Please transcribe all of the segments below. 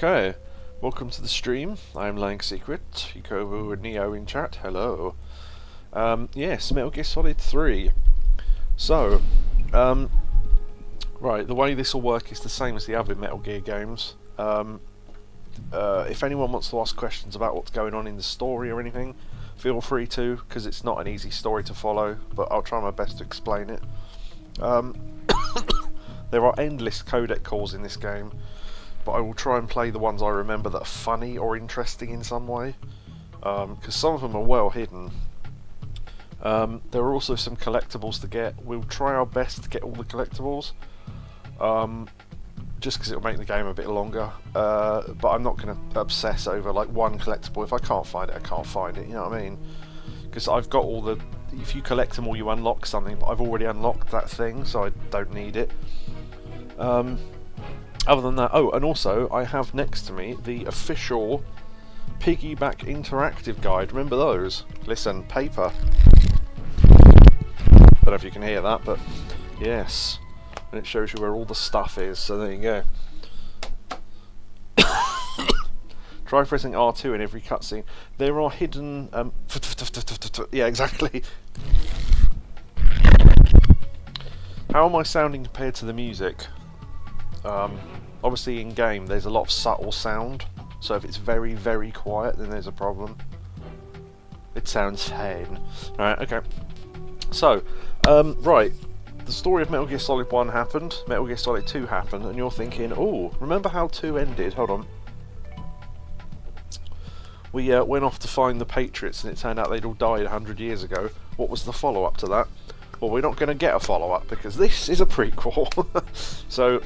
Okay, welcome to the stream. I'm Lang Secret, Yakobu and Neo in chat. Hello. Yes, Metal Gear Solid 3. So, right, the way this will work is the same as the other Metal Gear games. If anyone wants to ask questions about what's going on in the story or anything, feel free to, because it's not an easy story to follow, but I'll try my best to explain it. There are endless codec calls in this game, but I will try and play the ones I remember that are funny or interesting in some way, because some of them are well hidden. There are also some collectibles to get. We'll try our best to get all the collectibles, just because it'll make the game a bit longer, but I'm not going to obsess over like one collectible. If I can't find it, I can't find it, you know what I mean? Because I've got all the... If you collect them all, you unlock something, but I've already unlocked that thing, so I don't need it. Other than that, oh, and also I have next to me the official Piggyback Interactive Guide. Remember those? Listen, paper. Don't know if you can hear that, but yes. And it shows you where all the stuff is, so there you go. Try pressing R2 in every cutscene. There are hidden... yeah, exactly. How am I sounding compared to the music? Obviously in game there's a lot of subtle sound, so if it's very, very quiet then there's a problem. It sounds fine. Alright, okay. So, right, the story of Metal Gear Solid 1 happened, Metal Gear Solid 2 happened, and you're thinking, oh, remember how 2 ended? Hold on. We went off to find the Patriots and it turned out they'd all died 100 years ago. What was the follow-up to that? Well, we're not going to get a follow-up because this is a prequel. So,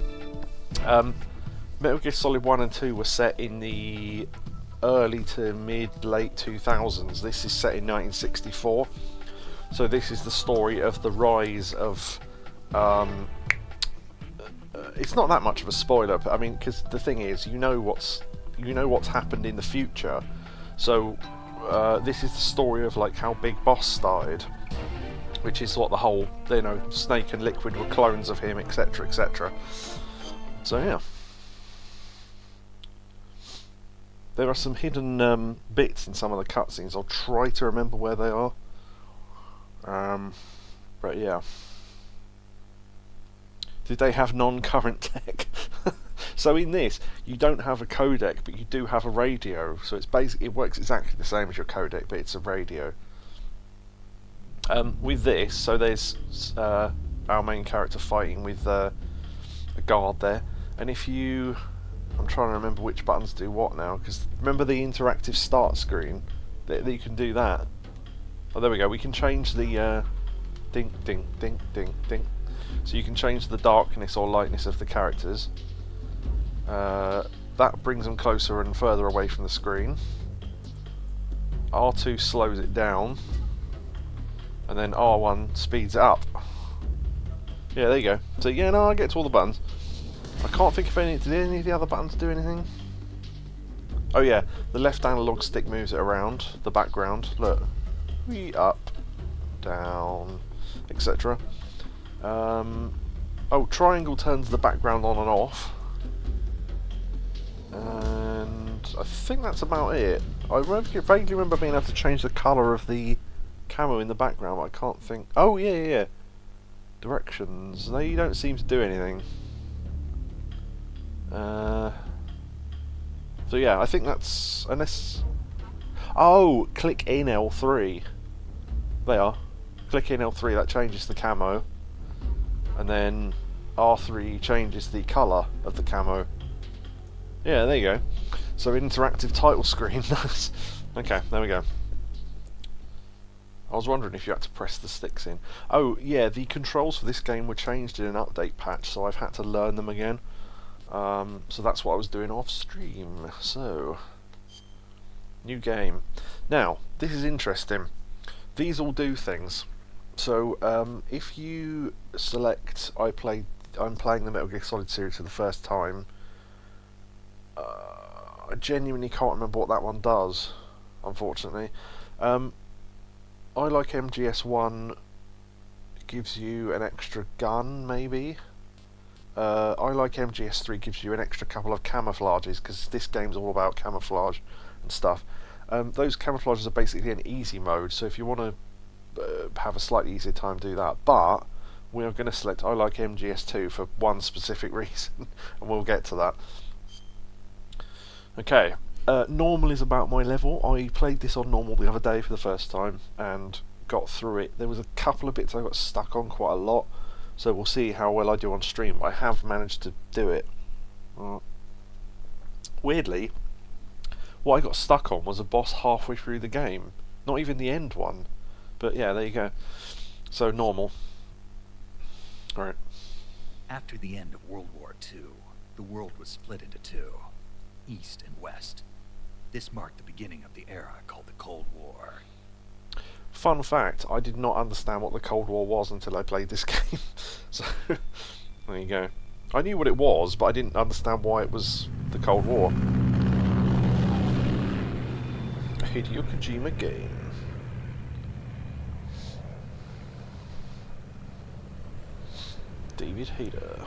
Metal Gear Solid 1 and 2 were set in the early to mid-late 2000s. This is set in 1964. So this is the story of the rise of... it's not that much of a spoiler, but, I mean, because the thing is, you know what's happened in the future. So this is the story of like how Big Boss started, which is what the whole, you know, Snake and Liquid were clones of him, etc., etc. So yeah. There are some hidden bits in some of the cutscenes. I'll try to remember where they are. But yeah. Did they have non-current tech? So in this, you don't have a codec, but you do have a radio. So it's basically, it works exactly the same as your codec, but it's a radio. With this, so there's our main character fighting with a guard there, and if you... I'm trying to remember which buttons do what now, because remember the interactive start screen? That you can do that. Oh, there we go. We can change the ding, ding, ding, ding, ding. So you can change the darkness or lightness of the characters. That brings them closer and further away from the screen. R2 slows it down, and then R1 speeds it up. Yeah, there you go. So yeah, no, I get to all the buttons. I can't think of any... Did any of the other buttons do anything? Oh yeah, the left analog stick moves it around the background. Look. Up, down, etc. Oh, triangle turns the background on and off. And I think that's about it. I vaguely remember being able to change the colour of the camo in the background, but I can't think... Oh, yeah. Directions. They don't seem to do anything. So yeah, I think that's... Unless... Oh! Click in L3. They are. Click in L3, that changes the camo. And then R3 changes the colour of the camo. Yeah, there you go. So interactive title screen. Nice. Okay, there we go. I was wondering if you had to press the sticks in. Oh, yeah, the controls for this game were changed in an update patch, so I've had to learn them again. So that's what I was doing off stream. So, new game. Now, this is interesting. These all do things. So, if you select I'm playing the Metal Gear Solid series for the first time, I genuinely can't remember what that one does, unfortunately. I like MGS1. It gives you an extra gun, maybe. I like MGS3 gives you an extra couple of camouflages, because this game's all about camouflage and stuff. Those camouflages are basically an easy mode, so if you want to have a slightly easier time, do that. But we are going to select I like MGS2 for one specific reason, and we'll get to that. Okay, normal is about my level. I played this on normal the other day for the first time and got through it. There was a couple of bits I got stuck on quite a lot, so we'll see how well I do on stream. I have managed to do it. Weirdly, what I got stuck on was a boss halfway through the game. Not even the end one. But yeah, there you go. So normal. Alright. After the end of World War II, the world was split into two, East and West. This marked the beginning of the era called the Cold War. Fun fact, I did not understand what the Cold War was until I played this game. So, there you go. I knew what it was, but I didn't understand why it was the Cold War. A Hideo Kojima game. David Hayter.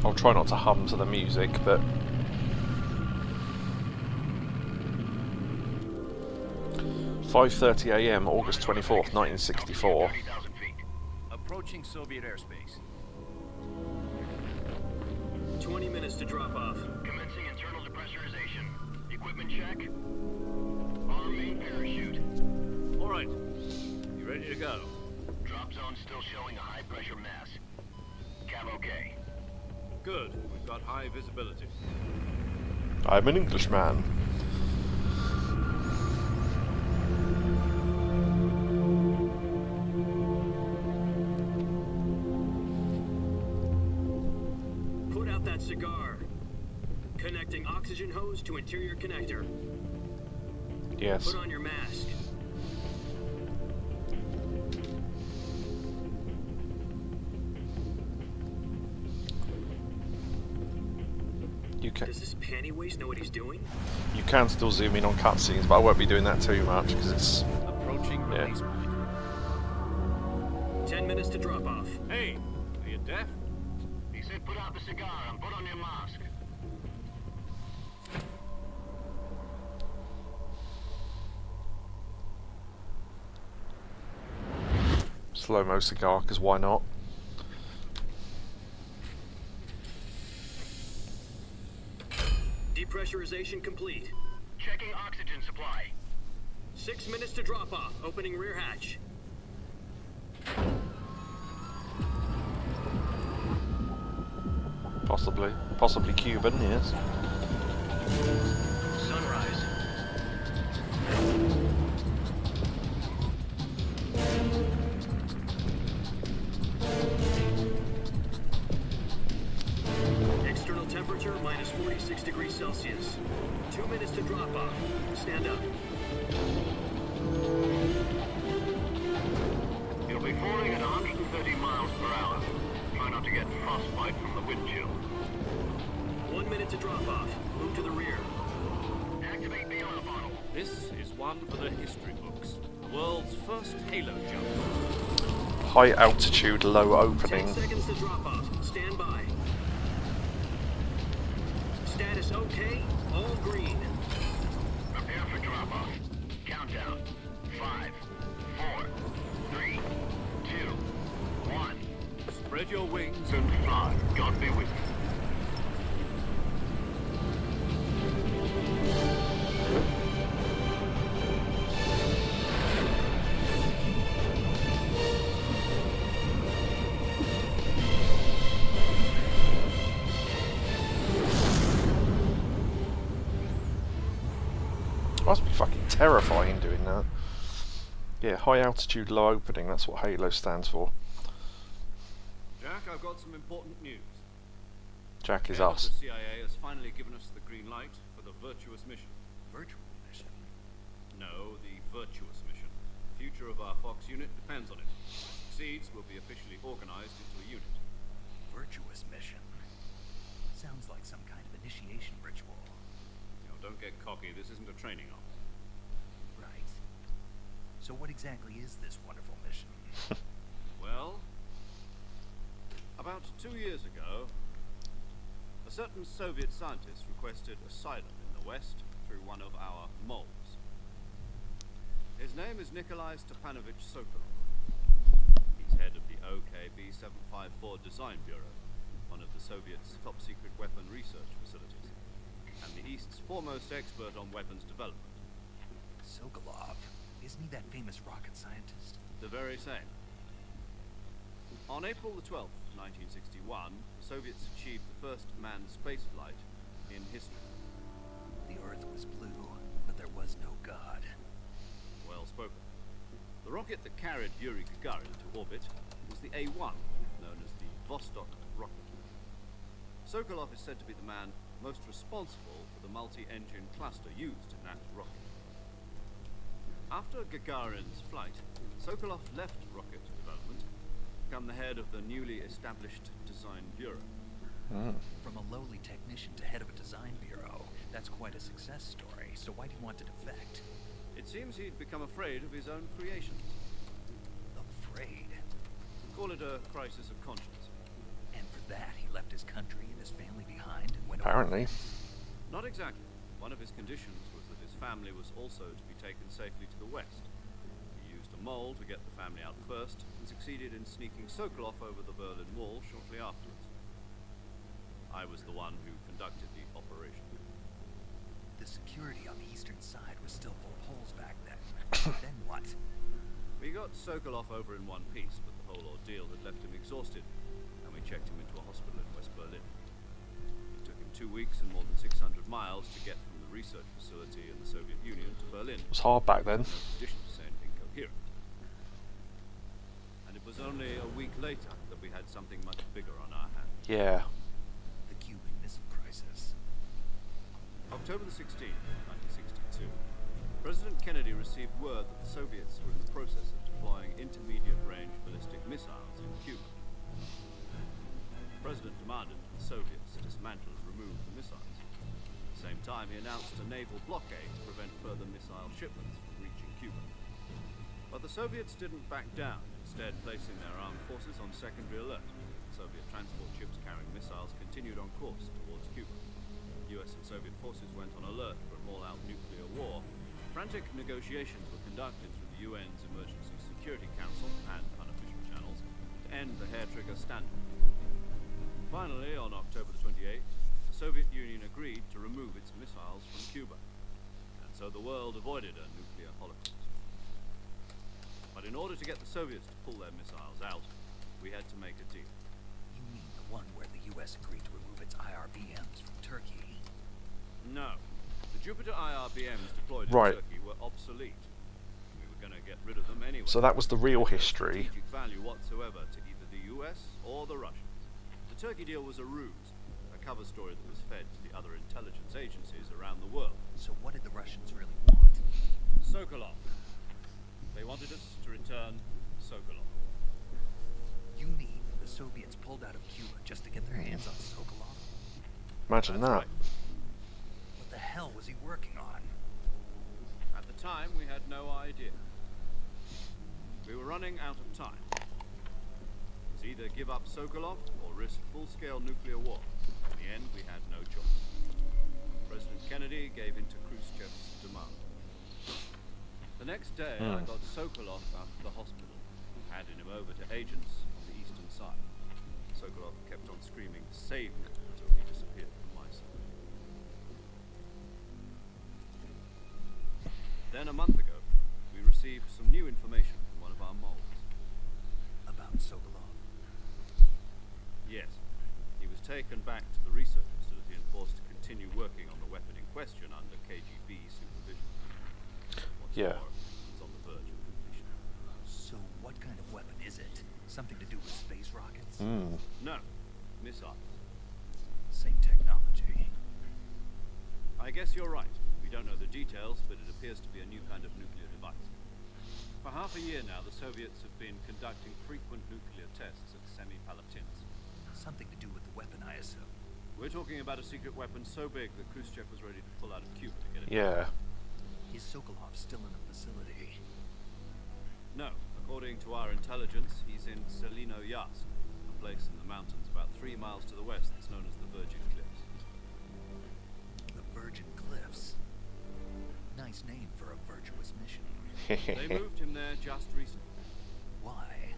I'll try not to hum to the music, but 5:30 AM, August 24th, 1964. Approaching Soviet airspace. 20 minutes to drop off. Commencing internal depressurization. Equipment check. Arm main parachute. All right. You ready to go? Drop zone still showing a high pressure mass. Cav okay. Good. We've got high visibility. I'm an Englishman. Put out that cigar. Connecting oxygen hose to interior connector. Yes. Put on your mask. You can. Does this panty waste know what he's doing? You can still zoom in on cutscenes, but I won't be doing that too much because it's. Approaching release point. 10 minutes to drop off. Hey, are you deaf? He said put out the cigar and put on your mask. Slow-mo cigar, because why not? Depressurization complete. Checking oxygen supply. 6 minutes to drop off. Opening rear hatch. Possibly Cuban, yes. Sunrise. External temperature minus 46 degrees Celsius. 2 minutes to drop off. Stand up. You'll be falling at 130 miles per hour. Try not to get frostbite from the wind chill. 1 minute to drop off. Move to the rear. Activate the alarm bottle. This is one for the history books. The world's first halo jump. High altitude, low 10 opening. seconds to drop off. Stand by. Status okay. All green. Prepare for drop off. Countdown. 5, 4, 3, 2, 1. Spread your wings And fly. God be with you. Must be fucking terrifying doing that. Yeah, high altitude, low opening, that's what Halo stands for. Jack, I've got some important news. Jack is Head of us. The CIA has finally given us the green light for the Virtuous Mission. Virtual Mission? No, the Virtuous Mission. The future of our Fox unit depends on it. If it succeeds, we'll be officially organized into a unit. Virtuous Mission? Sounds like some kind of initiation ritual. don't get cocky. This isn't a training op. Right. So what exactly is this wonderful mission? Well, about 2 years ago, a certain Soviet scientist requested asylum in the West through one of our moles. His name is Nikolai Stepanovich Sokolov. He's head of the OKB 754 Design Bureau, one of the Soviets' top-secret weapon research facilities, and the East's foremost expert on weapons development. Sokolov. Isn't he that famous rocket scientist? The very same. On April the 12th, 1961, the Soviets achieved the first manned spaceflight in history. The Earth was blue, but there was no God. Well spoken. The rocket that carried Yuri Gagarin to orbit was the A-1, known as the Vostok rocket. Sokolov is said to be the man most responsible for the multi-engine cluster used in that rocket. After Gagarin's flight, Sokolov left rocket development, become the head of the newly established Design Bureau. From a lowly technician to head of a design bureau, that's quite a success story, so why do you want to defect? It seems he'd become afraid of his own creations. Afraid? Call it a crisis of conscience. And for that, he left his country and his family behind and went Apparently. Not exactly. One of his conditions was that his family was also to be taken safely to the west. He used a mole to get the family out first, and succeeded in sneaking Sokolov over the Berlin Wall shortly afterwards. I was the one who conducted the operation. The security on the eastern side was still full of holes back then. Then what? We got Sokolov over in one piece, but the whole ordeal had left him exhausted, and we checked him into a hospital in West Berlin. It took him 2 weeks and more than 600 miles to get from the research facility in the Soviet Union to Berlin. It was hard back then. No condition to say anything coherent. And it was only a week later that we had something much bigger on our hands. Yeah. The Cuban Missile Crisis. October the 16th, 1962, President Kennedy received word that the Soviets were in the process of deploying intermediate-range ballistic missiles in Cuba. The President demanded that the Soviets dismantle and remove the missiles. At the same time, he announced a naval blockade to prevent further missile shipments from reaching Cuba. But the Soviets didn't back down, instead placing their armed forces on secondary alert. Soviet transport ships carrying missiles continued on course towards Cuba. US and Soviet forces went on alert for an all-out nuclear war. Frantic negotiations were conducted through the UN's Emergency Security Council and unofficial channels to end the hair-trigger standoff. Finally, on October the 28th, the Soviet Union agreed to remove its missiles from Cuba, and so the world avoided a nuclear holocaust. But in order to get the Soviets to pull their missiles out, we had to make a deal. You mean the one where the US agreed to remove its IRBMs from Turkey? No. The Jupiter IRBMs deployed in Right. Turkey were obsolete. We were going to get rid of them anyway. So that was the real They had no history. strategic value whatsoever to either the US or the Russians. The Turkey deal was a ruse, a cover story that was fed to the other intelligence agencies around the world. So what did the Russians really want? Sokolov. They wanted us to return Sokolov. You mean the Soviets pulled out of Cuba just to get their hands on Sokolov? Imagine That's that. right. What the hell was he working on? At the time, we had no idea. We were running out of time. It was either give up Sokolov or risk full-scale nuclear war. In the end, we had no choice. President Kennedy gave in to Khrushchev's demand. The next day, I got Sokolov out of the hospital, handed him over to agents on the eastern side. Sokolov kept on screaming, "Save me," until he disappeared from my side. Then a month ago, we received some new information from one of our moles. About Sokolov? Yes, he was taken back to the research facility and forced to continue working on the weapon in question under KGB supervision. What's Yeah. more, it's on the verge of completion. So what kind of weapon is it? Something to do with space rockets? No, missiles. Same technology. I guess you're right. We don't know the details, but it appears to be a new kind of nuclear device. For half a year now, the Soviets have been conducting frequent nuclear tests at Semipalatinsk. Something to do with the weapon, I assume. We're talking about a secret weapon so big that Khrushchev was ready to pull out of Cuba to get it. Yeah. Is Sokolov still in the facility? No. According to our intelligence, he's in Selino Yask, a place in the mountains about 3 miles to the west that's known as the Virgin Cliffs. The Virgin Cliffs. Nice name for a virtuous mission. They moved him there just recently. Why?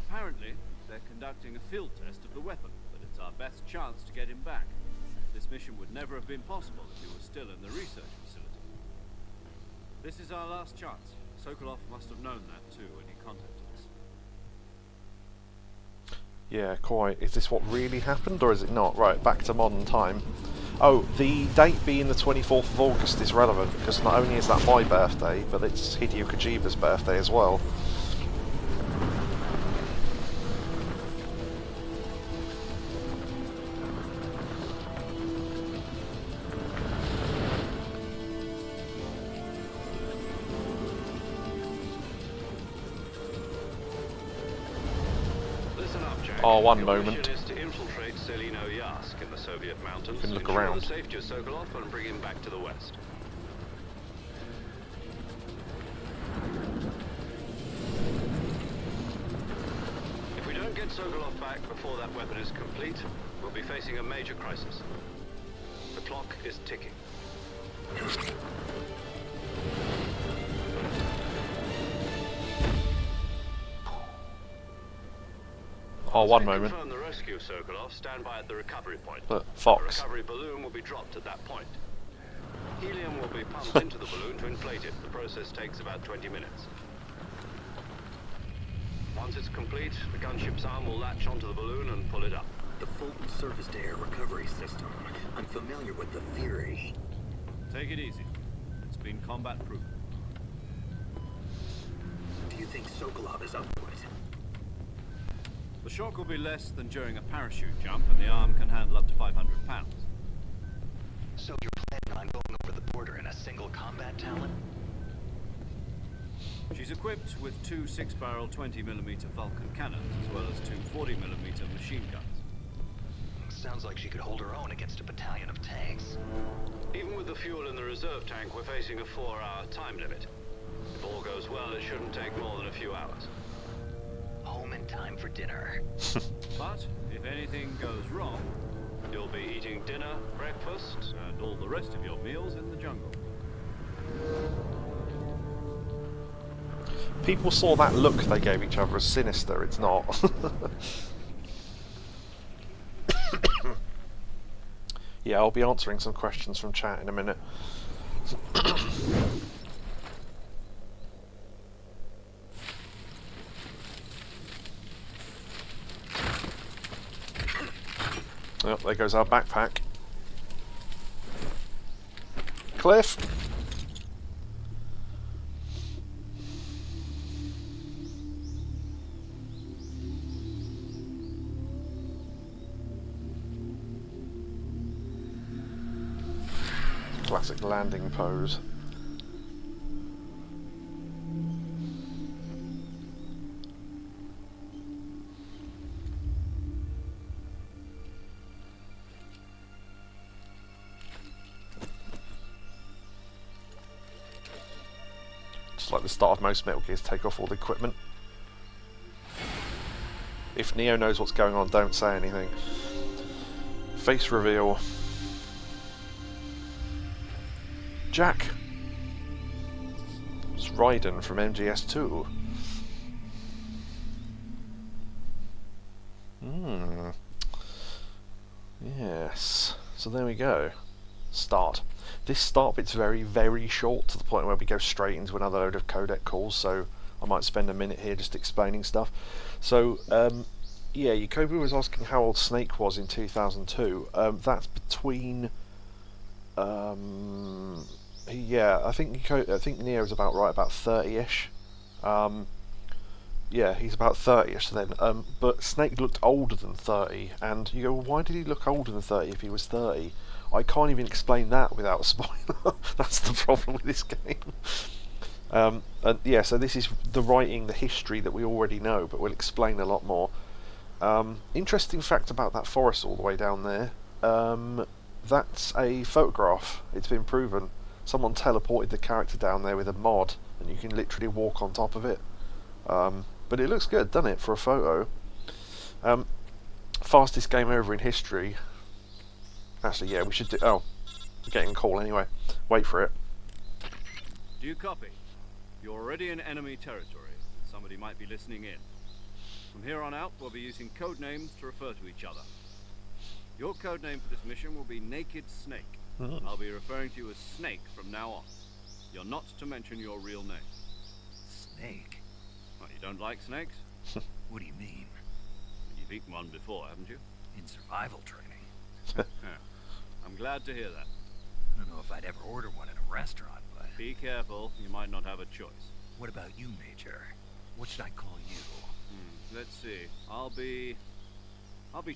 Apparently, they're conducting a field test of the weapon, but it's our best chance to get him back. This mission would never have been possible if he was still in the research facility. This is our last chance. Sokolov must have known that too when he contacted us. Yeah, quite. Is this what really happened, or is it not? Right, back to modern time. Oh, the date being the 24th of August is relevant, because not only is that my birthday, but it's Hideo Kojima's birthday as well. Oh, one moment. Mission is to infiltrate Selino Yask in the Soviet mountains. You can look ensure around. the safety of Sokolov and bring him back to the west. If we don't get Sokolov back before that weapon is complete, we'll be facing a major crisis. The clock is ticking. Oh, one To moment. confirm the rescue of Sokolov, stand by at the recovery point. But The Fox. recovery balloon will be dropped at that point. Helium will be pumped into the balloon to inflate it. The process takes about 20 minutes. Once it's complete, the gunship's arm will latch onto the balloon and pull it up. The Fulton surface-to-air recovery system. I'm familiar with the theory. Take it easy. It's been combat-proof. Do you think Sokolov is up to it? The shock will be less than during a parachute jump, and the arm can handle up to 500 pounds. So you're planning on going over the border in a single combat talent? She's equipped with 2 6-barrel 20mm Vulcan cannons, as well as 2 40mm machine guns. Sounds like she could hold her own against a battalion of tanks. Even with the fuel in the reserve tank, we're facing a 4-hour time limit. If all goes well, it shouldn't take more than a few hours. Home in time for dinner. But if anything goes wrong, You'll be eating dinner, breakfast, and all the rest of your meals in the jungle. People saw that look they gave each other as sinister. It's not. Yeah, I'll be answering some questions from chat in a minute. Oh, there goes our backpack. Cliff! Classic landing pose. Just like the start of most Metal Gears, take off all the equipment. If Neo knows what's going on, don't say anything. Face reveal. Jack. It's Raiden from MGS2. Yes. So there we go. Start. This start bit's very, very short, to the point where we go straight into another load of codec calls, so I might spend a minute here just explaining stuff. So, yeah, Yakobu was asking how old Snake was in 2002. That's between... yeah, I think Neo's about right, about 30-ish. Yeah, he's about 30-ish then. But Snake looked older than 30, and you go, well, why did he look older than 30 if he was 30? I can't even explain that without a spoiler. That's the problem with this game. And yeah, so this is the writing, the history that we already know, but we'll explain a lot more. Interesting fact about that forest all the way down there. that's a photograph. It's been proven. Someone teleported the character down there with a mod, and you can literally walk on top of it. But it looks good, doesn't it, for a photo? Fastest game over in history. Actually, yeah, we should do... Oh, we're getting a call anyway. Wait for it. Do you copy? You're already in enemy territory. Somebody might be listening in. From here on out, we'll be using code names to refer to each other. Your code name for this mission will be Naked Snake. I'll be referring to you as Snake from now on. You're not to mention your real name. Snake? What, you don't like snakes? What do you mean? You've eaten one before, haven't you? In survival training? Yeah. I'm glad to hear that. I don't know if I'd ever order one in a restaurant, but... Be careful, you might not have a choice. What about you, Major? What should I call you? Let's see. I'll be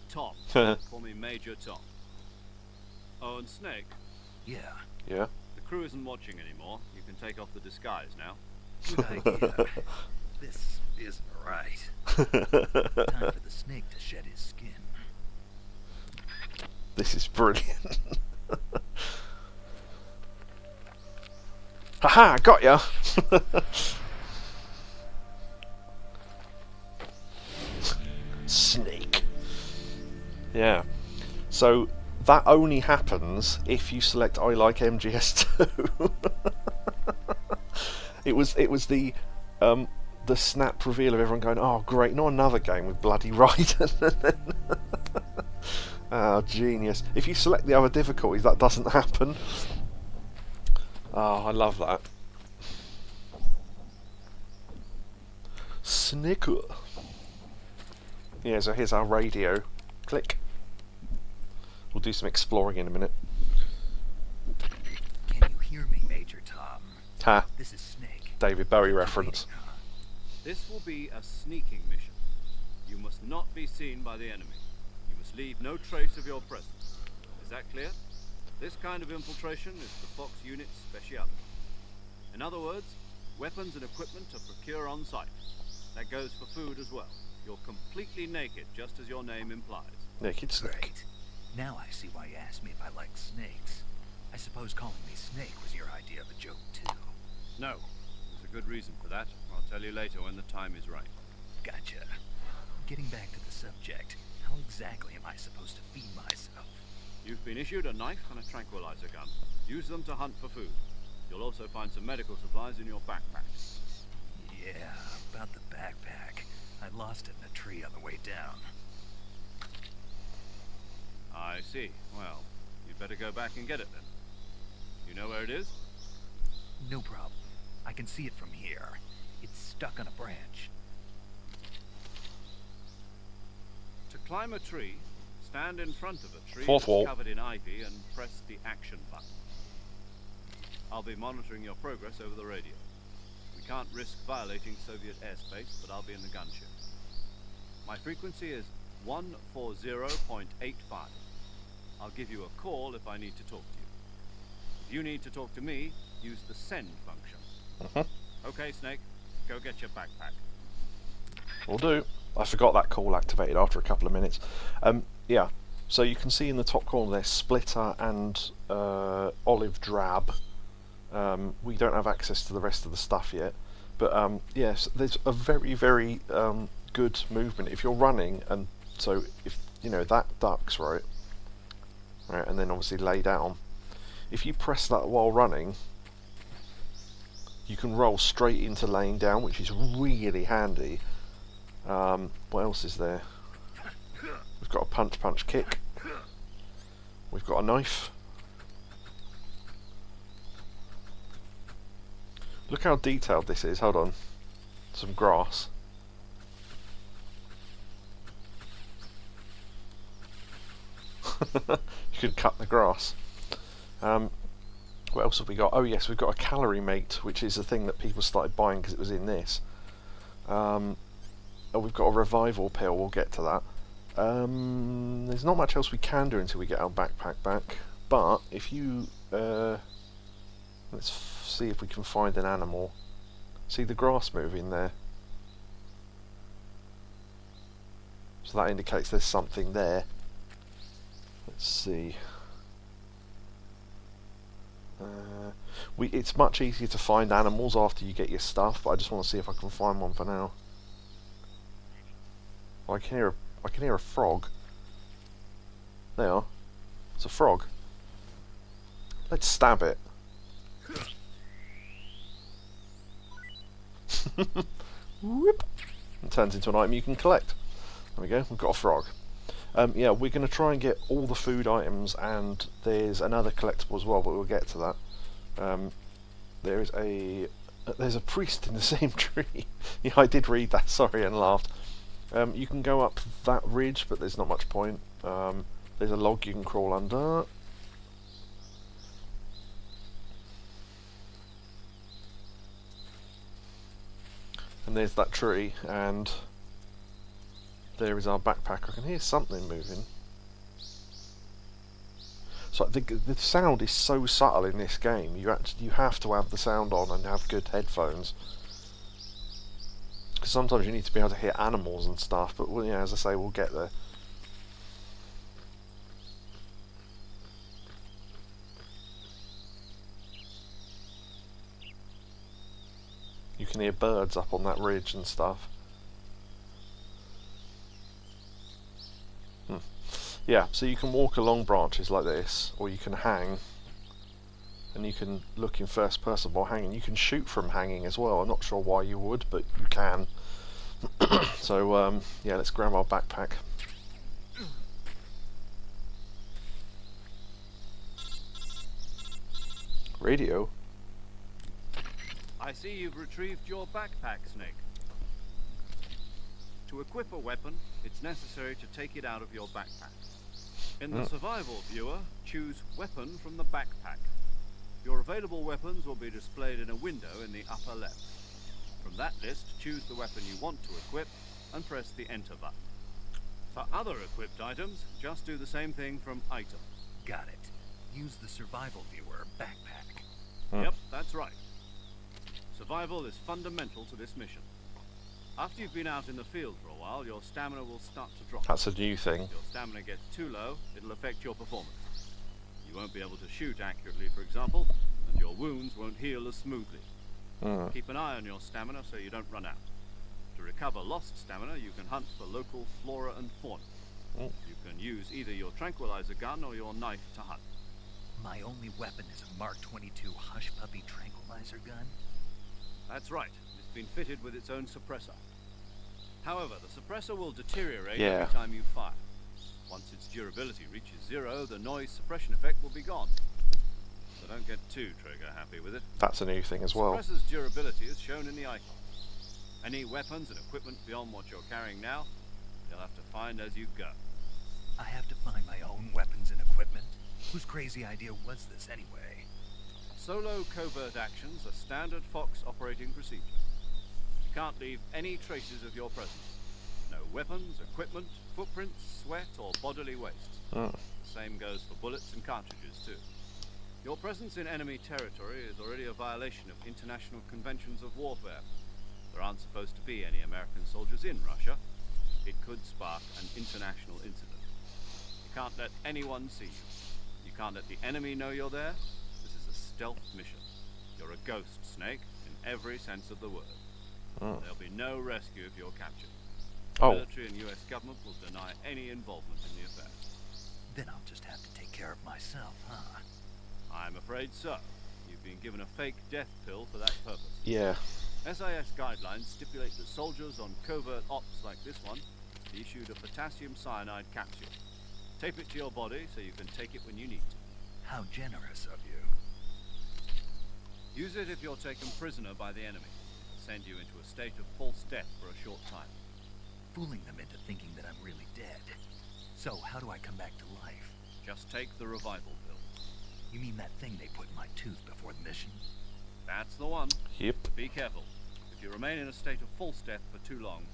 Tom. Call me Major Tom. Oh, and Snake. Yeah. Yeah. The crew isn't watching anymore. You can take off the disguise now. Good idea. This isn't right. Time for the snake to shed his skin. This is brilliant. Haha, got ya! Snake. Yeah. So that only happens if you select I like MGS2. It was the snap reveal of everyone going, oh great, not another game with bloody Raiden. Oh, genius. If you select the other difficulties, that doesn't happen. Oh, I love that. Snicker. Yeah, so here's our radio. Click. We'll do some exploring in a minute. Can you hear me, Major Tom? Ha. This is Snake. David Bowie reference. This will be a sneaking mission. You must not be seen by the enemy. You must leave no trace of your presence. Is that clear? This kind of infiltration is the Fox unit's speciality. In other words, weapons and equipment are procured on site. That goes for food as well. You're completely naked, just as your name implies. Naked Snake. Great. Now I see why you asked me if I like snakes. I suppose calling me Snake was your idea of a joke, too. No, there's a good reason for that. I'll tell you later when the time is right. Gotcha. Getting back to the subject, how exactly am I supposed to feed myself? You've been issued a knife and a tranquilizer gun. Use them to hunt for food. You'll also find some medical supplies in your backpack. Yeah, about the backpack. I lost it in a tree on the way down. I see. Well, you'd better go back and get it then. You know where it is? No problem. I can see it from here. It's stuck on a branch. To climb a tree, stand in front of a tree Fourth that's wall. covered in ivy and press the action button. I'll be monitoring your progress over the radio. We can't risk violating Soviet airspace, but I'll be in the gunship. My frequency is 140.85. I'll give you a call if I need to talk to you. If you need to talk to me, use the send function. Okay, Snake, go get your backpack. Will do. I forgot that call activated after a couple of minutes. Yeah, so you can see in the top corner there, Splitter and Olive Drab. We don't have access to the rest of the stuff yet, but yes, there's a very, very good movement if you're running, and so if you know that ducks right, and then obviously lay down. If you press that while running, you can roll straight into laying down, which is really handy. What else is there? We've got a punch kick. We've got a knife. Look how detailed this is. Hold on. Some grass. You could cut the grass. What else have we got? Oh yes, we've got a calorie mate, which is a thing that people started buying because it was in this. Oh, we've got a revival pill. We'll get to that. There's not much else we can do until we get our backpack back. But if you let's see if we can find an animal. See the grass moving there? So that indicates there's something there. Let's see. It's much easier to find animals after you get your stuff, but I just want to see if I can find one for now. Oh, I can hear a frog. There. You are. It's a frog. Let's stab it. Whoop. It turns into an item you can collect. There we go. We've got a frog. Yeah, we're going to try and get all the food items, and there's another collectible as well, but we'll get to that. There's a priest in the same tree. Yeah, I did read that, sorry, and laughed. You can go up that ridge, but there's not much point. There's a log you can crawl under. And there's that tree, and there is our backpack. I can hear something moving. So the sound is so subtle in this game. You have to have the sound on and have good headphones. Because sometimes you need to be able to hear animals and stuff. But well, yeah, as I say, we'll get there. You can hear birds up on that ridge and stuff. Yeah, so you can walk along branches like this, or you can hang, and you can look in first person while hanging. You can shoot from hanging as well. I'm not sure why you would, but you can. So, yeah, let's grab our backpack. Radio? I see you've retrieved your backpack, Snake. To equip a weapon, it's necessary to take it out of your backpack. In the survival viewer, choose weapon from the backpack. Your available weapons will be displayed in a window in the upper left. From that list, choose the weapon you want to equip and press the enter button. For other equipped items, just do the same thing from item. Got it. Use the survival viewer backpack. Yep, that's right. Survival is fundamental to this mission. After you've been out in the field for a while, your stamina will start to drop. That's a new thing. If your stamina gets too low, it'll affect your performance. You won't be able to shoot accurately, for example, and your wounds won't heal as smoothly. Keep an eye on your stamina so you don't run out. To recover lost stamina, you can hunt for local flora and fauna. You can use either your tranquilizer gun or your knife to hunt. My only weapon is a Mark 22 Hush Puppy tranquilizer gun? That's right. It's been fitted with its own suppressor. However, the suppressor will deteriorate Yeah. every time you fire. Once its durability reaches 0, the noise suppression effect will be gone. So don't get too trigger happy with it. That's a new thing as well. Suppressor's durability is shown in the icon. Any weapons and equipment beyond what you're carrying now, you'll have to find as you go. I have to find my own weapons and equipment? Whose crazy idea was this anyway? Solo covert actions are standard Fox operating procedure. You can't leave any traces of your presence. No weapons, equipment, footprints, sweat, or bodily waste. The same goes for bullets and cartridges, too. Your presence in enemy territory is already a violation of international conventions of warfare. There aren't supposed to be any American soldiers in Russia. It could spark an international incident. You can't let anyone see you. You can't let the enemy know you're there. This is a stealth mission. You're a ghost, Snake, in every sense of the word. There'll be no rescue if you're captured. The military and US government will deny any involvement in the affair. Then I'll just have to take care of myself, huh? I'm afraid so. You've been given a fake death pill for that purpose. Yeah. SIS guidelines stipulate that soldiers on covert ops like this one be issued a potassium cyanide capsule. Tape it to your body so you can take it when you need to. How generous of you. Use it if you're taken prisoner by the enemy. It'll send you into a state of false death for a short time. Fooling them into thinking that I'm really dead. So, how do I come back to life? Just take the revival pill. You mean that thing they put in my tooth before the mission? That's the one. Yep. Be careful. If you remain in a state of false death for too long,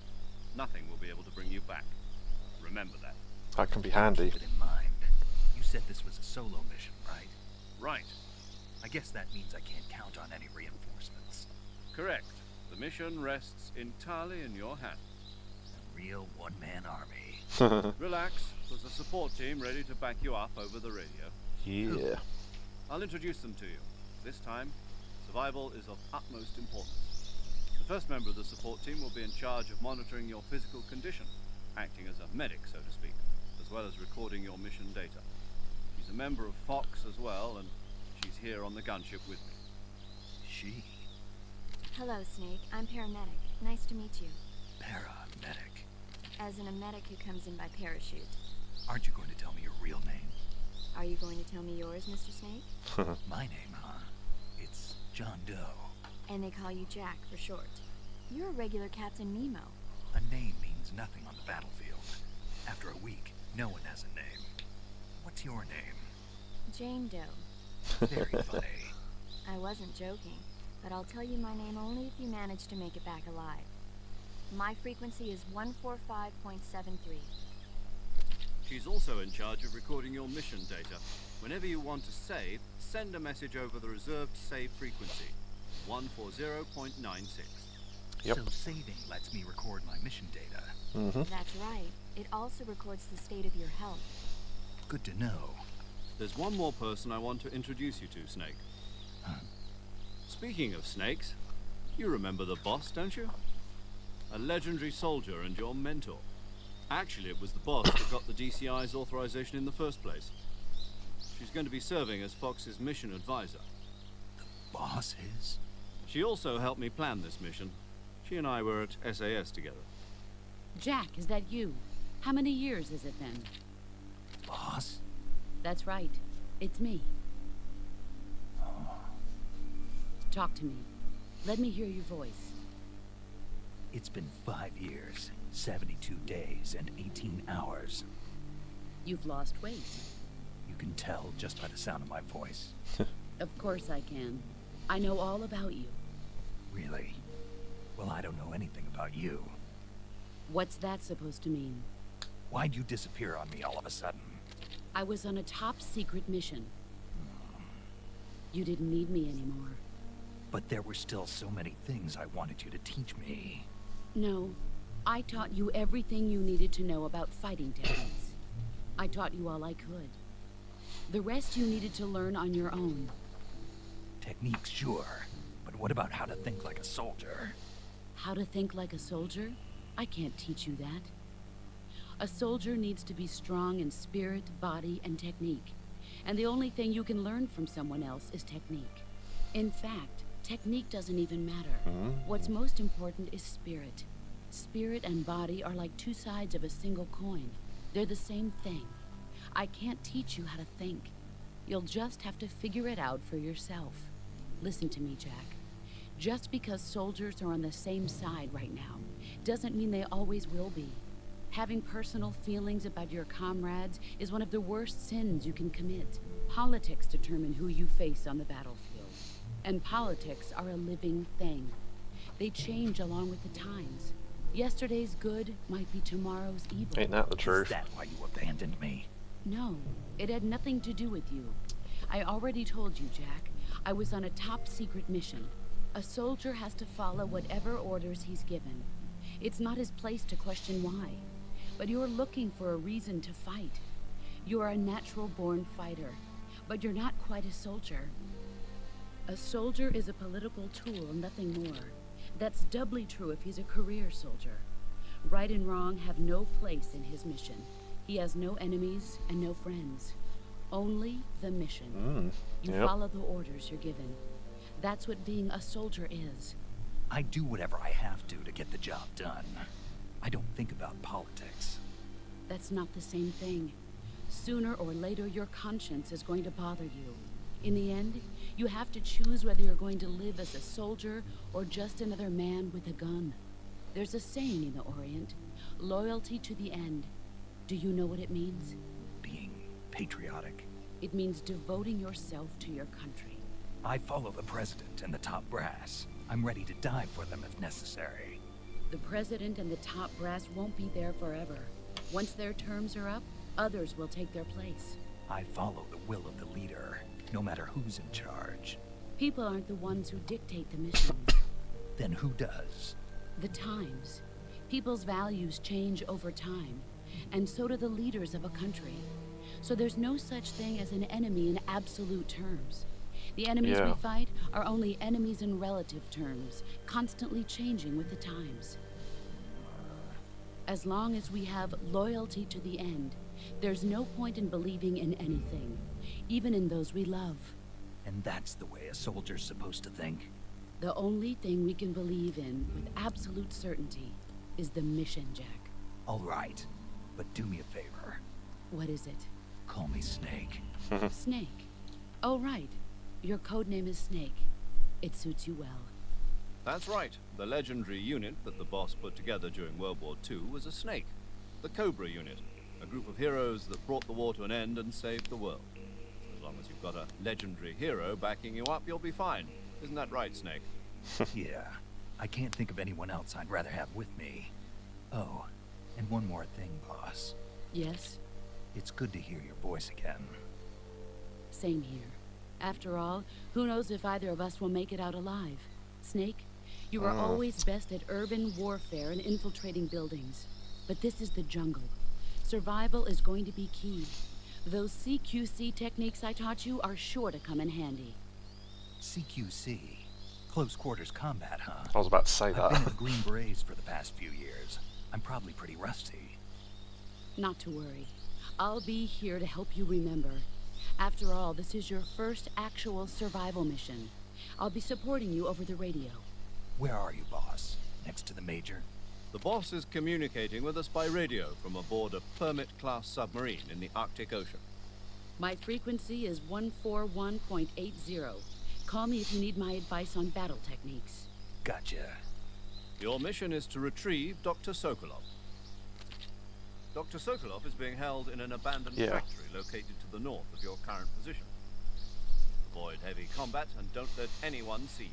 nothing will be able to bring you back. Remember that. That can be handy. Keep it in mind. You said this was a solo mission, right? Right. I guess that means I can't count on any reinforcements. Correct. The mission rests entirely in your hands. A real one-man army. Relax. There's a support team ready to back you up over the radio. Yeah. I'll introduce them to you. This time, survival is of utmost importance. The first member of the support team will be in charge of monitoring your physical condition, acting as a medic, so to speak, as well as recording your mission data. She's a member of Fox as well, and she's here on the gunship with me. She? Hello, Snake. I'm paramedic. Nice to meet you. Paramedic. As in a medic who comes in by parachute. Aren't you going to tell me your real name? Are you going to tell me yours, Mr. Snake? My name, huh? It's John Doe. And they call you Jack for short. You're a regular Captain Nemo. A name means nothing on the battlefield. After a week, no one has a name. What's your name? Jane Doe. Very funny. I wasn't joking, but I'll tell you my name only if you manage to make it back alive. My frequency is 145.73. She's also in charge of recording your mission data. Whenever you want to save, send a message over the reserved save frequency, 140.96. Yep. So saving lets me record my mission data. That's right. It also records the state of your health. Good to know. There's one more person I want to introduce you to, Snake. Huh? Speaking of snakes, you remember the boss, don't you? A legendary soldier and your mentor. Actually, it was the boss that got the DCI's authorization in the first place. She's going to be serving as Fox's mission advisor. The boss is? She also helped me plan this mission. She and I were at SAS together. Jack, is that you? How many years has it been? Boss? That's right. It's me. Talk to me. Let me hear your voice. It's been 5 years, 72 days, and 18 hours. You've lost weight. You can tell just by the sound of my voice. Of course I can. I know all about you. Really? Well, I don't know anything about you. What's that supposed to mean? Why'd you disappear on me all of a sudden? I was on a top secret mission. You didn't need me anymore. But there were still so many things I wanted you to teach me. No, I taught you everything you needed to know about fighting techniques. I taught you all I could. The rest you needed to learn on your own. Techniques, sure. But what about how to think like a soldier? How to think like a soldier? I can't teach you that. A soldier needs to be strong in spirit, body, and technique. And the only thing you can learn from someone else is technique. In fact, technique doesn't even matter. What's most important is spirit. Spirit and body are like two sides of a single coin. They're the same thing. I can't teach you how to think. You'll just have to figure it out for yourself. Listen to me, Jack. Just because soldiers are on the same side right now doesn't mean they always will be. Having personal feelings about your comrades is one of the worst sins you can commit. Politics determine who you face on the battlefield. And politics are a living thing. They change along with the times. Yesterday's good might be tomorrow's evil. Ain't that the truth? Is that why you abandoned me? No, it had nothing to do with you. I already told you, Jack. I was on a top secret mission. A soldier has to follow whatever orders he's given. It's not his place to question why. But you're looking for a reason to fight. You're a natural-born fighter, but you're not quite a soldier. A soldier is a political tool, nothing more. That's doubly true if he's a career soldier. Right and wrong have no place in his mission. He has no enemies and no friends. Only the mission. You follow the orders you're given. That's what being a soldier is. I do whatever I have to get the job done. I don't think about politics. That's not the same thing. Sooner or later, your conscience is going to bother you. In the end, you have to choose whether you're going to live as a soldier or just another man with a gun. There's a saying in the Orient, loyalty to the end. Do you know what it means? Being patriotic. It means devoting yourself to your country. I follow the president and the top brass. I'm ready to die for them if necessary. The president and the top brass won't be there forever. Once their terms are up, others will take their place. I follow the will of the leader, no matter who's in charge. People aren't the ones who dictate the missions. Then who does? The times. People's values change over time. and so do the leaders of a country. So there's no such thing as an enemy in absolute terms. The enemies we Yeah. fight are only enemies in relative terms, constantly changing with the times. As long as we have loyalty to the end, there's no point in believing in anything, even in those we love. And that's the way a soldier's supposed to think? The only thing we can believe in with absolute certainty is the mission, Jack. All right, but do me a favor. What is it? Call me Snake. Snake. Oh, right. Your code name is Snake. It suits you well. That's right. The legendary unit that the boss put together during World War II was a snake. The Cobra unit. A group of heroes that brought the war to an end and saved the world. As long as you've got a legendary hero backing you up, you'll be fine. Isn't that right, Snake? Yeah, I can't think of anyone else I'd rather have with me. Oh, and one more thing, boss. Yes? It's good to hear your voice again. Same here. After all, who knows if either of us will make it out alive? Snake, you are always best at urban warfare and infiltrating buildings. But this is the jungle. Survival is going to be key. Those CQC techniques I taught you are sure to come in handy. CQC? Close quarters combat, huh? I was about to say I've been that. in Green Berets for the past few years. I'm probably pretty rusty. Not to worry. I'll be here to help you remember. After all, this is your first actual survival mission. I'll be supporting you over the radio. Where are you, boss? Next to the Major? The boss is communicating with us by radio from aboard a Permit-class submarine in the Arctic Ocean. My frequency is 141.80. Call me if you need my advice on battle techniques. Gotcha. Your mission is to retrieve Dr. Sokolov. Dr. Sokolov is being held in an abandoned Yeah. factory located to the north of your current position. Avoid heavy combat and don't let anyone see you.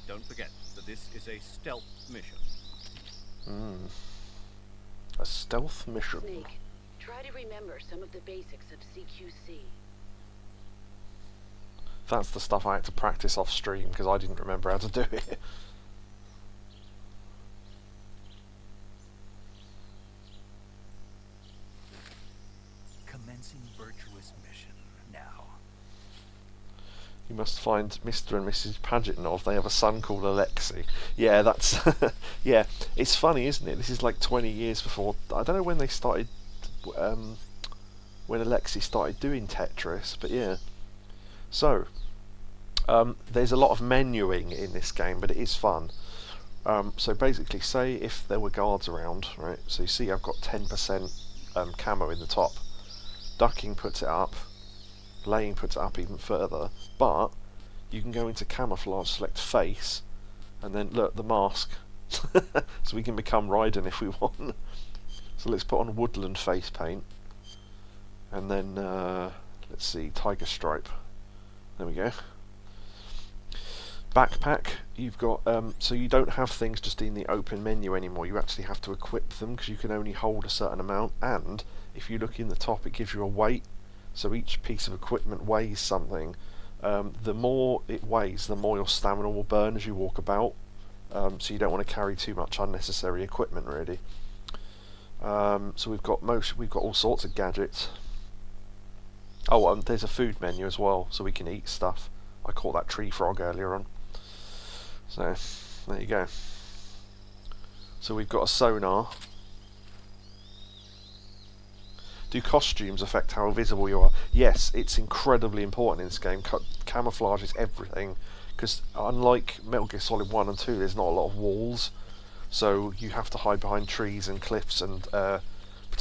Don't forget that this is a stealth mission. A stealth mission. Snake, try to remember some of the basics of CQC. That's the stuff I had to practice off stream because I didn't remember how to do it. Commencing Virtuous Mission now. You must find Mr. and Mrs. Pagetnov. They have a son called Alexei. Yeah, that's... yeah, it's funny, isn't it? This is like 20 years before... I don't know when they started... when Alexei started doing Tetris, but yeah. So, there's a lot of menuing in this game, but it is fun. So basically, say if there were guards around, right? So you see I've got 10% camo in the top. Ducking puts it up. Laying puts it up even further, but you can go into camouflage, select face, and then look, the mask. So we can become Raiden if we want. So let's put on woodland face paint, and then let's see, tiger stripe. There we go. Backpack, you've got, so you don't have things just in the open menu anymore, you actually have to equip them because you can only hold a certain amount, and if you look in the top it gives you a weight. So each piece of equipment weighs something. The more it weighs, the more your stamina will burn as you walk about. So you don't want to carry too much unnecessary equipment, really. So we've got all sorts of gadgets. Oh, there's a food menu as well, so we can eat stuff. I caught that tree frog earlier on. So there you go. So we've got a sonar. Do costumes affect how visible you are? Yes, it's incredibly important in this game. Camouflage is everything, because unlike Metal Gear Solid 1 and 2, there's not a lot of walls, so you have to hide behind trees and cliffs. And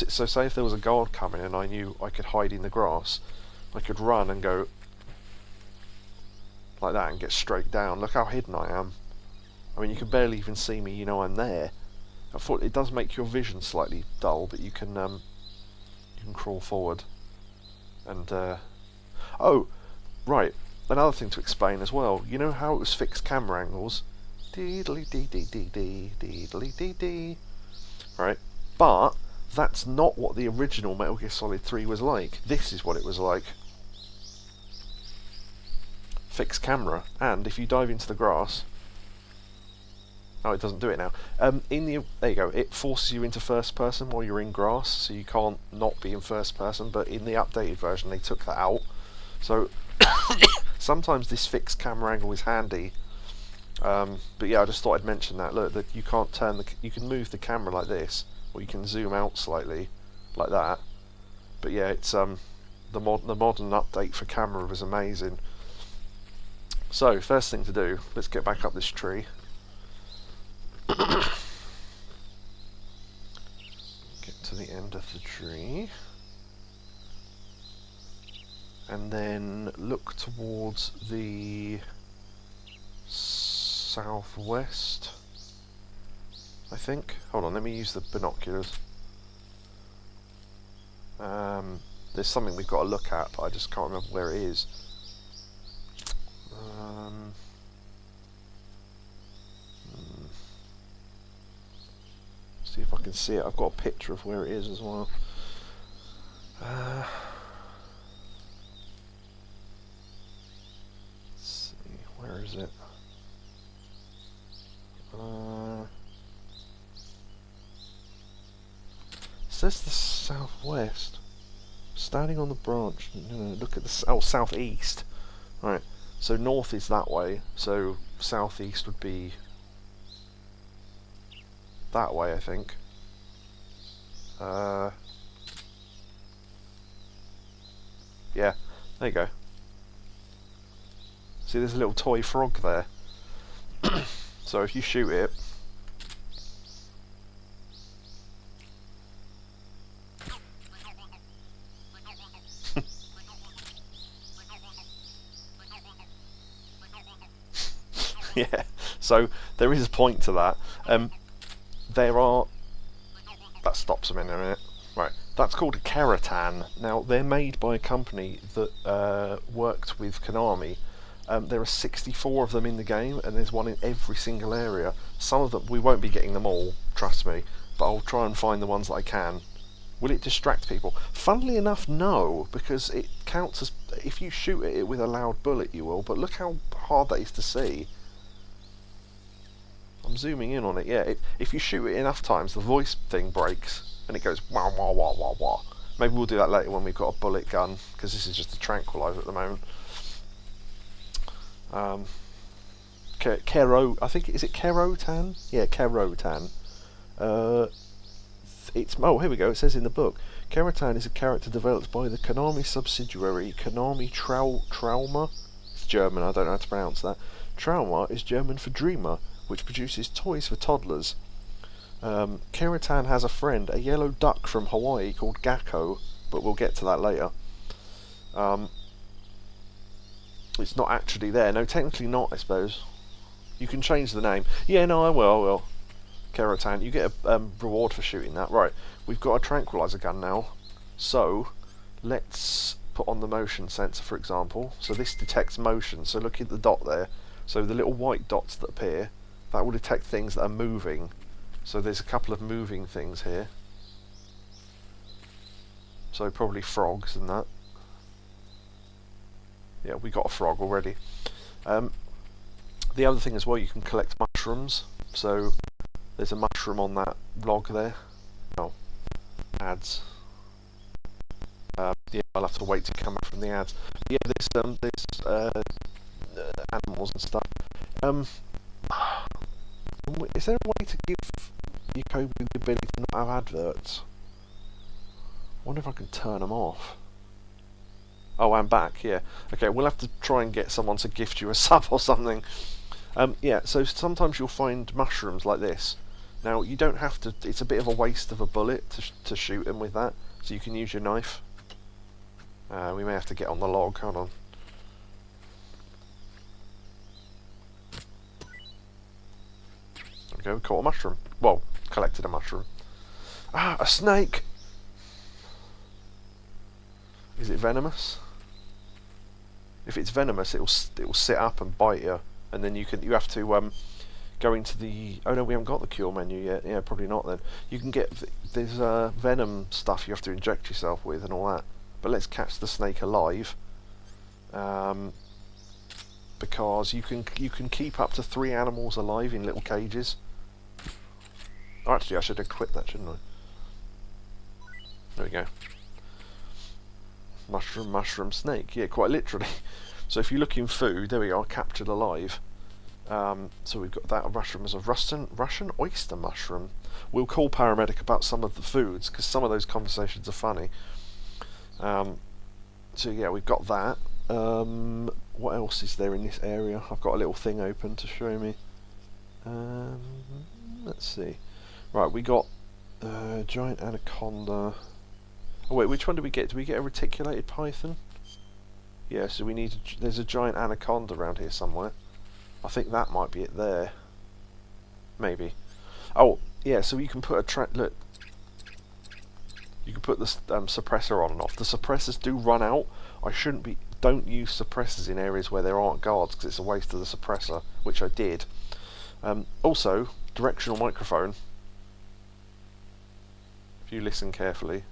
so say if there was a guard coming and I knew I could hide in the grass, I could run and go like that and get straight down. Look how hidden I am. I mean, you can barely even see me, you know I'm there. I thought it does make your vision slightly dull, but you can crawl forward. And oh, right, another thing to explain as well. You know how it was fixed camera angles? Deedly dee dee dee dee deedly dee dee. Right, but that's not what the original Metal Gear Solid 3 was like. This is what it was like. Fixed camera, and if you dive into the grass, Oh, it doesn't do it now. There you go. It forces you into first person while you're in grass, so you can't not be in first person. But in the updated version, they took that out. So sometimes this fixed camera angle is handy. But yeah, I just thought I'd mention that. Look, that you can't turn you can move the camera like this, or you can zoom out slightly, like that. But yeah, it's the modern update for camera was amazing. So first thing to do, let's get back up this tree. Get to the end of the tree. And then look towards the southwest, I think. Hold on, let me use the binoculars. There's something we've got to look at, but I just can't remember where it is. See if I can see it. I've got a picture of where it is as well. Let's see, where is it? Says the southwest. Standing on the branch. Look at the southeast. Right. So north is that way. So southeast would be that way, I think. Yeah, there you go. See, there's a little toy frog there. So if you shoot it, yeah. So there is a point to that. That stops them in a minute. Right, that's called a Keratan. Now, they're made by a company that worked with Konami. There are 64 of them in the game, and there's one in every single area. Some of them, we won't be getting them all, trust me, but I'll try and find the ones that I can. Will it distract people? Funnily enough, no, because it counts as, if you shoot at it with a loud bullet, you will, but look how hard that is to see. I'm zooming in on it, yeah. If you shoot it enough times, the voice thing breaks, and it goes wah wah wah wah wah. Maybe we'll do that later when we've got a bullet gun, because this is just a tranquilizer at the moment. I think, is it Kerotan? Yeah, Kerotan. Here we go, it says in the book. Keratan is a character developed by the Konami subsidiary Konami Trauma. It's German, I don't know how to pronounce that. Trauma is German for dreamer, which produces toys for toddlers. Keratan has a friend, a yellow duck from Hawaii called Gakko, but we'll get to that later. It's not actually there. No, technically not, I suppose. You can change the name. Yeah, no, I will. Keratan, you get a reward for shooting that. Right, we've got a tranquilizer gun now. So, let's put on the motion sensor, for example. So this detects motion. So look at the dot there. So the little white dots that appear, that will detect things that are moving. So there's a couple of moving things here. So probably frogs and that. Yeah, we got a frog already. The other thing as well, you can collect mushrooms. So there's a mushroom on that log there. Oh, ads. Yeah, I'll have to wait to come back from the ads. Yeah, there's animals and stuff. Is there a way to give Yakobu the ability to not have adverts? I wonder if I can turn them off. Oh, I'm back, yeah. Okay, we'll have to try and get someone to gift you a sub or something. Yeah, so sometimes you'll find mushrooms like this. Now, you don't have to, it's a bit of a waste of a bullet to shoot them with that, so you can use your knife. We may have to get on the log, hold on. There we go, we caught a mushroom. Well, collected a mushroom. Ah, a snake! Is it venomous? If it's venomous, it'll sit up and bite you, and then you have to go into the. Oh no, we haven't got the cure menu yet. Yeah, probably not then. You can get there's venom stuff you have to inject yourself with and all that. But let's catch the snake alive, because you can keep up to 3 animals alive in little cages. Oh, actually, I should equip that, shouldn't I? There we go. Mushroom, mushroom, snake. Yeah, quite literally. So if you look in food, there we are, captured alive. So we've got that mushroom as a Russian oyster mushroom. We'll call paramedic about some of the foods, because some of those conversations are funny. So yeah, we've got that. What else is there in this area? I've got a little thing open to show me. Let's see. Right, we got giant anaconda. Oh wait, which one did we get? Did we get a reticulated python? Yeah, so we need. There's a giant anaconda around here somewhere. I think that might be it there. Maybe. Oh, yeah. So you can put a look. You can put the suppressor on and off. The suppressors do run out. I shouldn't be. Don't use suppressors in areas where there aren't guards, because it's a waste of the suppressor, which I did. Also, directional microphone. If you listen carefully.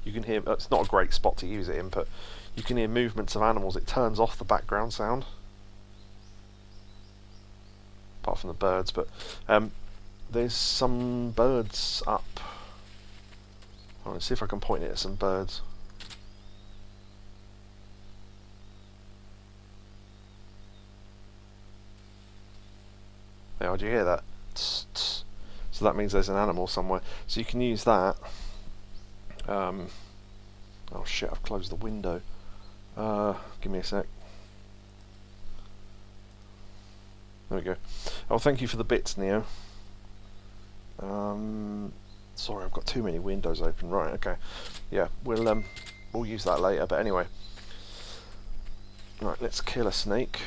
You can hear. It's not a great spot to use it in, but you can hear movements of animals. It turns off the background sound, apart from the birds. But there's some birds up. Let's see if I can point it at some birds. There, do you hear that? Tss, tss. So that means there's an animal somewhere. So you can use that. Oh shit, I've closed the window. Give me a sec. There we go. Oh, thank you for the bits, Neo. Sorry, I've got too many windows open. Right, okay. Yeah, we'll use that later, but anyway. Right, let's kill a snake.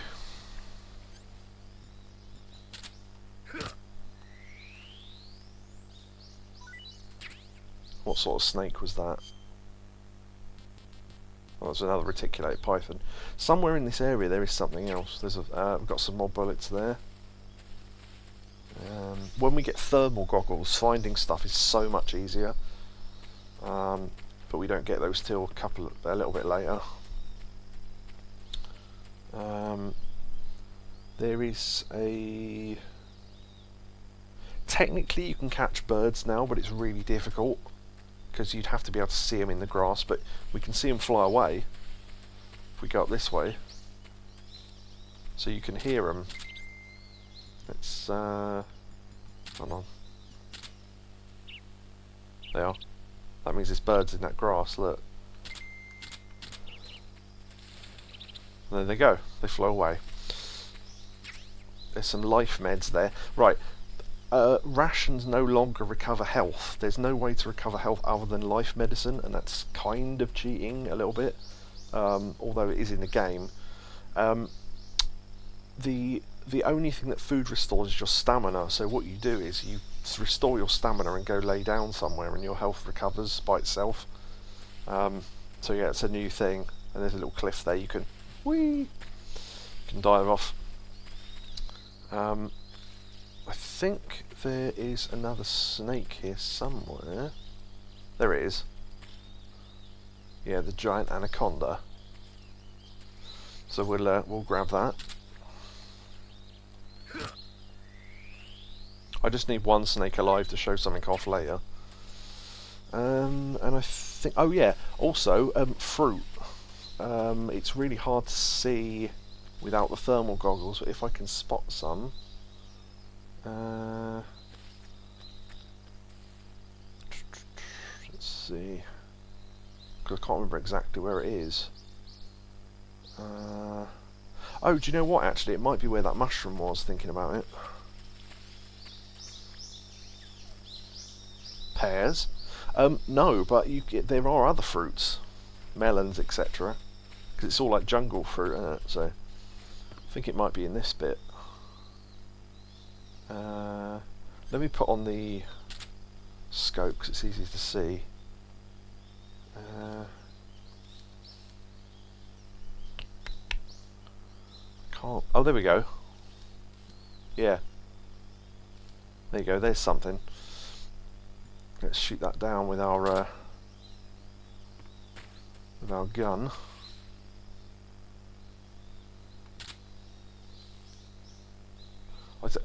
What sort of snake was that? Oh, there's another reticulated python. Somewhere in this area there is something else. There's we've got some more bullets there. When we get thermal goggles, finding stuff is so much easier. But we don't get those till a little bit later. There is a... Technically you can catch birds now, but it's really difficult, because you'd have to be able to see them in the grass, but we can see them fly away if we go up this way. So you can hear them. Let's, hold on. They are. That means there's birds in that grass, look. And there they go, they flew away. There's some life meds there. Right. Rations no longer recover health. There's no way to recover health other than life medicine, and that's kind of cheating a little bit, although it is in the game. The only thing that food restores is your stamina, so what you do is you restore your stamina and go lay down somewhere and your health recovers by itself. So yeah, it's a new thing, and there's a little cliff there you can dive off. I think there is another snake here somewhere. There it is. Yeah, the giant anaconda. So we'll grab that. I just need one snake alive to show something off later. And I think, oh yeah, also fruit. It's really hard to see without the thermal goggles, but if I can spot some. Let's see, because I can't remember exactly where it is. Oh, do you know what? Actually, it might be where that mushroom was. Thinking about it. Pears? No, but there are other fruits, melons, etc. Because it's all like jungle fruit, isn't it? So I think it might be in this bit. Let me put on the scope because it's easy to see. Can't. Oh, there we go. Yeah. There you go. There's something. Let's shoot that down with our gun.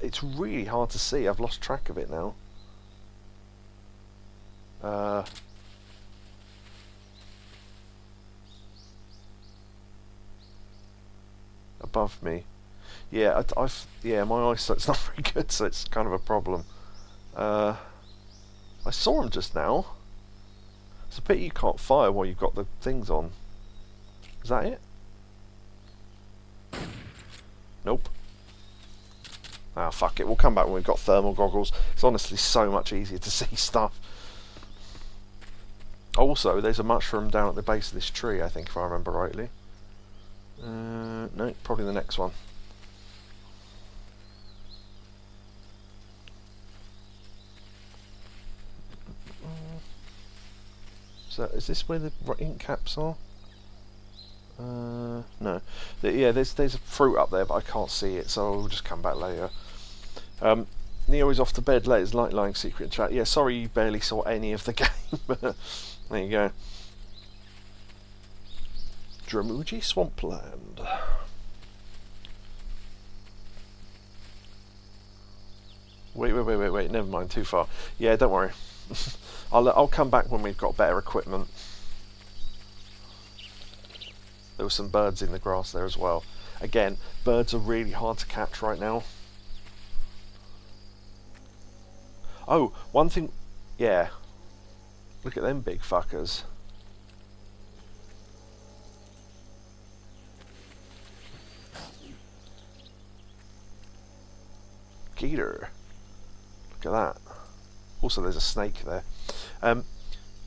It's really hard to see. I've lost track of it now. Above me. Yeah, yeah, my eyesight's not very good, so it's kind of a problem. I saw him just now. It's a pity you can't fire while you've got the things on. Is that it? Nope. Ah, fuck it. We'll come back when we've got thermal goggles. It's honestly so much easier to see stuff. Also, there's a mushroom down at the base of this tree, I think, if I remember rightly. No, probably the next one. So, is this where the ink caps are? No. Yeah, there's a fruit up there, but I can't see it, so we'll just come back later. Neo is off to bed late. His lying secret in chat. Yeah, sorry you barely saw any of the game, but there you go. Dramuji Swampland. Wait, never mind, too far. Yeah, don't worry. I'll come back when we've got better equipment. There were some birds in the grass there as well. Again, birds are really hard to catch right now. Oh, one thing... Yeah. Look at them big fuckers. Gator. Look at that. Also, there's a snake there.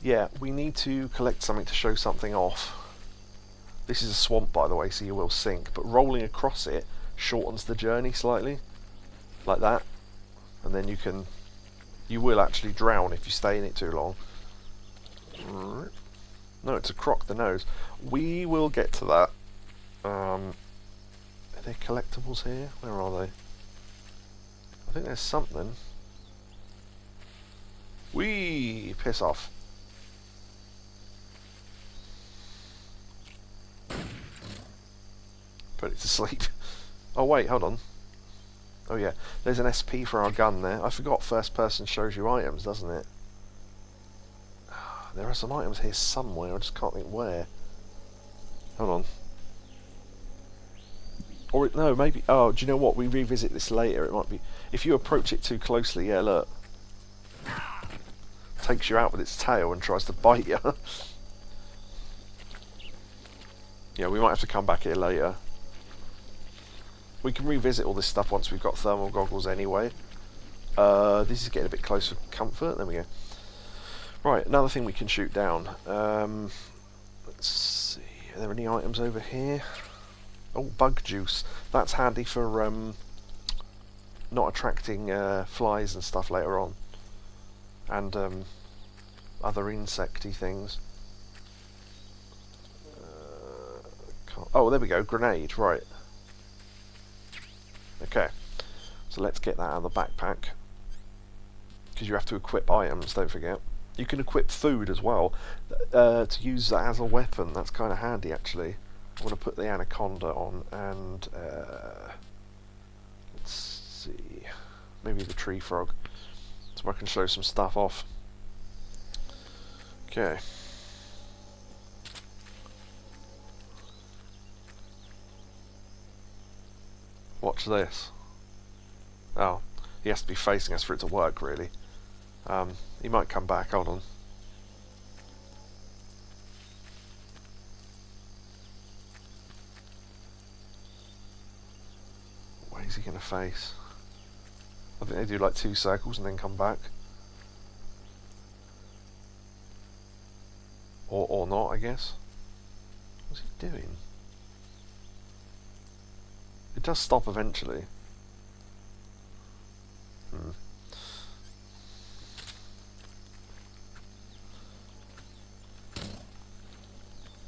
Yeah, we need to collect something to show something off. This is a swamp, by the way, so you will sink, but rolling across it shortens the journey slightly, like that, and then you will actually drown if you stay in it too long. No, it's a croc the nose. We will get to that. Are there collectibles here? Where are they? I think there's something. Whee! Piss off. Put it to sleep. Oh wait, hold on. Oh yeah, there's an SP for our gun there. I forgot first person shows you items, doesn't it? There are some items here somewhere, I just can't think where. Hold on. Or no, maybe... Oh, do you know what? We revisit this later. It might be... If you approach it too closely, yeah, look. Takes you out with its tail and tries to bite you. Yeah, we might have to come back here later. We can revisit all this stuff once we've got thermal goggles anyway. This is getting a bit close for comfort. There we go. Right, another thing we can shoot down. Let's see. Are there any items over here? Oh, bug juice. That's handy for not attracting flies and stuff later on. And other insecty things. Oh, there we go. Grenade. Right. Okay, so let's get that out of the backpack, because you have to equip items, don't forget. You can equip food as well, to use that as a weapon. That's kind of handy, actually. I'm going to put the anaconda on, and let's see, maybe the tree frog, so I can show some stuff off. Okay. Watch this. Oh, he has to be facing us for it to work, really. He might come back, hold on. Where's he going to face? I think they do like 2 circles and then come back. Or not, I guess. What's he doing? It does stop eventually.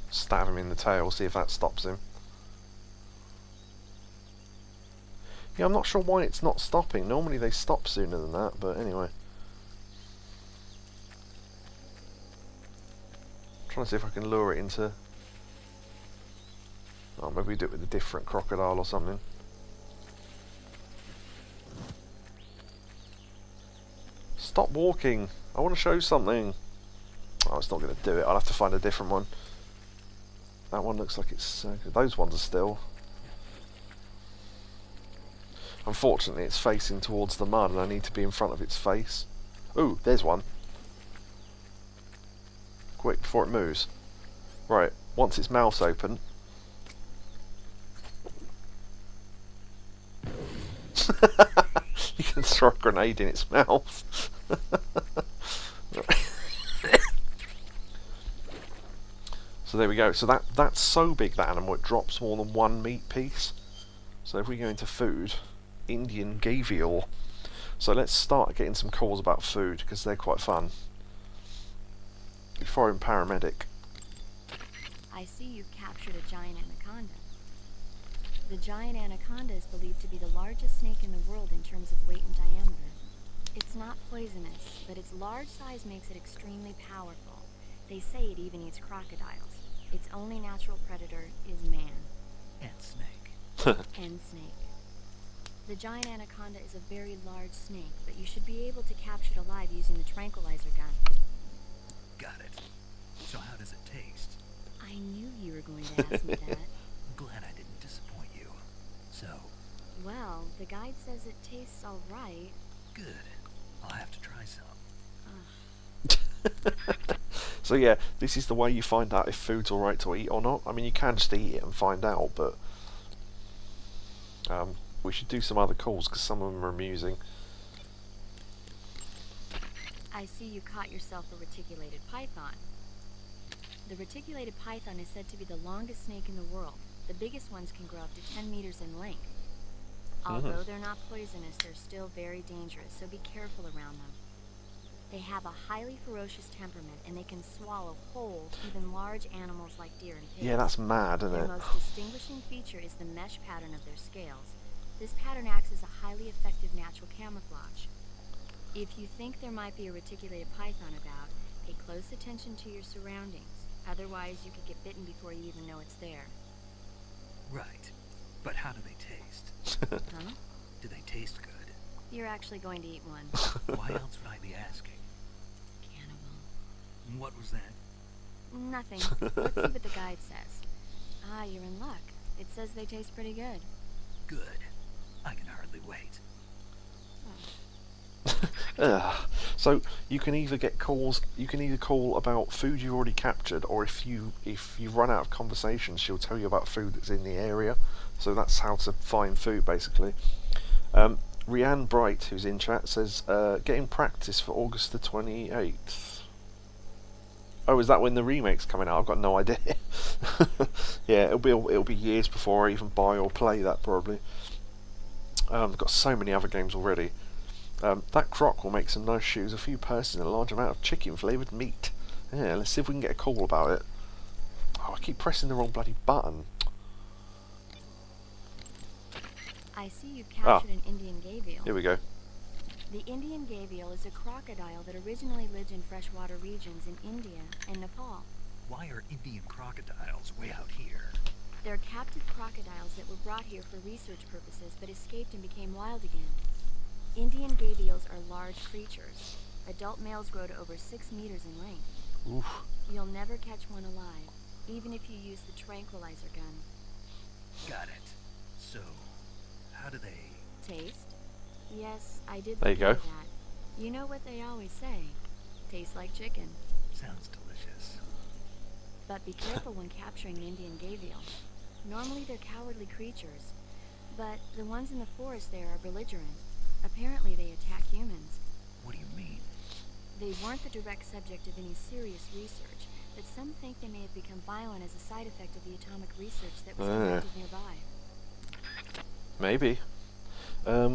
Stab him in the tail, see if that stops him. Yeah, I'm not sure why it's not stopping. Normally they stop sooner than that, but anyway. I'm trying to see if I can lure it into... Oh, maybe we do it with a different crocodile or something. Stop walking. I want to show something. Oh, it's not going to do it. I'll have to find a different one. That one looks like it's... those ones are still. Unfortunately, it's facing towards the mud and I need to be in front of its face. Ooh, there's one. Quick, before it moves. Right, once its mouth's open... you can throw a grenade in its mouth. So there we go. So that's so big, that animal, it drops more than one meat piece. So if we go into food, Indian gavial. So let's start getting some calls about food, because they're quite fun. Foreign paramedic. I see you've captured a giant anaconda. The giant anaconda is believed to be the largest snake in the world in terms of weight and diameter. It's not poisonous, but its large size makes it extremely powerful. They say it even eats crocodiles. Its only natural predator is man. And snake. And snake. The giant anaconda is a very large snake, but you should be able to capture it alive using the tranquilizer gun. Got it. So how does it taste? I knew you were going to ask me that. I'm glad I didn't disappoint you. So, Well, the guide says it tastes alright. good. I'll have to try some. So yeah, this is the way you find out if food's alright to eat or not. I mean, you can just eat it and find out, but we should do some other calls because some of them are amusing. I see you caught yourself a reticulated python. The reticulated python is said to be the longest snake in the world. The biggest ones can grow up to 10 meters in length. Although they're not poisonous, they're still very dangerous, so be careful around them. They have a highly ferocious temperament, and they can swallow whole, even large animals like deer and pigs. Yeah, that's mad, isn't Their it? most distinguishing feature is the mesh pattern of their scales. This pattern acts as a highly effective natural camouflage. If you think there might be a reticulated python about, pay close attention to your surroundings. Otherwise, you could get bitten before you even know it's there. Right. But how do they taste? Huh? Do they taste good? You're actually going to eat one. Why else would I be asking? Cannibal. What was that? Nothing. Let's see what the guide says. Ah, you're in luck. It says they taste pretty good. Good. I can hardly wait. So you can either get calls. You can either call about food you've already captured, or if you run out of conversations, she'll tell you about food that's in the area. So that's how to find food, basically. Rianne Bright, who's in chat, says getting practice for August the 28th. Oh, is that when the remake's coming out? I've got no idea. Yeah, it'll be years before I even buy or play that, probably. I've got so many other games already. That croc will make some nice shoes. A few purses and a large amount of chicken flavoured meat. Yeah, let's see if we can get a call about it. Oh, I keep pressing the wrong bloody button. I see you've captured an Indian gavial. Here we go. The Indian gavial is a crocodile that originally lived in freshwater regions in India and Nepal. Why are Indian crocodiles way out here? They're captive crocodiles that were brought here for research purposes but escaped and became wild again. Indian gavials are large creatures. Adult males grow to over 6 meters in length. Oof. You'll never catch one alive, even if you use the tranquilizer gun. Got it. So, how do they... Taste? Yes, I did There you think go. of that. You know what they always say. Tastes like chicken. Sounds delicious. But be careful when capturing an Indian gavial. Normally they're cowardly creatures, but the ones in the forest there are belligerent. Apparently they attack humans. What do you mean? They weren't the direct subject of any serious research, but some think they may have become violent as a side effect of the atomic research that was conducted nearby. Maybe.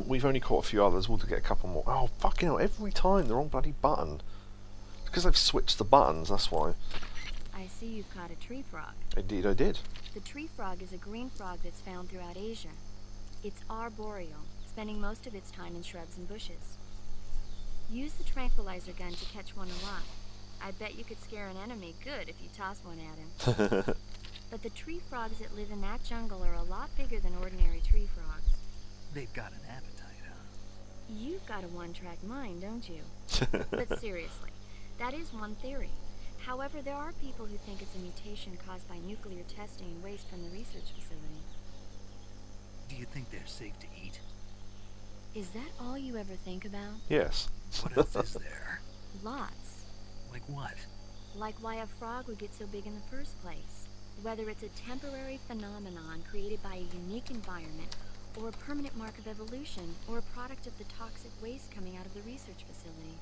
We've only caught a few others. We'll get a couple more. Oh, fucking hell. Every time the wrong bloody button. It's because they've switched the buttons, that's why. I see you've caught a tree frog. Indeed I did. The tree frog is a green frog that's found throughout Asia. It's arboreal, spending most of its time in shrubs and bushes. Use the tranquilizer gun to catch one alive. I bet you could scare an enemy good if you toss one at him. But the tree frogs that live in that jungle are a lot bigger than ordinary tree frogs. They've got an appetite, huh? You've got a one-track mind, don't you? But seriously, that is one theory. However, there are people who think it's a mutation caused by nuclear testing and waste from the research facility. Do you think they're safe to eat? Is that all you ever think about? Yes. What else is there? Lots. Like what? Like why a frog would get so big in the first place. Whether it's a temporary phenomenon created by a unique environment, or a permanent mark of evolution, or a product of the toxic waste coming out of the research facility.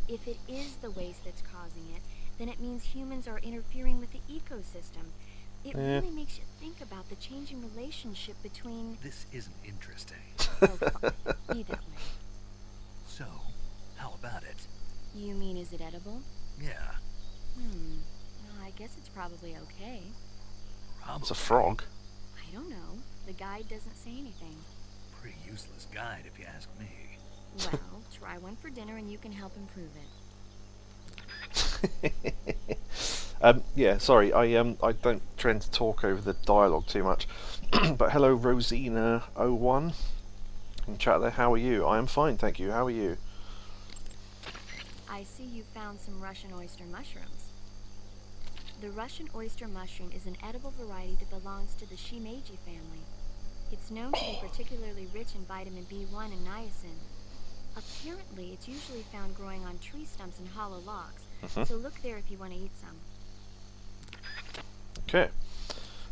If it is the waste that's causing it, then it means humans are interfering with the ecosystem. It really makes you think about the changing relationship between... This isn't interesting. Oh, fine. Be that way. So, how about it? You mean, is it edible? Yeah, I guess it's probably okay. probably. It's a frog. I don't know. The guide doesn't say anything. Pretty useless guide, if you ask me. Well, try one for dinner and you can help improve it. Yeah, sorry, I don't tend to talk over the dialogue too much. But hello, Rosina01 in chat there. How are you? I am fine, thank you. How are you? I see you found some Russian oyster mushrooms. The Russian oyster mushroom is an edible variety that belongs to the Shimeji family. It's known to be particularly rich in vitamin B1 and niacin. Apparently, it's usually found growing on tree stumps and hollow logs, so look there if you want to eat some. Okay,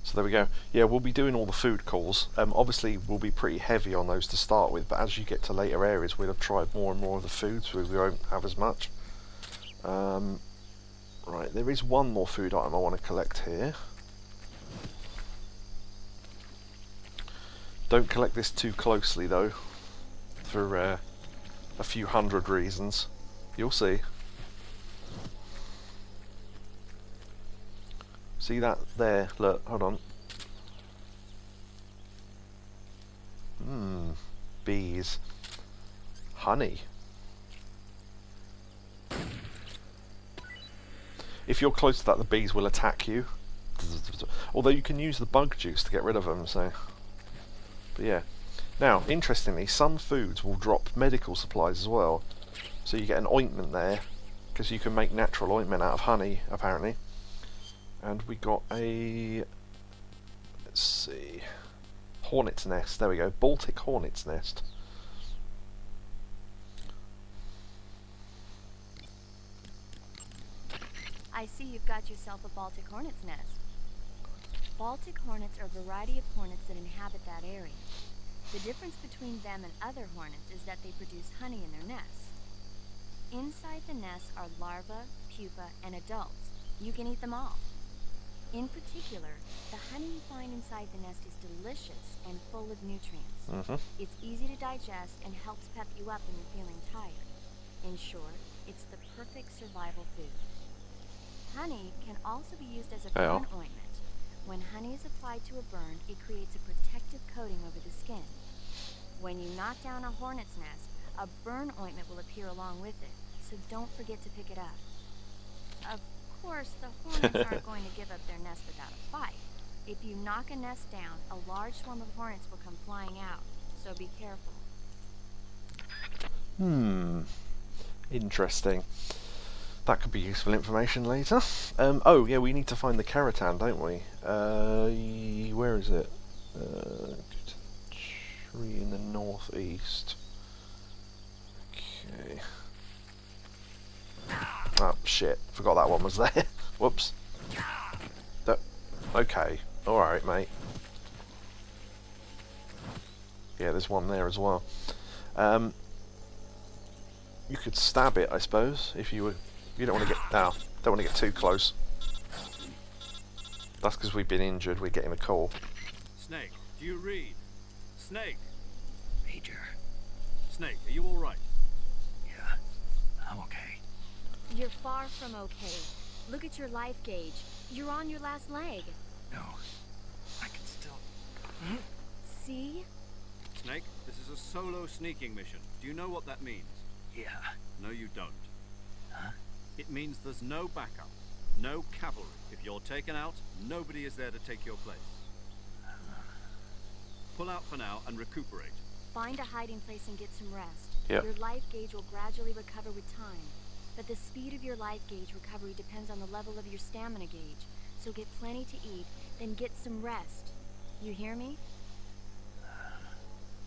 so there we go. Yeah, we'll be doing all the food calls. Obviously, we'll be pretty heavy on those to start with, but as you get to later areas, we'll have tried more and more of the food, so we won't have as much. Right, there is one more food item I want to collect here. Don't collect this too closely, though, for a few hundred reasons. You'll see. See that there? Look, hold on. Bees. Honey. If you're close to that, the bees will attack you. Although you can use the bug juice to get rid of them, so... But yeah. Now, interestingly, some foods will drop medical supplies as well. So you get an ointment there, because you can make natural ointment out of honey, apparently. And we got a... Let's see... Hornet's nest, there we go. Baltic hornet's nest. I see you've got yourself a Baltic hornet's nest. Baltic hornets are a variety of hornets that inhabit that area. The difference between them and other hornets is that they produce honey in their nests. Inside the nests are larvae, pupa, and adults. You can eat them all. In particular, the honey you find inside the nest is delicious and full of nutrients. It's easy to digest and helps pep you up when you're feeling tired. In short, it's the perfect survival food. Honey can also be used as a burn ointment. When honey is applied to a burn, it creates a protective coating over the skin. When you knock down a hornet's nest, a burn ointment will appear along with it, so don't forget to pick it up. Of course, the hornets aren't going to give up their nest without a fight. If you knock a nest down, a large swarm of hornets will come flying out, so be careful. Interesting. That could be useful information later. Oh, yeah, we need to find the Keratin, don't we? Where is it? Tree in the northeast. Okay. Oh, shit. Forgot that one was there. Whoops. Okay. Alright, mate. Yeah, there's one there as well. You could stab it, I suppose, if you were... You don't want to get... No, don't want to get too close. That's because we've been injured, we're getting a call. Snake, do you read? Snake! Major. Snake, are you alright? Yeah, I'm okay. You're far from okay. Look at your life gauge. You're on your last leg. No, I can still... See? Snake, this is a solo sneaking mission. Do you know what that means? Yeah. No, you don't. Huh? It means there's no backup, no cavalry. If you're taken out, nobody is there to take your place. Pull out for now and recuperate. Find a hiding place and get some rest. Yep. Your life gauge will gradually recover with time. But the speed of your life gauge recovery depends on the level of your stamina gauge. So get plenty to eat, then get some rest. You hear me?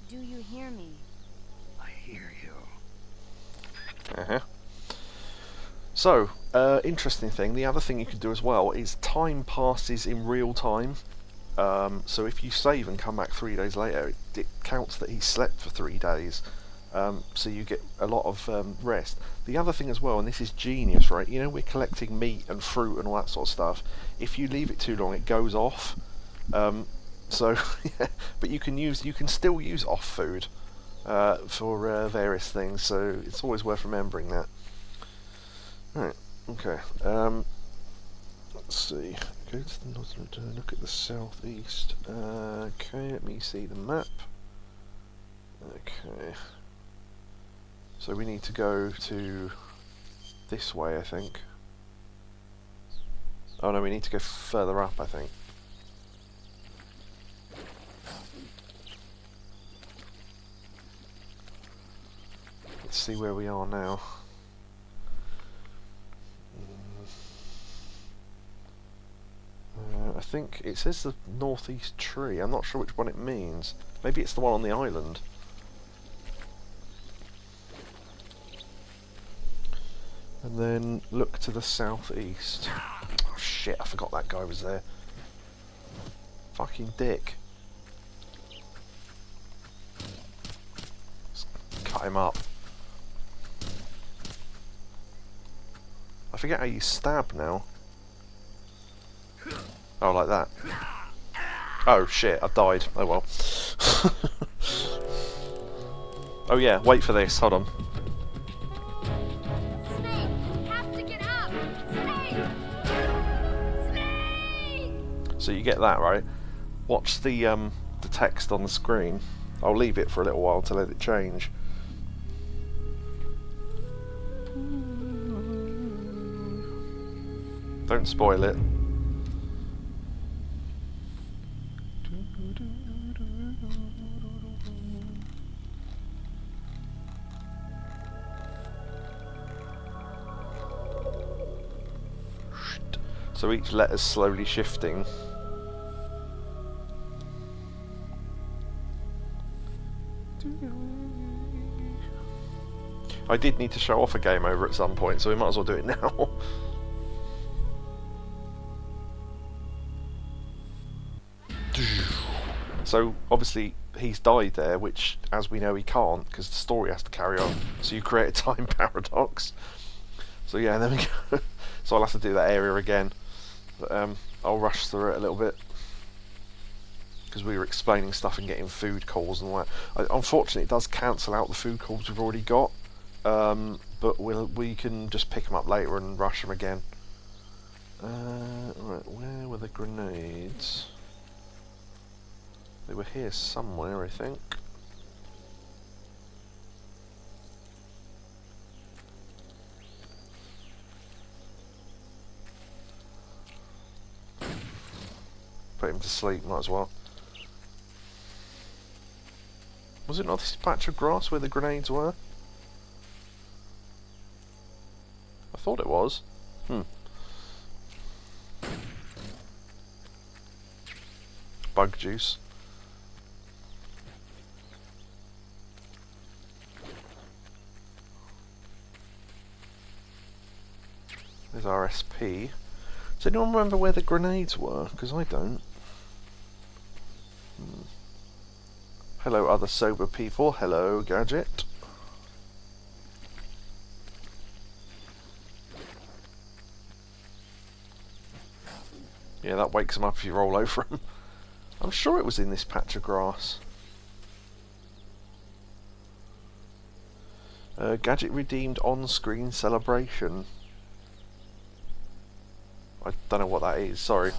Do you hear me? I hear you. Uh-huh. So, interesting thing, the other thing you can do as well is time passes in real time. So if you save and come back 3 days later, it counts that he slept for 3 days. So you get a lot of rest. The other thing as well, and this is genius, right? You know, we're collecting meat and fruit and all that sort of stuff. If you leave it too long, it goes off. So, yeah, but you can still use off food for various things. So it's always worth remembering that. Right. Okay. Let's see. Go to the northern. Look at the southeast. Okay. Let me see the map. Okay. So we need to go to this way, I think. Oh no, we need to go further up, I think. Let's see where we are now. I think it says the northeast tree. I'm not sure which one it means. Maybe it's the one on the island. And then look to the southeast. Oh shit, I forgot that guy was there. Fucking dick. Let's cut him up. I forget how you stab now. Oh, like that. Oh shit, I've died. Oh well. Oh yeah, wait for this, hold on. Snake! You have to get up! Snake! Snake! So you get that, right? Watch the text on the screen. I'll leave it for a little while to let it change. Don't spoil it. So each letter's slowly shifting. I did need to show off a game over at some point, so we might as well do it now. So obviously he's died there, which as we know he can't, because the story has to carry on. So you create a time paradox. So yeah, there we go. So I'll have to do that area again. But I'll rush through it a little bit, because we were explaining stuff and getting food calls and all that. Unfortunately, it does cancel out the food calls we've already got, but we can just pick them up later and rush them again. Right, where were the grenades? They were here somewhere, I think. Put him to sleep, might as well. Was it not this patch of grass where the grenades were? I thought it was. Bug juice. There's our SP. Does anyone remember where the grenades were? Because I don't. Hello, other sober people. Hello, Gadget. Yeah, that wakes them up if you roll over them. I'm sure it was in this patch of grass. Gadget redeemed on-screen celebration. I don't know what that is, sorry.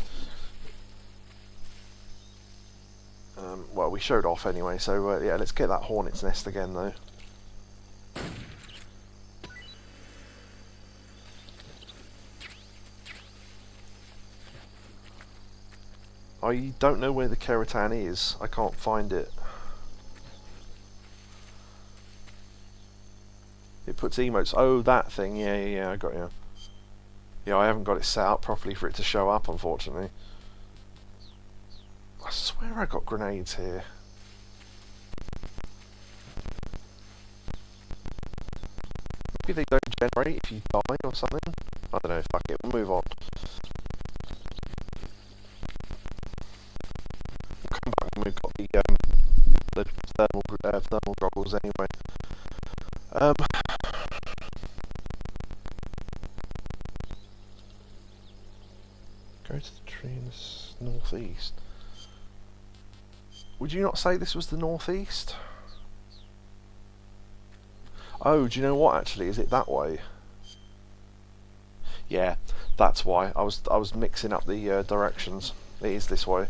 Well, we showed off anyway, so yeah, let's get that hornet's nest again though. I don't know where the Keratan is. I can't find it. It puts emotes. Oh, that thing. Yeah, yeah, yeah. I got you. Yeah, I haven't got it set up properly for it to show up, unfortunately. I swear I got grenades here. Maybe they don't generate if you die or something. I don't know. Fuck it. We'll move on. We'll come back when we've got the thermal goggles anyway. Go to the tree in the northeast. Would you not say this was the northeast? Oh, do you know what actually? Is it that way? Yeah, that's why. I was mixing up the directions. It is this way.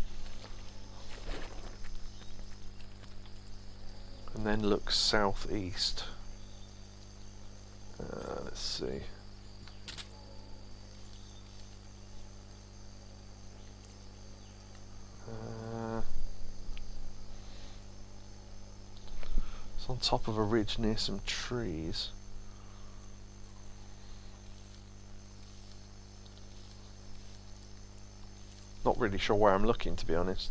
And then look southeast. Let's see. It's on top of a ridge near some trees. Not really sure where I'm looking, to be honest.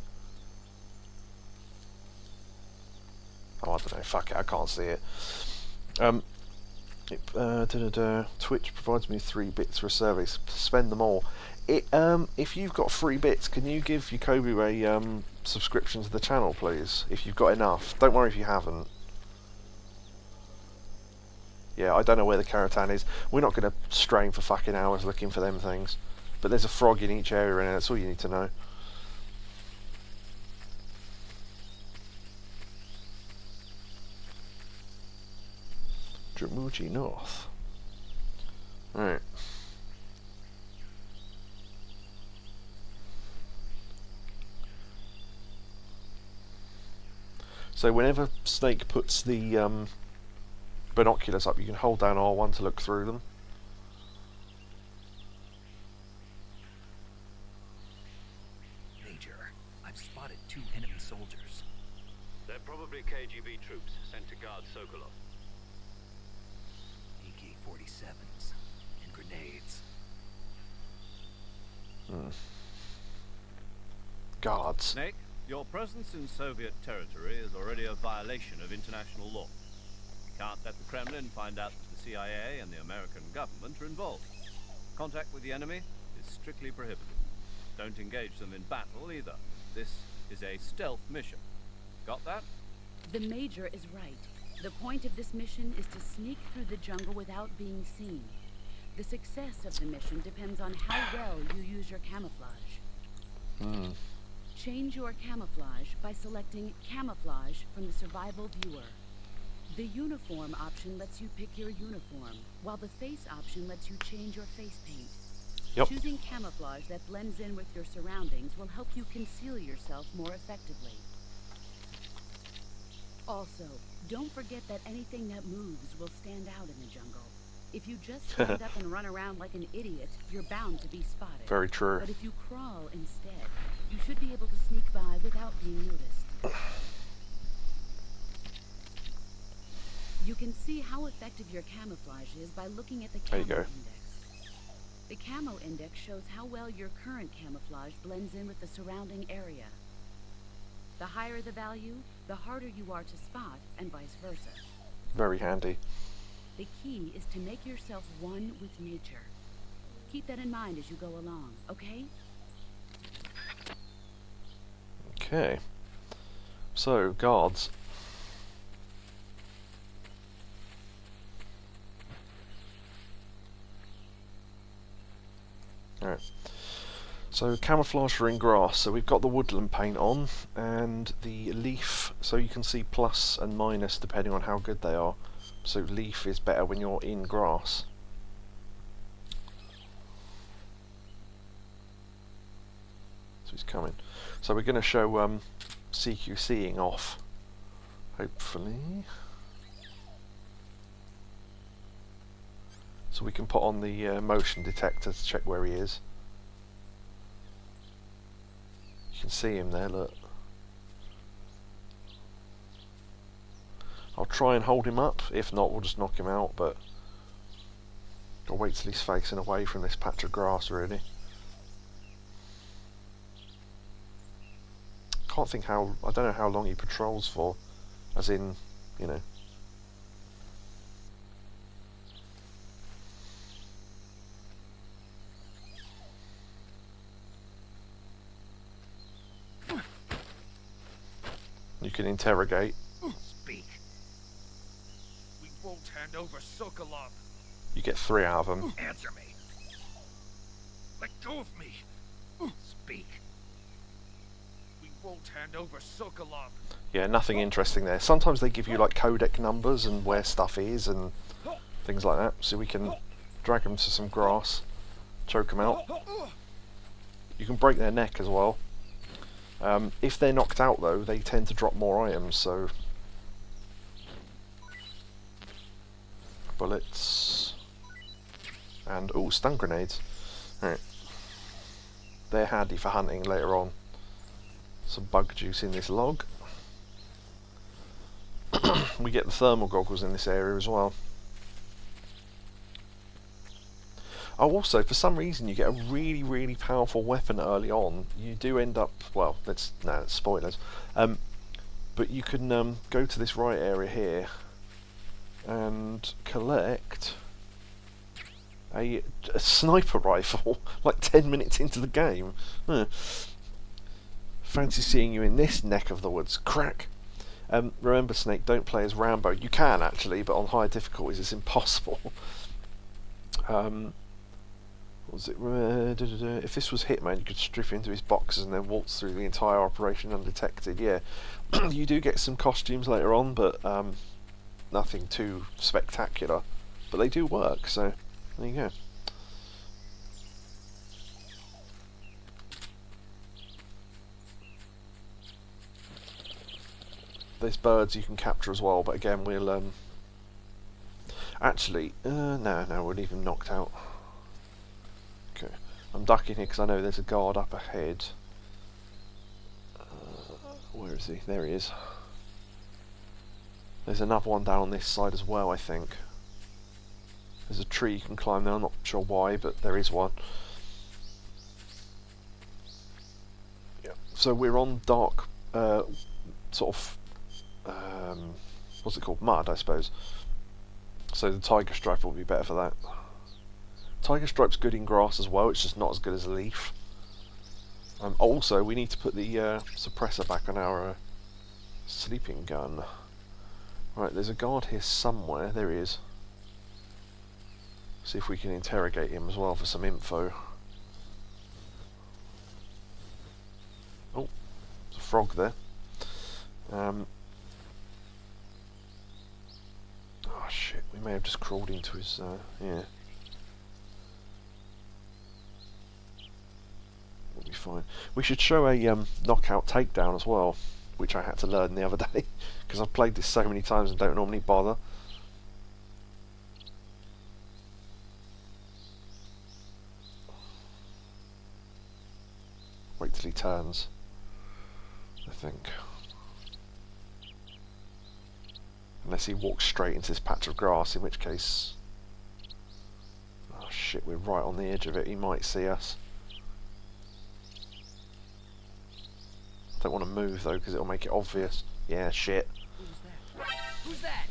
Oh, I don't know. Fuck it, I can't see it. Twitch provides me 3 bits for a survey. Spend them all. If you've got 3 bits, can you give Yakobu a subscription to the channel, please? If you've got enough. Don't worry if you haven't. Yeah, I don't know where the Karatan is. We're not going to strain for fucking hours looking for them things. But there's a frog in each area, and that's all you need to know. Dramuji North. Right. So whenever Snake puts the binoculars up, you can hold down R1 to look through them. Major, I've spotted 2 enemy soldiers. They're probably KGB troops sent to guard Sokolov. AK-47s and grenades. Guards. Snake, your presence in Soviet territory is already a violation of international law. You can't let the Kremlin find out that the CIA and the American government are involved. Contact with the enemy is strictly prohibited. Don't engage them in battle either. This is a stealth mission. Got that? The Major is right. The point of this mission is to sneak through the jungle without being seen. The success of the mission depends on how well you use your camouflage. Change your camouflage by selecting Camouflage from the Survival Viewer. The Uniform option lets you pick your uniform, while the Face option lets you change your face paint. Yep. Choosing camouflage that blends in with your surroundings will help you conceal yourself more effectively. Also, don't forget that anything that moves will stand out in the jungle. If you just stand up and run around like an idiot, you're bound to be spotted. Very true. But if you crawl instead, you should be able to sneak by without being noticed. You can see how effective your camouflage is by looking at the There you camo go. index. The camo index shows how well your current camouflage blends in with the surrounding area. The higher the value, the harder you are to spot, and vice versa. Very handy. The key is to make yourself one with nature. Keep that in mind as you go along, okay? Okay. So, guards. Alright. So, camouflage for in grass. So we've got the woodland paint on, and the leaf, so you can see plus and minus depending on how good they are. So leaf is better when you're in grass. So he's coming. So we're going to show CQCing off, hopefully. So we can put on the motion detector to check where he is. You can see him there, look. I'll try and hold him up. If not, we'll just knock him out, but I'll wait till he's facing away from this patch of grass, really. Can't think how... I don't know how long he patrols for. As in, you know... You can interrogate. Speak. We won't hand over Sokolov. You get 3 out of them. Answer me. Let go of me. Speak. We won't hand over Sokolov. Yeah, nothing interesting there. Sometimes they give you like codec numbers and where stuff is and things like that. So we can drag them to some grass, choke them out. You can break their neck as well. If they're knocked out though, they tend to drop more items, so... Bullets. And, ooh, stun grenades. Alright. They're handy for hunting later on. Some bug juice in this log. We get the thermal goggles in this area as well. Oh, also, for some reason, you get a really, really powerful weapon early on. You do end up... Well, that's spoilers. But you can go to this right area here and collect a sniper rifle, like 10 minutes into the game. Fancy seeing you in this neck of the woods. Crack! Remember, Snake, don't play as Rambo. You can, actually, but on higher difficulties it's impossible. Was it? If this was Hitman, you could strip into his boxes and then waltz through the entire operation undetected. Yeah, you do get some costumes later on, but nothing too spectacular. But they do work, so there you go. There's birds you can capture as well, but again we'll actually no, we'll leave him knocked out. Okay, I'm ducking here because I know there's a guard up ahead. Where is he? There he is. There's another one down on this side as well, I think. There's a tree you can climb there, I'm not sure why, but there is one. Yeah. So we're on dark, sort of, what's it called? Mud, I suppose. So the tiger stripe will be better for that. Tiger stripe's good in grass as well, it's just not as good as a leaf. Also, we need to put the suppressor back on our sleeping gun. Right, there's a guard here somewhere. There he is. See if we can interrogate him as well for some info. Oh, there's a frog there. Oh shit, we may have just crawled into his, yeah. We'll be fine. We should show a knockout takedown as well, which I had to learn the other day, because I've played this so many times and don't normally bother. Wait till he turns, I think. Unless he walks straight into this patch of grass, in which case... Oh shit, we're right on the edge of it, he might see us. Don't want to move though, because it'll make it obvious. Yeah, shit. Who's that?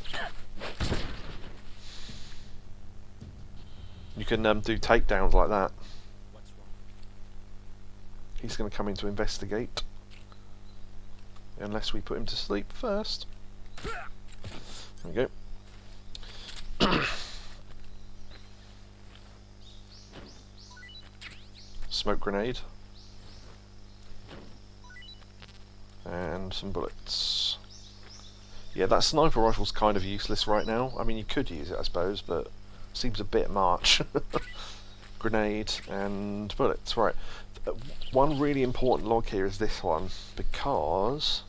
You can do takedowns like that. What's wrong? He's going to come in to investigate. Unless we put him to sleep first. There we go. Smoke grenade. And some bullets. Yeah, that sniper rifle's kind of useless right now. I mean, you could use it, I suppose, but seems a bit much. Grenade and bullets. Right. One really important log here is this one, because...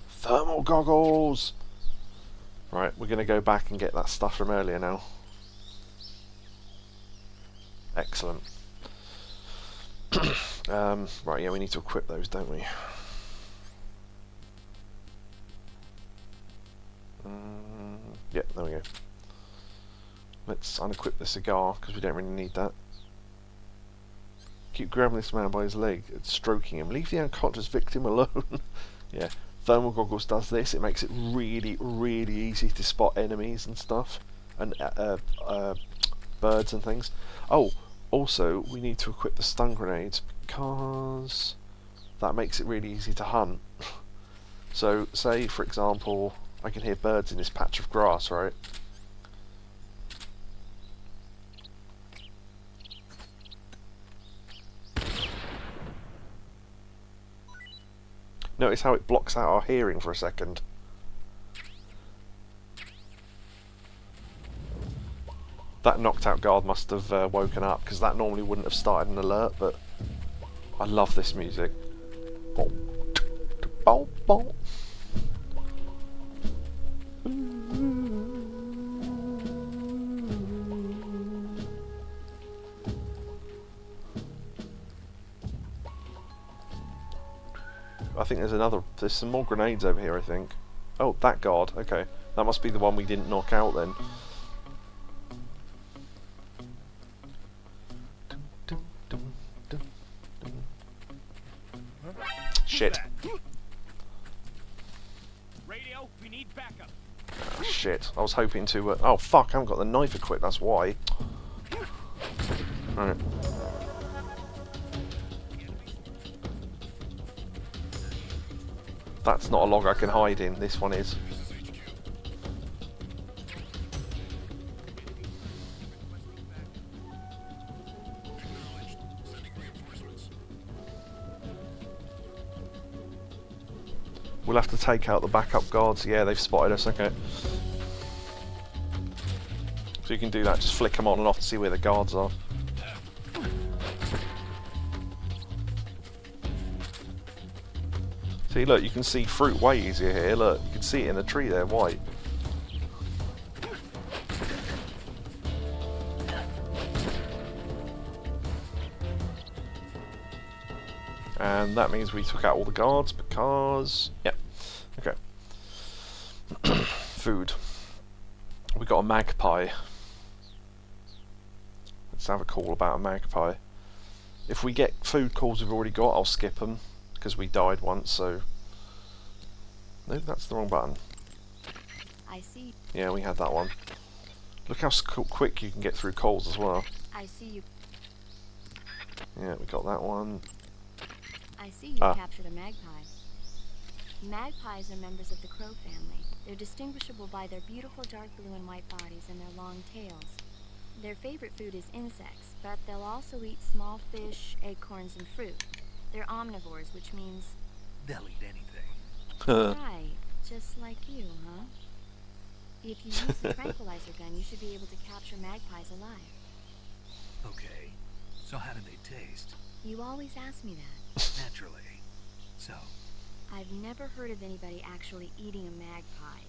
Thermal goggles! Right, we're going to go back and get that stuff from earlier now. Excellent. Right, yeah, we need to equip those, don't we? Yeah, there we go. Let's unequip the cigar, because we don't really need that. Keep grabbing this man by his leg and stroking him. Leave the unconscious victim alone. Yeah, thermal goggles does this. It makes it really, really easy to spot enemies and stuff. And birds and things. Oh, also, we need to equip the stun grenades, because that makes it really easy to hunt. So, say, for example, I can hear birds in this patch of grass, right? Notice how it blocks out our hearing for a second. That knocked out guard must have woken up, because that normally wouldn't have started an alert, but I love this music. I think there's some more grenades over here, I think. Oh, that guard, okay. That must be the one we didn't knock out then. Shit. Radio, we need backup. Shit. I was hoping to... oh, fuck, I haven't got the knife equipped, that's why. Right. That's not a log I can hide in, this one is. We'll have to take out the backup guards. Yeah, they've spotted us, okay. So you can do that, just flick them on and off to see where the guards are. See, look, you can see fruit way easier here. Look, you can see it in the tree there, white. And that means we took out all the guards because... yeah. Okay. Food. We got a magpie. Let's have a call about a magpie. If we get food calls we've already got, I'll skip them. Because we died once, so... no, that's the wrong button. I see. Yeah, we had that one. Look how quick you can get through calls as well. I see you. Yeah, we got that one. I see you captured a magpie. Magpies are members of the crow family. They're distinguishable by their beautiful dark blue and white bodies and their long tails. Their favorite food is insects, but they'll also eat small fish, acorns, and fruit. They're omnivores, which means... they'll eat anything. right, just like you, huh? If you use the tranquilizer gun, you should be able to capture magpies alive. Okay, so how do they taste? You always ask me that. Naturally. So? I've never heard of anybody actually eating a magpie,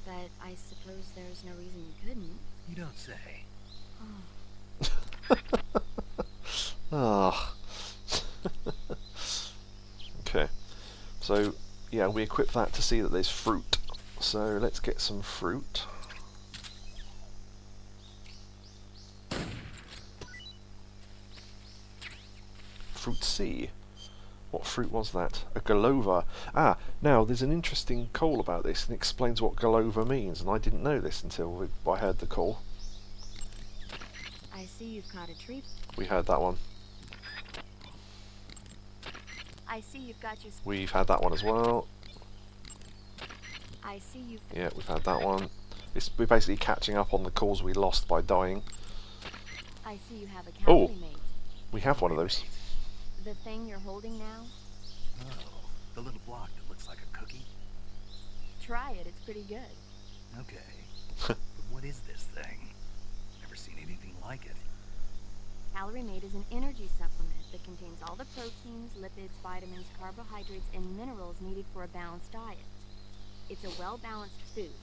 but I suppose there's no reason you couldn't. You don't say. Oh. Ah. Okay. So, yeah, we equip that to see that there's fruit. So, let's get some fruit. Fruit C. What fruit was that? A galova. Ah, now there's an interesting call about this and it explains what galova means, and I didn't know this until I heard the call. I see you've caught a tree. We heard that one. I see you've got your... We've had that one as well. I see you've... Yeah, we've had that one. We're basically catching up on the calls we lost by dying. I see you have a cavalry mate. We have one of those. The thing you're holding now? Oh, the little block that looks like a cookie? Try it, it's pretty good. Okay. But what is this thing? Never seen anything like it. Calorie Mate is an energy supplement that contains all the proteins, lipids, vitamins, carbohydrates, and minerals needed for a balanced diet. It's a well-balanced food.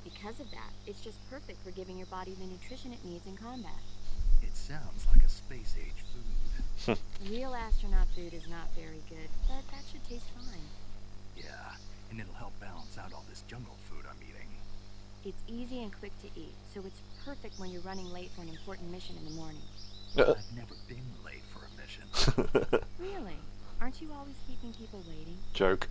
Because of that, it's just perfect for giving your body the nutrition it needs in combat. It sounds like a space-age food. Real astronaut food is not very good, but that should taste fine. Yeah, and it'll help balance out all this jungle food I'm eating. It's easy and quick to eat, so it's perfect when you're running late for an important mission in the morning. I've never been late for a mission. Really? Aren't you always keeping people waiting? Joke.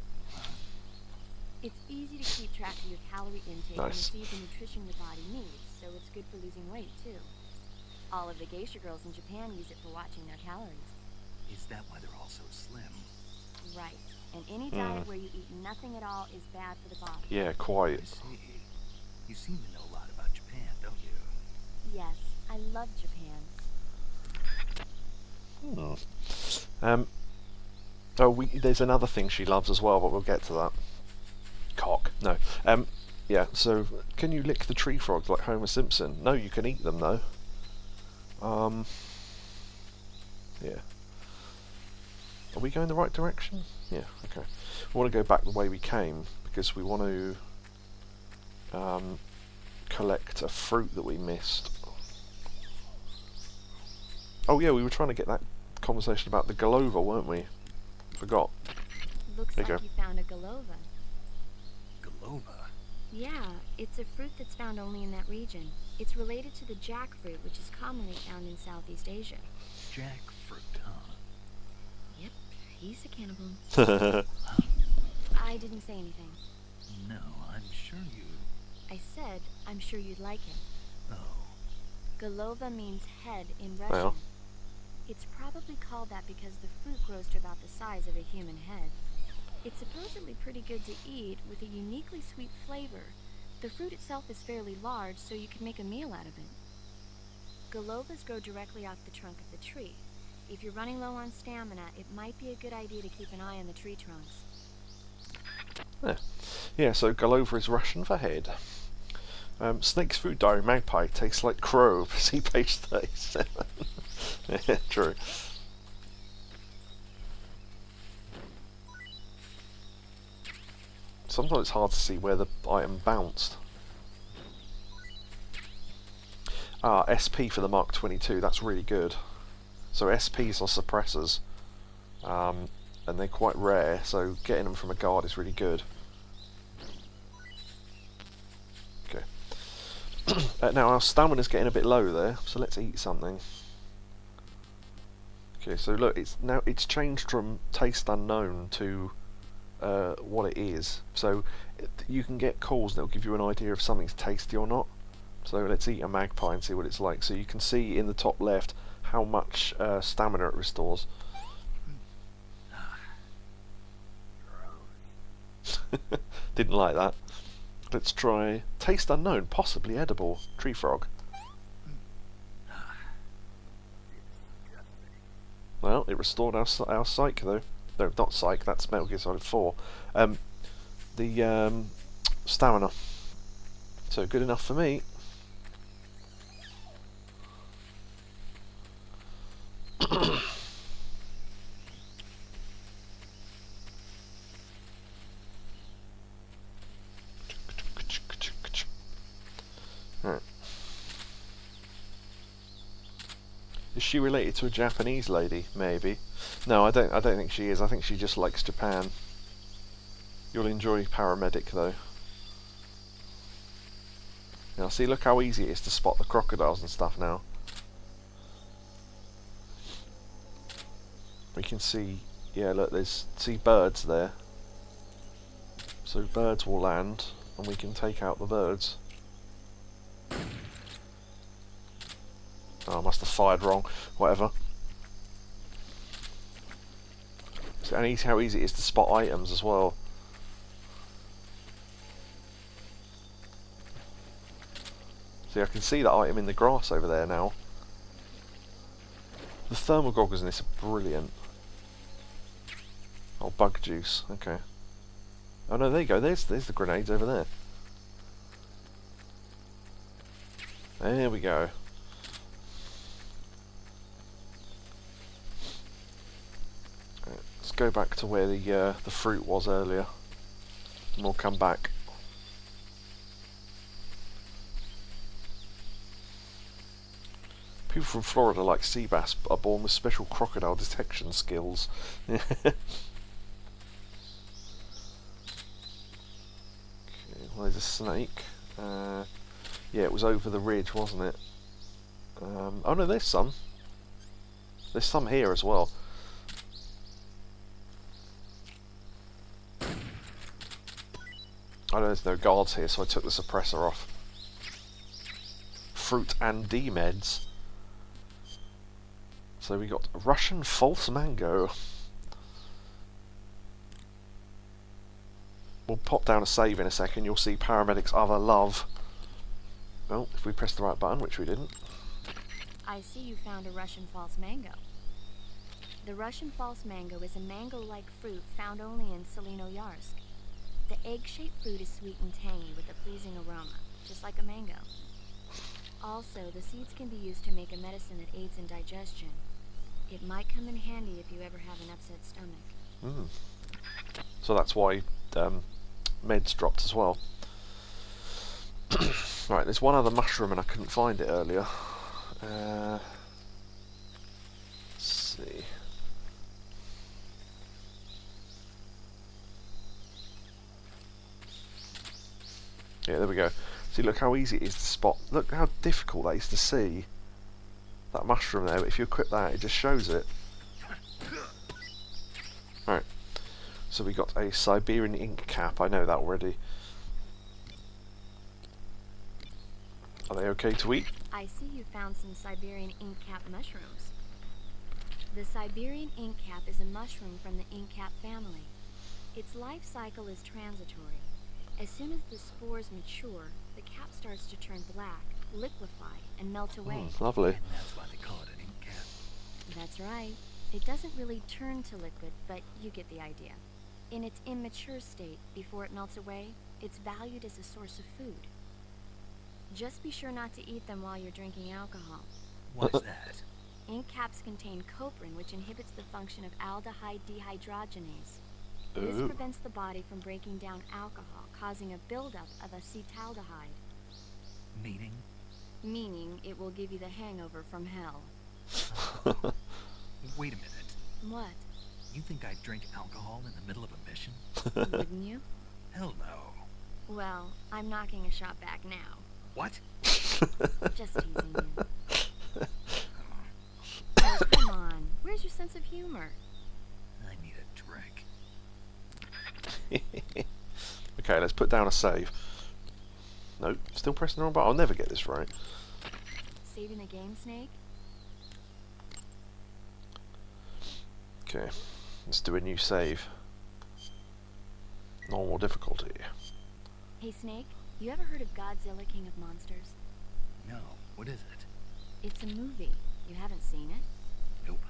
It's easy to keep track of your calorie intake and Nice. receive the nutrition your body needs, so it's good for losing weight, too. All of the geisha girls in Japan use it for watching their calories. Is that why they're all so slim? Right. And any diet where you eat nothing at all is bad for the body. Yeah, I quite. see. You seem to know a lot about Japan, don't you? Yes, I love Japan. There's another thing she loves as well, but we'll get to that. Cock. No. Yeah, so can you lick the tree frogs like Homer Simpson? No, you can eat them though. Yeah. Are we going the right direction? Yeah, okay. We want to go back the way we came because we want to collect a fruit that we missed. Oh yeah, we were trying to get that conversation about the Galova, weren't we? Forgot. Looks There like you go. you found a Galova. Galova? Yeah, it's a fruit that's found only in that region. It's related to the jackfruit, which is commonly found in Southeast Asia. Jackfruit, huh? Yep, he's a cannibal. I didn't say anything. No, I'm sure you... I said, I'm sure you'd like it. Oh. Galova means head in Russian. Well. It's probably called that because the fruit grows to about the size of a human head. It's supposedly pretty good to eat, with a uniquely sweet flavor. The fruit itself is fairly large, so you can make a meal out of it. Galovas grow directly off the trunk of the tree. If you're running low on stamina, it might be a good idea to keep an eye on the tree trunks. Yeah, so Galova is Russian for head. Snake's food diary magpie tastes like crow. See page 37. Yeah, true. Sometimes it's hard to see where the item bounced. Ah, SP for the Mark 22, that's really good. So SPs are suppressors. And they're quite rare, so getting them from a guard is really good. Okay. Now our stamina's getting a bit low there, so let's eat something. Okay, so look, it's changed from taste unknown to what it is. So you can get calls that'll give you an idea if something's tasty or not. So let's eat a magpie and see what it's like. So you can see in the top left how much stamina it restores. Didn't like that. Let's try taste unknown, possibly edible tree frog. Well, it restored our psych though. No, not psych. That's Metal Gear Solid 4. The stamina. So good enough for me. Right. Is she related to a Japanese lady? Maybe. No, I don't think she is. I think she just likes Japan. You'll enjoy paramedic though. Now see, look how easy it is to spot the crocodiles and stuff now. We can see, yeah, look, see birds there. So birds will land, and we can take out the birds. Oh, I must have fired wrong. Whatever. So, and how easy it is to spot items as well. See, I can see that item in the grass over there now. The thermal goggles in this are brilliant. Oh, bug juice. Okay. Oh no, there you go. There's the grenades over there. There we go. Right, let's go back to where the fruit was earlier, and we'll come back. People from Florida, like sea bass, are born with special crocodile detection skills. Okay, well, there's a snake. Yeah, it was over the ridge, wasn't it? Oh no, there's some. There's some here as well. I know there's no guards here, so I took the suppressor off. Fruit and D-meds. So we got Russian false mango. We'll pop down a save in a second. You'll see paramedics other love. Well, if we press the right button, which we didn't. I see you found a Russian false mango. The Russian false mango is a mango-like fruit found only in Selino-Yarsk. The egg-shaped fruit is sweet and tangy with a pleasing aroma, just like a mango. Also, the seeds can be used to make a medicine that aids in digestion. It might come in handy if you ever have an upset stomach. So that's why meds dropped as well. Right, there's one other mushroom and I couldn't find it earlier. Let's see. Yeah, there we go. See, look how easy it is to spot. Look how difficult that is to see. That mushroom there, but if you equip that, it just shows it. Alright. So we got a Siberian ink cap, I know that already. Are they okay to eat? I see you found some Siberian ink cap mushrooms. The Siberian ink cap is a mushroom from the ink cap family. Its life cycle is transitory. As soon as the spores mature, the cap starts to turn black, liquefy, and melt away. Lovely. And that's why they call it an ink cap. That's right. It doesn't really turn to liquid, but you get the idea. In its immature state, before it melts away, it's valued as a source of food. Just be sure not to eat them while you're drinking alcohol. Why's that? Ink caps contain coprin, which inhibits the function of aldehyde dehydrogenase. This Ooh. prevents the body from breaking down alcohol, causing a buildup of acetaldehyde. Meaning? Meaning it will give you the hangover from hell. Wait a minute. What? You think I'd drink alcohol in the middle of a mission? Wouldn't you? Hell no. Well, I'm knocking a shot back now. What? Just teasing you. Oh, come on. Where's your sense of humor? I need a drink. Okay, let's put down a save. Nope, still pressing the wrong button. I'll never get this right. Saving the game, Snake? Okay, let's do a new save. Normal difficulty. Hey, Snake, you ever heard of Godzilla, King of Monsters? No, what is it? It's a movie. You haven't seen it? Nope.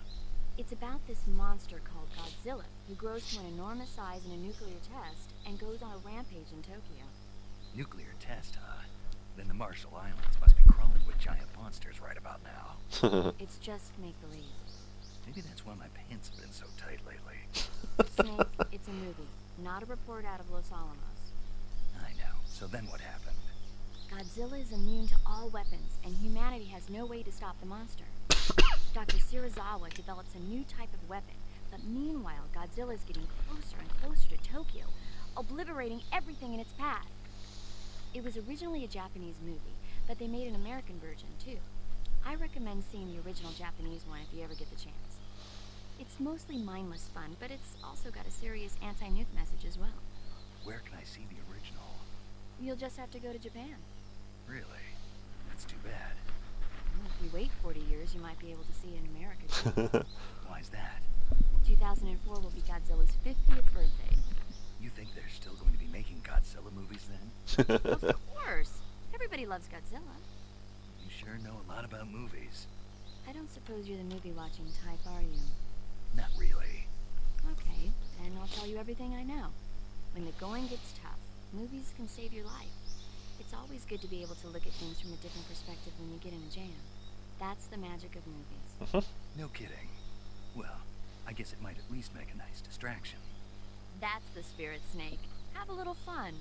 It's about this monster called Godzilla, who grows to an enormous size in a nuclear test and goes on a rampage in Tokyo. Nuclear test, huh? Then the Marshall Islands must be crawling with giant monsters right about now. It's just make-believe. Maybe that's why my pants have been so tight lately. Snake, it's a movie, not a report out of Los Alamos. I know. So then what happened? Godzilla is immune to all weapons, and humanity has no way to stop the monster. Dr. Shirazawa develops a new type of weapon, but meanwhile, Godzilla is getting closer and closer to Tokyo, obliterating everything in its path. It was originally a Japanese movie, but they made an American version, too. I recommend seeing the original Japanese one if you ever get the chance. It's mostly mindless fun, but it's also got a serious anti-nuke message as well. Where can I see the original? You'll just have to go to Japan. Really? That's too bad. Well, if you wait 40 years, you might be able to see it in America, too. Why's that? 2004 will be Godzilla's 50th birthday. You think they're still going to be making Godzilla movies then? Of course. Everybody loves Godzilla. You sure know a lot about movies. I don't suppose you're the movie-watching type, are you? Not really. Okay, then I'll tell you everything I know. When the going gets tough, movies can save your life. It's always good to be able to look at things from a different perspective when you get in a jam. That's the magic of movies. No kidding. Well, I guess it might at least make a nice distraction. That's the spirit, Snake. Have a little fun.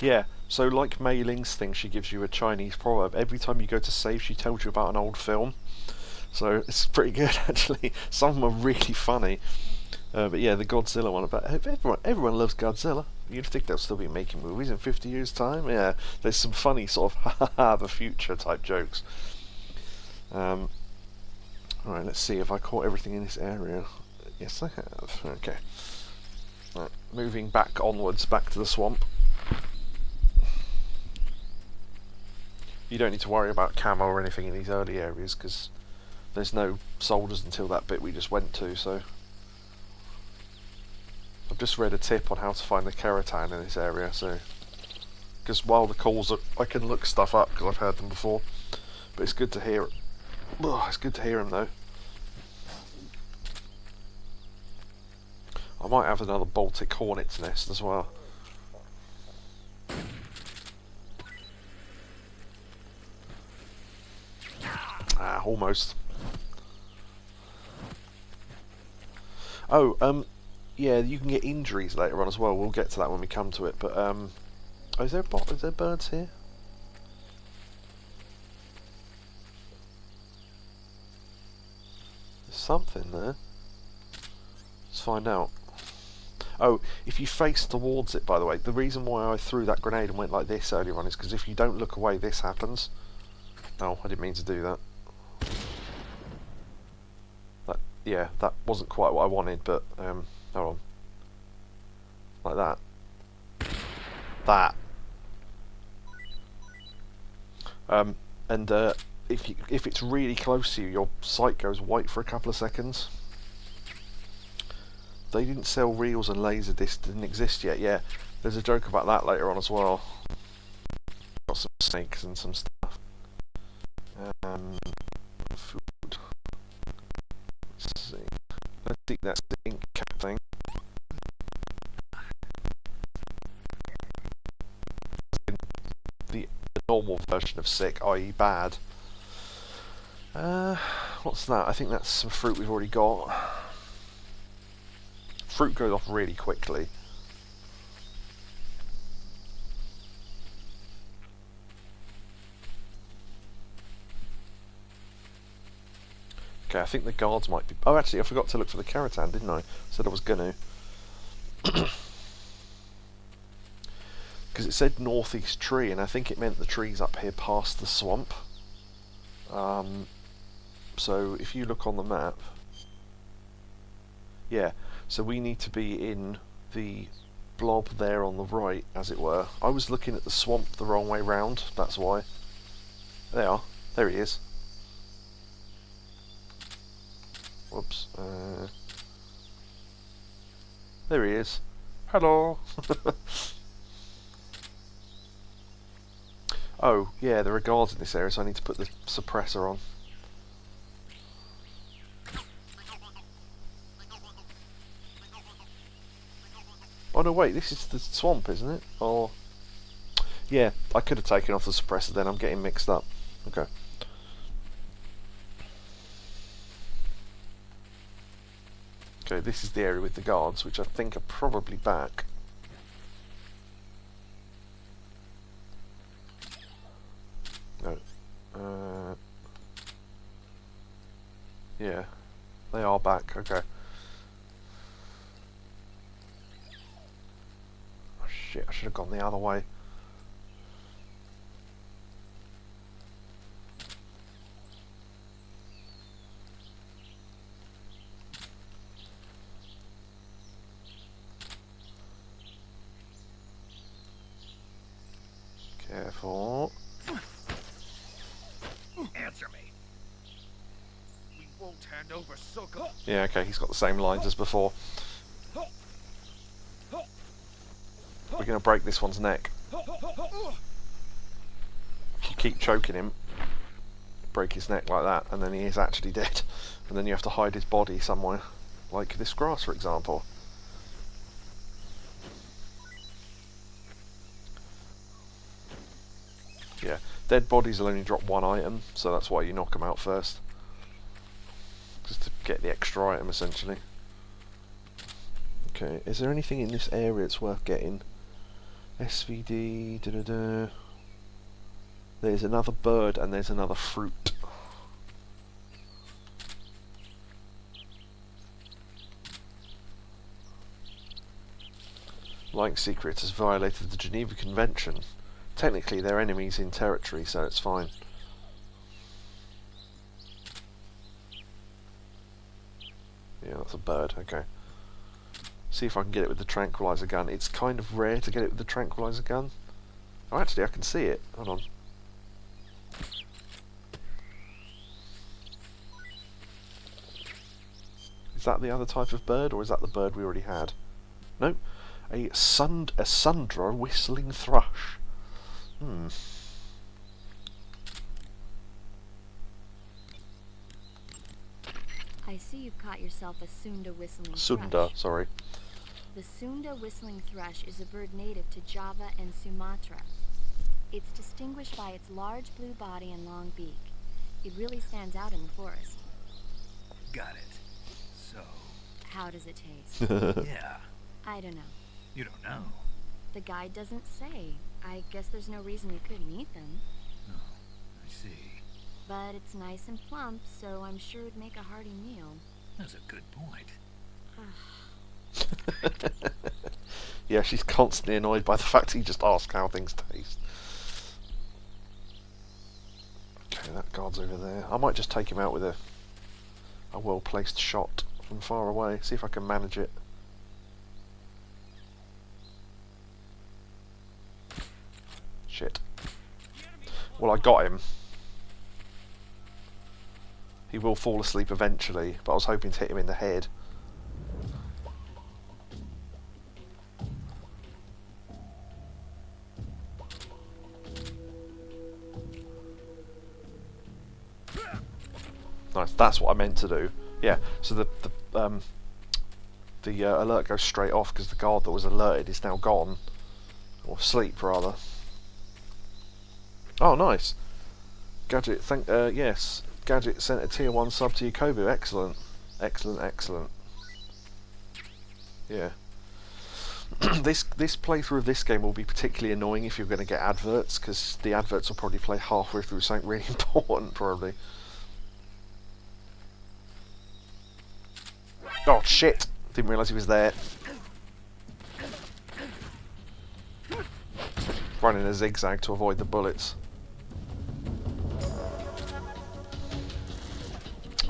Yeah, so like Mei Ling's thing, she gives you a Chinese proverb. Every time you go to save, she tells you about an old film. So it's pretty good, actually. Some of them are really funny. But yeah, the Godzilla one. But everyone loves Godzilla. You'd think they'll still be making movies in 50 years' time. Yeah, there's some funny sort of ha ha ha the future type jokes. Alright, let's see if I caught everything in this area. Yes, I have. Okay. Right, moving back onwards, back to the swamp. You don't need to worry about camo or anything in these early areas because there's no soldiers until that bit we just went to, so... I've just read a tip on how to find the Keratan in this area, so... Because while the calls are... I can look stuff up because I've heard them before. But it's good to hear it. It's good to hear them though. I might have another Baltic Hornet's nest as well. Ah, almost. Oh, yeah, you can get injuries later on as well. We'll get to that when we come to it. But oh, is there birds here? There's something there. Let's find out. Oh, if you face towards it, by the way, the reason why I threw that grenade and went like this earlier on is because if you don't look away, this happens. Oh, I didn't mean to do that. Yeah, that wasn't quite what I wanted, but hold on. Like that. That. And if it's really close to you, your sight goes white for a couple of seconds. They didn't sell reels and laser discs, didn't exist yet. Yeah, there's a joke about that later on as well. Got some snakes and some stuff. Food. Let's see. Let's think that's the ink cap thing. The normal version of sick, i.e. bad. What's that? I think that's some fruit we've already got. Fruit goes off really quickly. Okay, I think the guards might be... Oh, actually, I forgot to look for the Keratan, didn't I? Said I was gonna. Because it said northeast tree, and I think it meant the trees up here past the swamp. So if you look on the map... Yeah, so we need to be in the blob there on the right, as it were. I was looking at the swamp the wrong way round, that's why. There he is. Whoops. There he is. Hello! Oh, yeah, there are guards in this area, so I need to put the suppressor on. Oh no, wait, this is the swamp, isn't it? Or... Yeah, I could have taken off the suppressor then, I'm getting mixed up. Okay. Okay, this is the area with the guards, which I think are probably back. No. Yeah, they are back, okay. Oh shit, I should have gone the other way. Careful. Answer me. We won't hand over Soko. Yeah, okay, he's got the same lines as before. We're going to break this one's neck. If you keep choking him, break his neck like that, and then he is actually dead. And then you have to hide his body somewhere. Like this grass, for example. Yeah, dead bodies will only drop one item, so that's why you knock them out first. Just to get the extra item, essentially. Okay, is there anything in this area that's worth getting? SVD, da-da-da. There's another bird and there's another fruit. Lying secret has violated the Geneva Convention. Technically, they're enemies in territory, so it's fine. Yeah, that's a bird, okay. See if I can get it with the tranquilizer gun. It's kind of rare to get it with the tranquilizer gun. Oh, actually, I can see it. Hold on. Is that the other type of bird, or is that the bird we already had? No. A Sundra whistling thrush. I see you've caught yourself a Sunda whistling Sunda, thrush. sorry. The Sunda whistling thrush is a bird native to Java and Sumatra. It's distinguished by its large blue body and long beak. It really stands out in the forest. Got it. So, How does it taste? yeah, I don't know. you don't know. The guide doesn't say. I guess there's no reason you couldn't eat them. Oh, I see. But it's nice and plump, so I'm sure it'd make a hearty meal. That's a good point. Yeah, she's constantly annoyed by the fact he just asks how things taste. Okay, that guard's over there. I might just take him out with a well-placed shot from far away. See if I can manage it. Shit. Well, I got him. He will fall asleep eventually, but I was hoping to hit him in the head. Nice, that's what I meant to do. Yeah, so the alert goes straight off because the guard that was alerted is now gone. Or asleep, rather. Oh, nice. Gadget, yes. Gadget sent a tier 1 sub to Yakobu. Excellent. Excellent, excellent. Yeah. This playthrough of this game will be particularly annoying if you're going to get adverts, because the adverts will probably play halfway through something really important, probably. Oh, shit! Didn't realise he was there. Running a zigzag to avoid the bullets.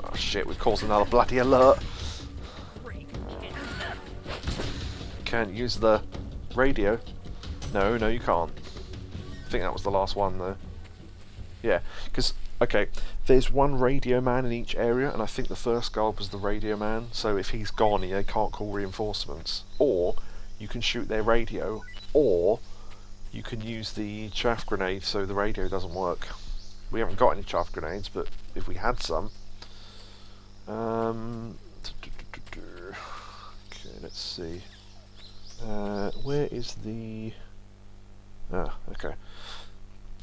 Oh shit, we've caused another bloody alert. Can't use the radio. No, you can't. I think that was the last one though. Yeah, because, okay, there's one radio man in each area, and I think the first guard was the radio man, so if he's gone, they can't call reinforcements. Or, you can shoot their radio, or you can use the chaff grenade so the radio doesn't work. We haven't got any chaff grenades, but if we had some... Okay, let's see. Where is the... Ah, okay.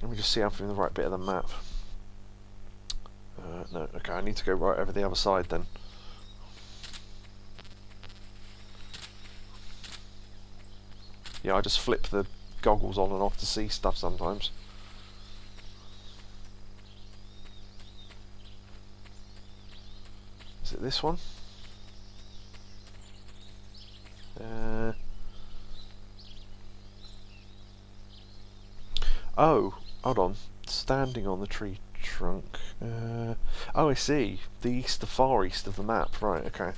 Let me just see if I'm in the right bit of the map. No, okay, I need to go right over the other side then. Yeah, I just flip the goggles on and off to see stuff sometimes. Is it this one? Oh, hold on. Standing on the tree trunk. Oh, I see. The far east of the map. Right, okay.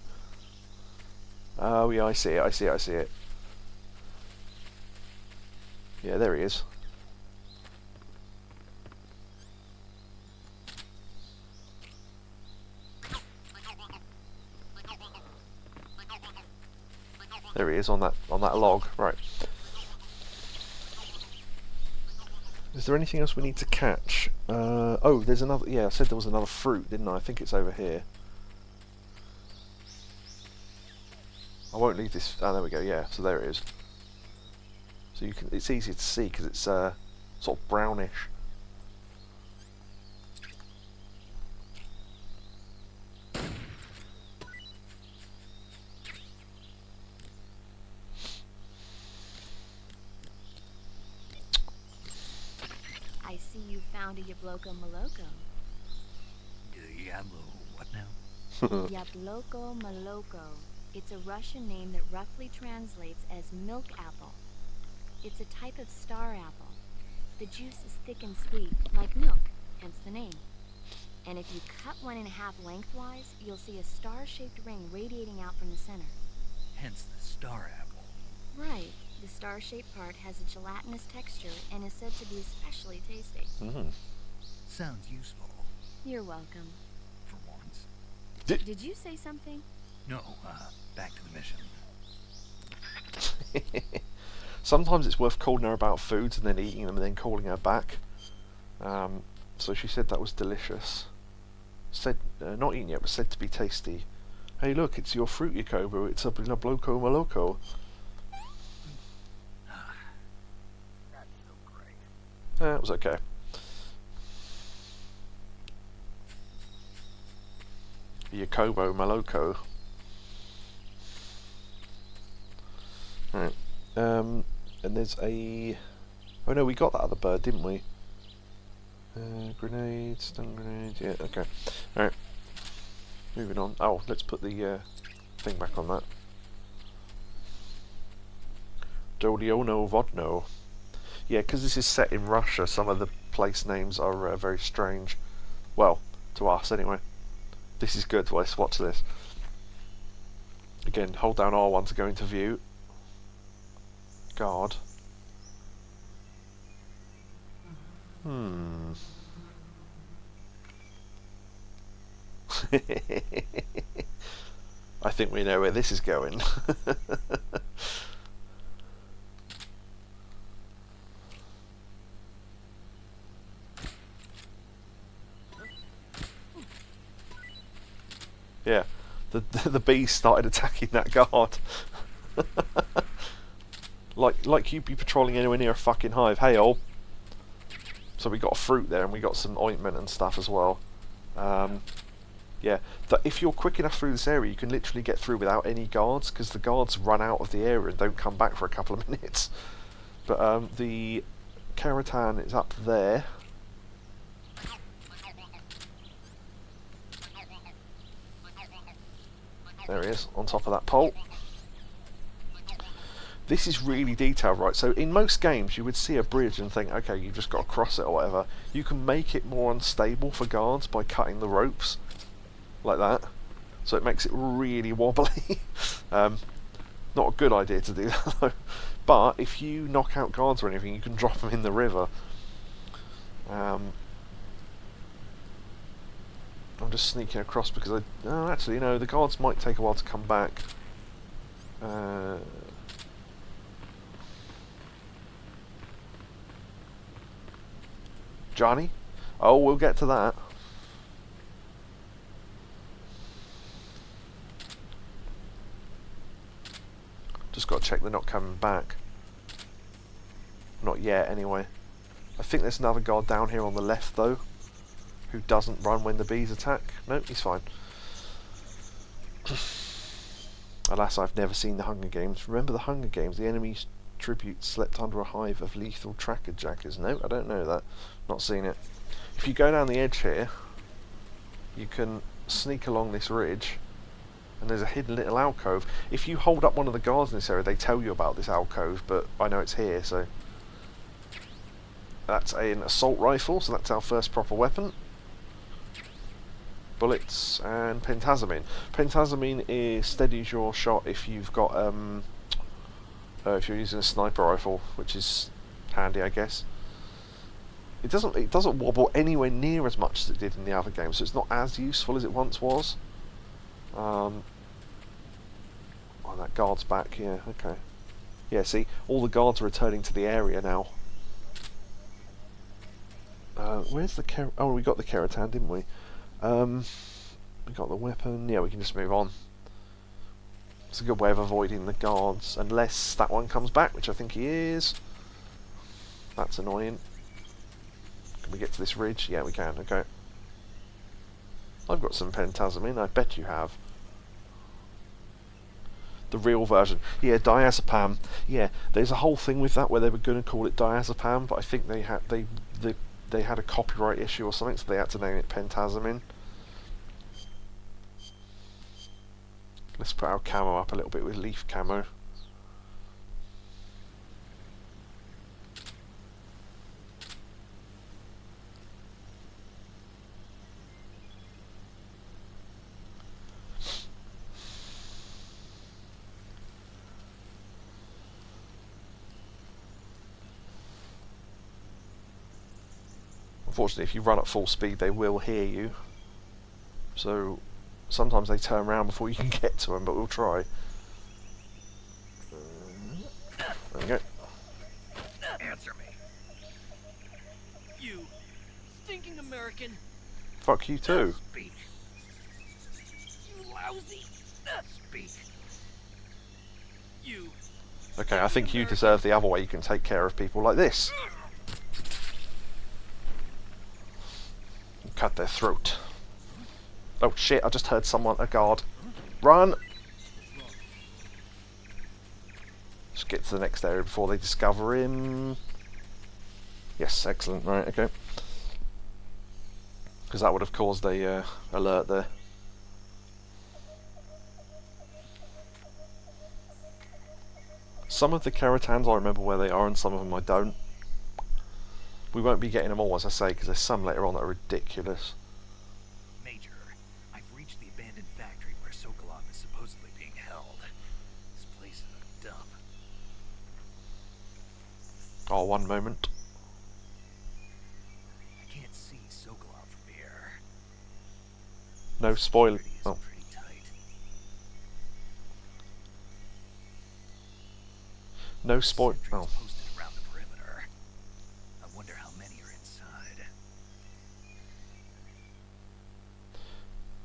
Oh, yeah, I see it. Yeah, there he is. There he is on that log. Right. Is there anything else we need to catch? Oh, there's another... Yeah, I said there was another fruit, didn't I? I think it's over here. I won't leave this... Oh, there we go, yeah. So there it is. So you can... It's easy to see because it's sort of brownish. I see you found a Yabloko Maloko. What now? Yabloko Maloko. It's a Russian name that roughly translates as milk apple. It's a type of star apple. The juice is thick and sweet, like milk, hence the name. And if you cut one in half lengthwise, you'll see a star-shaped ring radiating out from the center. Hence the star apple. Right. The star-shaped part has a gelatinous texture and is said to be especially tasty. Sounds useful. You're welcome. For once. Did you say something? No, back to the mission. Sometimes it's worth calling her about foods and then eating them and then calling her back. So she said that was delicious. Said, not eaten yet, but said to be tasty. Hey look, it's your fruit, Yakobu. It's up in a bloco maloko. That's so great. It was okay. Yakobo maloko. Right. And there's a... Oh no, we got that other bird, didn't we? Grenades, stun grenades, yeah, okay. Alright. Moving on. Oh, let's put the thing back on that. Doliono Vodno. Yeah, because this is set in Russia, some of the place names are very strange. Well, to us anyway. This is good, let's watch this. Again, hold down R1 to go into view. Guard. I think we know where this is going. Yeah, the bees started attacking that guard. like you'd be patrolling anywhere near a fucking hive. Hey, all. So we got a fruit there, and we got some ointment and stuff as well. Yeah, if you're quick enough through this area, you can literally get through without any guards, because the guards run out of the area and don't come back for a couple of minutes. But the Keratan is up there. There he is, on top of that pole. This is really detailed, right? So in most games you would see a bridge and think, okay, you've just got to cross it or whatever. You can make it more unstable for guards by cutting the ropes like that, so it makes it really wobbly. Not a good idea to do that though. But if you knock out guards or anything, you can drop them in the river. I'm just sneaking across because actually, no, the guards might take a while to come back. Johnny? Oh, we'll get to that. Just got to check they're not coming back. Not yet, anyway. I think there's another guard down here on the left, though, who doesn't run when the bees attack. No, he's fine. Alas, I've never seen the Hunger Games. Remember the Hunger Games? The enemy's tribute slept under a hive of lethal tracker jackers. No, I don't know that. Not seen it. If you go down the edge here, you can sneak along this ridge, and there's a hidden little alcove. If you hold up one of the guards in this area, they tell you about this alcove, but I know it's here, so... That's an assault rifle, so that's our first proper weapon. Bullets and pentazamine. Pentazamine is steadies your shot if you've got if you're using a sniper rifle, which is handy, I guess. It doesn't wobble anywhere near as much as it did in the other game, so it's not as useful as it once was. Oh, that guard's back. Yeah, okay. Yeah, see, all the guards are returning to the area now. Where's the oh, we got the Keratan, didn't we? We got the weapon. Yeah, we can just move on. It's a good way of avoiding the guards, unless that one comes back, which I think he is. That's annoying. Can we get to this ridge? Yeah, we can. Okay. I've got some pentazamine. I bet you have. The real version. Yeah, diazepam. Yeah, there's a whole thing with that where they were going to call it diazepam, but I think they had a copyright issue or something, so they had to name it pentazamine. Let's put our camo up a little bit with leaf camo. Unfortunately, if you run at full speed, they will hear you. So sometimes they turn around before you can get to them, but we'll try. There we go. Answer me. You stinking American. Fuck you too. Speak. You lousy. Speak. You. Okay, I think you deserve the other way you can take care of people like this. Cut their throat. Oh shit, I just heard someone, a guard. Run! Just get to the next area before they discover him. Yes, excellent, right, okay. Because that would have caused a alert there. Some of the Caratans I remember where they are and some of them I don't. We won't be getting them all, as I say, because there's some later on that are ridiculous. Major, I've reached the abandoned factory where Sokolov is supposedly being held. This place is a dump. Oh, one moment. I can't see Sokolov from here. No spoil. Security is Oh. pretty tight. No spoil. Sentries Oh. posted around the perimeter. I wonder how many are inside.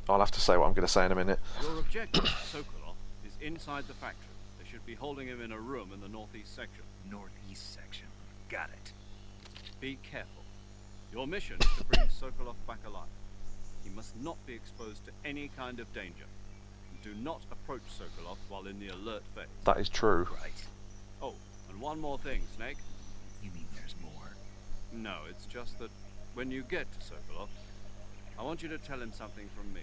I'll have to say what I'm going to say in a minute. Your objective, Sokolov, is inside the factory. They should be holding him in a room in the northeast section. Northeast section. Got it. Be careful. Your mission is to bring Sokolov back alive. He must not be exposed to any kind of danger. Do not approach Sokolov while in the alert phase. That is true. Right. Oh, and one more thing, Snake. You mean there's more? No, it's just that when you get to Sokolov, I want you to tell him something from me.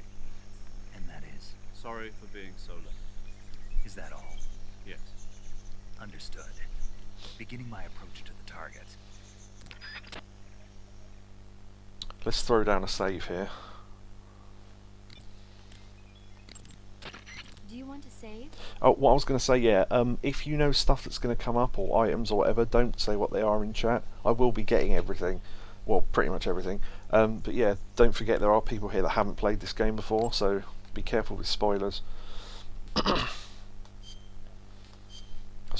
And that is? Sorry for being so late. Is that all? Yes. Understood. Beginning my approach to the target. Let's throw down a save here. Do you want to save? Oh, what I was going to say, yeah, if you know stuff that's going to come up, or items or whatever, don't say what they are in chat. I will be getting everything. Well, pretty much everything. But yeah, don't forget there are people here that haven't played this game before, so be careful with spoilers. That's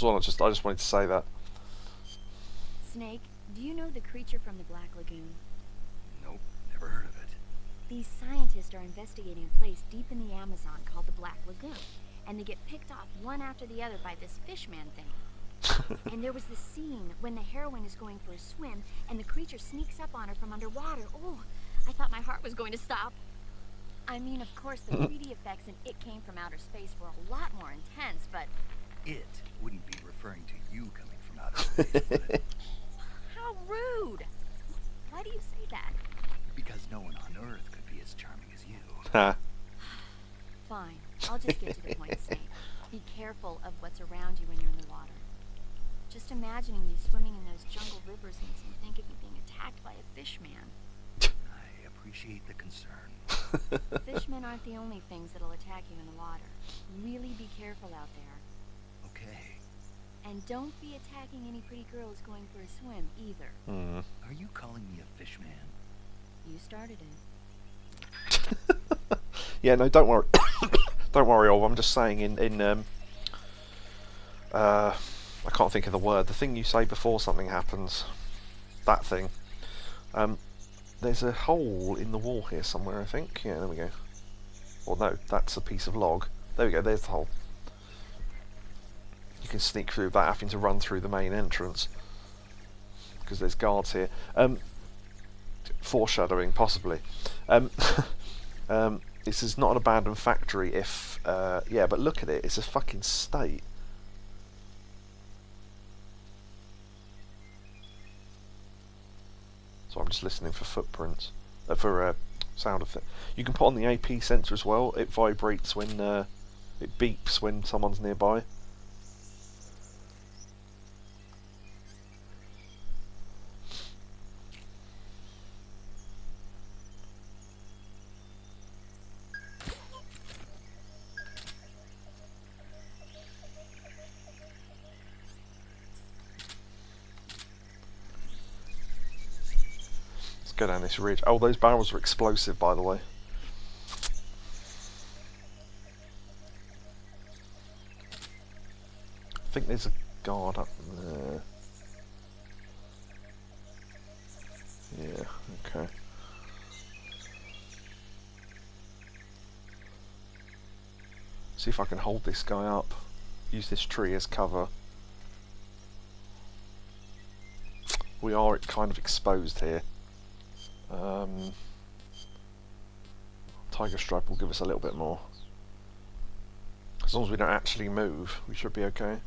all I just wanted to say that. Snake, do you know the creature from the Black Lagoon? Nope, never heard of it. These scientists are investigating a place deep in the Amazon called the Black Lagoon, and they get picked off one after the other by this fishman thing. And there was this scene when the heroine is going for a swim, and the creature sneaks up on her from underwater. Oh, I thought my heart was going to stop. I mean, of course, the 3D effects in It Came From Outer Space were a lot more intense, but... It wouldn't be referring to you coming from outer space, would it? How rude! Why do you say that? Because no one on Earth could be as charming as you. Ha. Fine, I'll just get to the point, Snake. Be careful of what's around you when you're in the water. Just imagining you swimming in those jungle rivers makes me think of you being attacked by a fishman. I appreciate the concern. Fishmen aren't the only things that'll attack you in the water. Really be careful out there. Okay. And don't be attacking any pretty girls going for a swim, either. Hmm. Are you calling me a fish man? You started it. Yeah, no, don't worry. Don't worry, Ol. I'm just saying I can't think of the word. The thing you say before something happens. That thing. There's a hole in the wall here somewhere, I think. Yeah, there we go. Or no, that's a piece of log. There we go, there's the hole. You can sneak through without having to run through the main entrance. Because there's guards here. Foreshadowing, possibly. This is not an abandoned factory if... yeah, but look at it, it's a fucking state. So I'm just listening for footprints. For sound effect. You can put on the AP sensor as well. It vibrates when... it beeps when someone's nearby. Go down this ridge. Oh, those barrels are explosive, by the way. I think there's a guard up there. Yeah, okay. See if I can hold this guy up. Use this tree as cover. We are kind of exposed here. Tiger Stripe will give us a little bit more. As long as we don't actually move, we should be okay.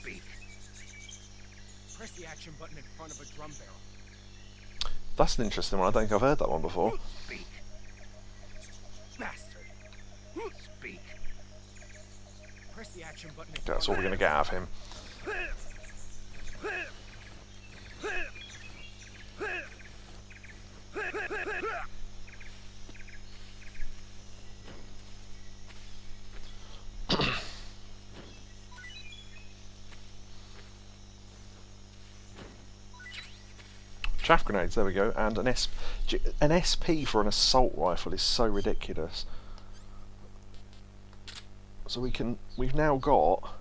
Speak. Press the action button in front of a drum barrel. That's an interesting one. I don't think I've heard that one before. Speak. Bastard. Speak. Press the action button in Okay, that's all we're going to get out of him. Chaff grenades, there we go, and an SP for an assault rifle is so ridiculous. So we've now got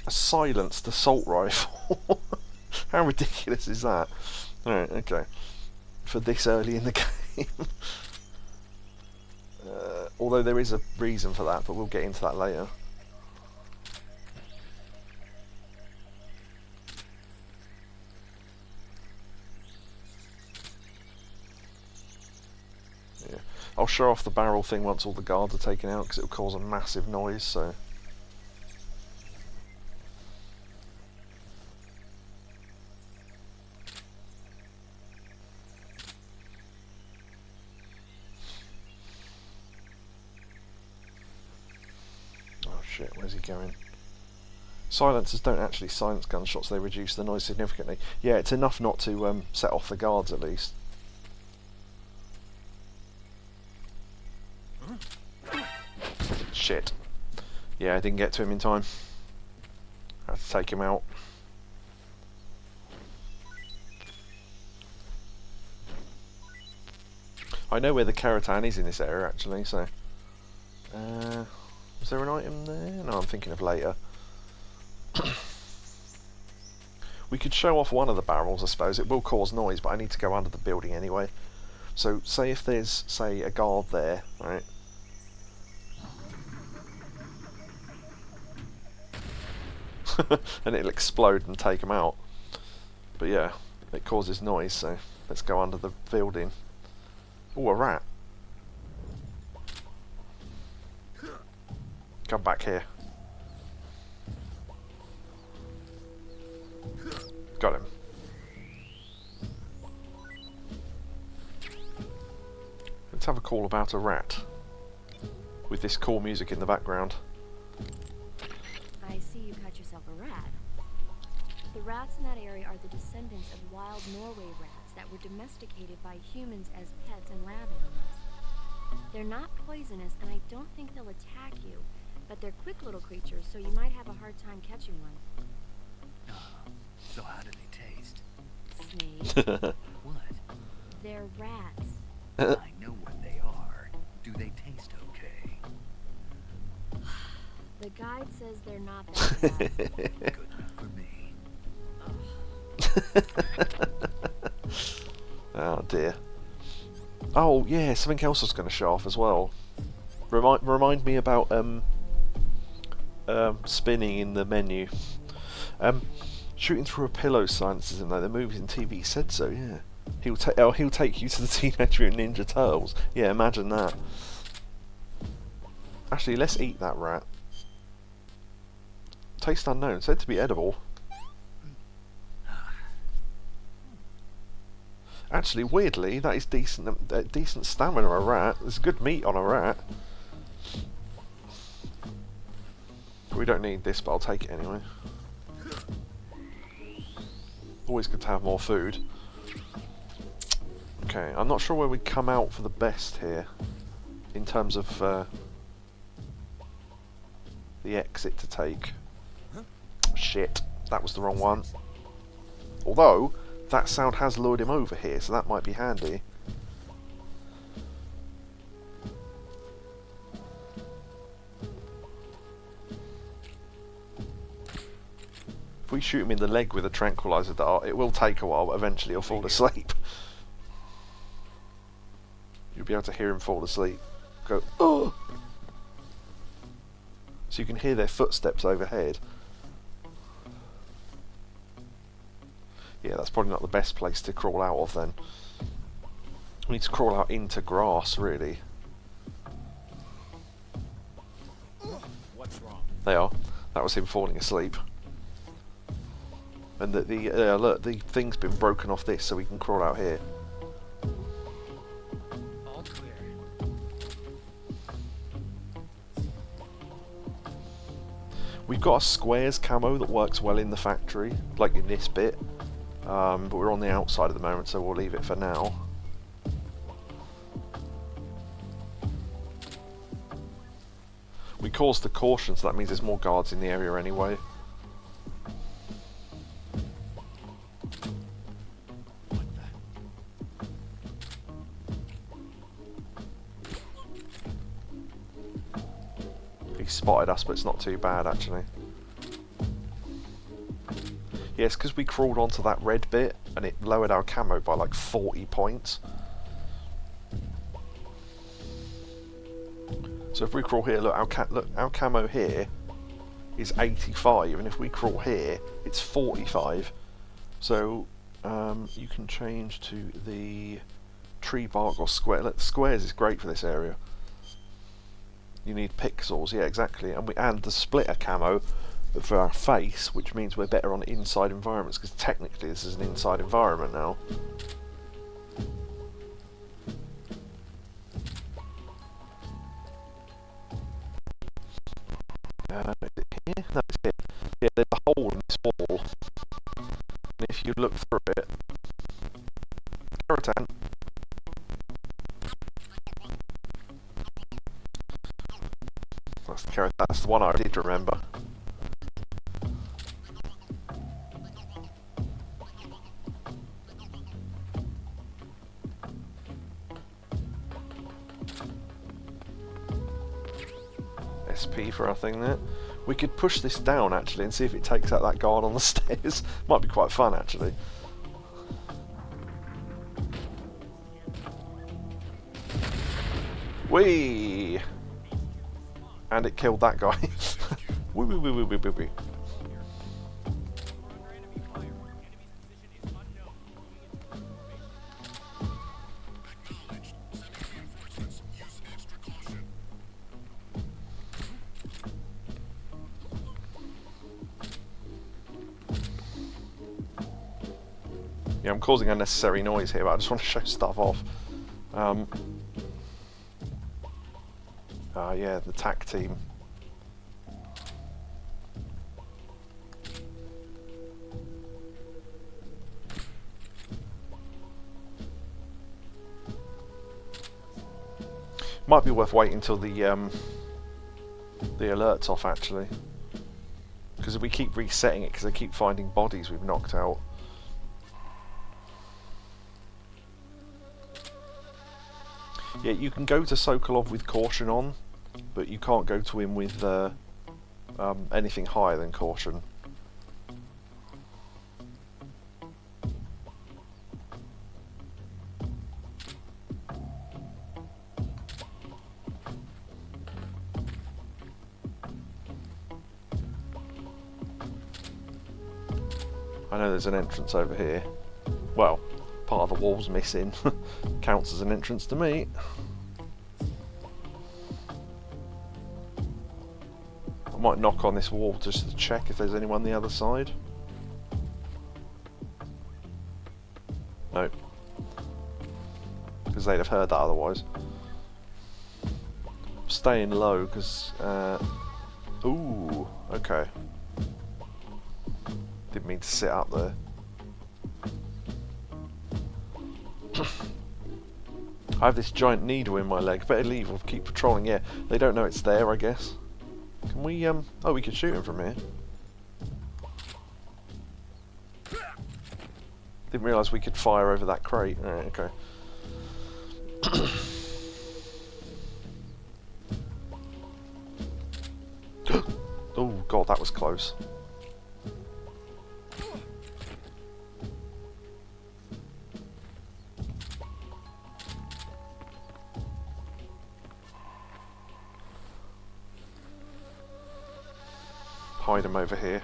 a silenced assault rifle. How ridiculous is that? Alright, okay. For this early in the game. Although there is a reason for that, but we'll get into that later. I'll show off the barrel thing once all the guards are taken out because it'll cause a massive noise, so... Oh shit, where's he going? Silencers don't actually silence gunshots, they reduce the noise significantly. Yeah, it's enough not to set off the guards at least. Shit. Yeah, I didn't get to him in time. I had to take him out. I know where the Keratan is in this area actually, so... was there an item there? No, I'm thinking of later. We could show off one of the barrels, I suppose. It will cause noise, but I need to go under the building anyway. So, say if there's, say, a guard there, right? And it'll explode and take them out. But yeah, it causes noise, so let's go under the building. Oh, a rat. Come back here. Got him. Let's have a call about a rat. With this cool music in the background. I see you cut yourself a rat. The rats in that area are the descendants of wild Norway rats that were domesticated by humans as pets and lab animals. They're not poisonous, and I don't think they'll attack you, but they're quick little creatures, so you might have a hard time catching one. So how do they taste? Snake. What? They're rats. I know what they are. Do they taste okay? The guide says they're not that bad. Good enough for me. Oh dear. Oh yeah, something else I was going to show off as well. Remind me about spinning in the menu. Shooting through a pillow silences him though. The movies and TV said so. Yeah. He'll take you to the Teenage Mutant Ninja Turtles. Yeah, imagine that. Actually, let's eat that rat. Taste unknown. Said to be edible. Actually, weirdly, that is decent stamina, a rat. There's good meat on a rat. We don't need this, but I'll take it anyway. Always good to have more food. Okay, I'm not sure where we come out for the best here, in terms of the exit to take. Shit, that was the wrong one. Although, that sound has lured him over here, so that might be handy. If we shoot him in the leg with a tranquilizer dart, it will take a while, but eventually he'll fall asleep. You'll be able to hear him fall asleep. Go, oh! So you can hear their footsteps overhead. Yeah, that's probably not the best place to crawl out of then. We need to crawl out into grass, really. What's wrong? They are. That was him falling asleep. And look, the thing's been broken off this, so we can crawl out here. All clear. We've got a squares camo that works well in the factory, like in this bit. But we're on the outside at the moment, so we'll leave it for now. We caused the caution, so that means there's more guards in the area anyway. He spotted us, but it's not too bad actually. Yes, because we crawled onto that red bit and it lowered our camo by like 40 points. So if we crawl here, look, our camo here is 85, and if we crawl here, it's 45. So you can change to the tree bark or square. Look, squares is great for this area. You need pixels, yeah, exactly, and the splitter camo for our face, which means we're better on inside environments, because technically this is an inside environment now. Is it here? No, it's here. Yeah, there's a hole in this wall, and if you look through it, Keratin. That's the one I did remember. SP for our thing there. We could push this down actually and see if it takes out that guard on the stairs. Might be quite fun actually. Whee! And it killed that guy. Wee wee wee wee wee wee wee. Yeah, I'm causing unnecessary noise here, but I just want to show stuff off. Yeah, the TAC team. Might be worth waiting until the alert's off actually, because we keep resetting it because they keep finding bodies we've knocked out. Yeah, you can go to Sokolov with caution on, but you can't go to him with anything higher than caution. I know there's an entrance over here. Well, part of the wall's missing. Counts as an entrance to me. I might knock on this wall just to check if there's anyone on the other side. Nope. because they'd have heard that otherwise. Staying low because... ooh, okay. Didn't mean to sit up there. I have this giant needle in my leg. Better leave or keep patrolling. Yeah, they don't know it's there, I guess. Can we, oh, we can shoot him from here. Didn't realise we could fire over that crate. Alright, okay. Oh god, that was close. Hide him over here.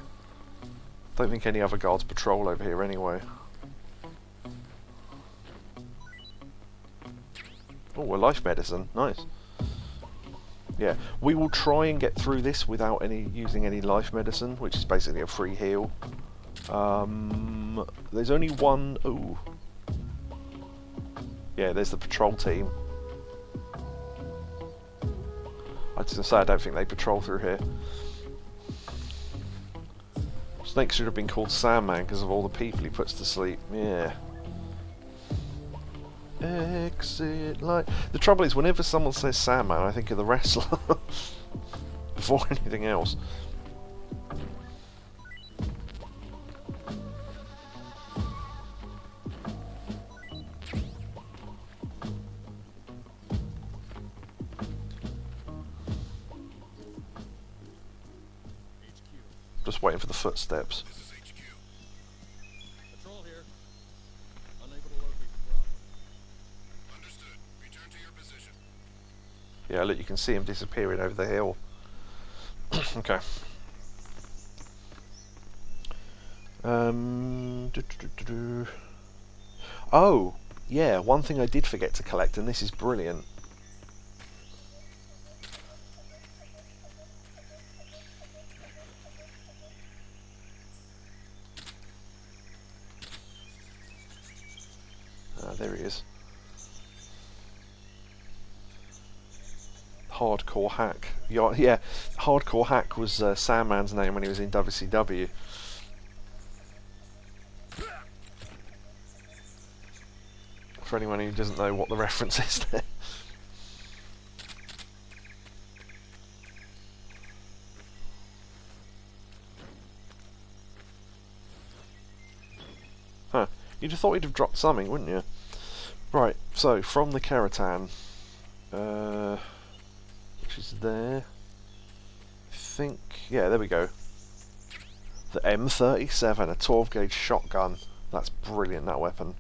Don't think any other guards patrol over here anyway. Oh, a life medicine. Nice. Yeah, we will try and get through this without using any life medicine, which is basically a free heal. There's only one... Ooh. Yeah, there's the patrol team. I was going to say, I don't think they patrol through here. Snake should have been called Sandman because of all the people he puts to sleep. Yeah. Exit light. The trouble is, whenever someone says Sandman, I think of the wrestler before anything else. Just waiting for the footsteps. This is HQ. Patrol here. Unable to locate the problem. Understood. Return to your position. Yeah, look, you can see him disappearing over the hill. Okay. Oh, yeah, one thing I did forget to collect, and this is brilliant. There he is. Hardcore Hack. Yeah, Hardcore Hack was Sandman's name when he was in WCW. For anyone who doesn't know what the reference is there. Huh. You'd have thought he'd have dropped something, wouldn't you? Right, so, from the Keratan, which is there, I think, yeah, there we go. The M37, a 12 gauge shotgun. That's brilliant, that weapon.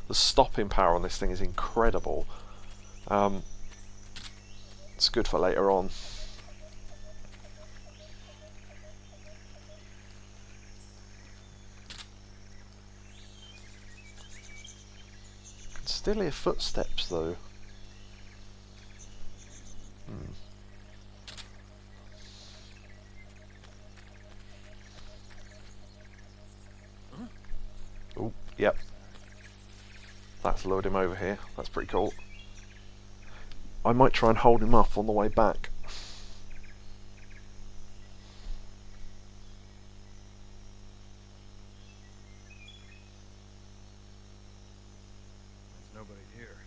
The stopping power on this thing is incredible. It's good for later on. Still hear footsteps though. Oh, yep. That's lured him over here. That's pretty cool. I might try and hold him up on the way back. Nobody here.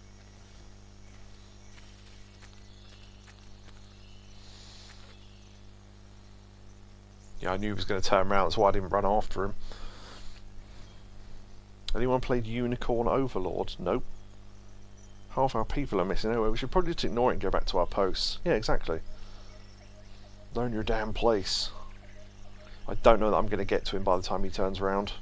Yeah, I knew he was going to turn around, that's why I didn't run after him. Anyone played Unicorn Overlord? Nope. Half our people are missing anyway. We should probably just ignore it and go back to our posts. Yeah, exactly. Learn your damn place. I don't know that I'm going to get to him by the time he turns around.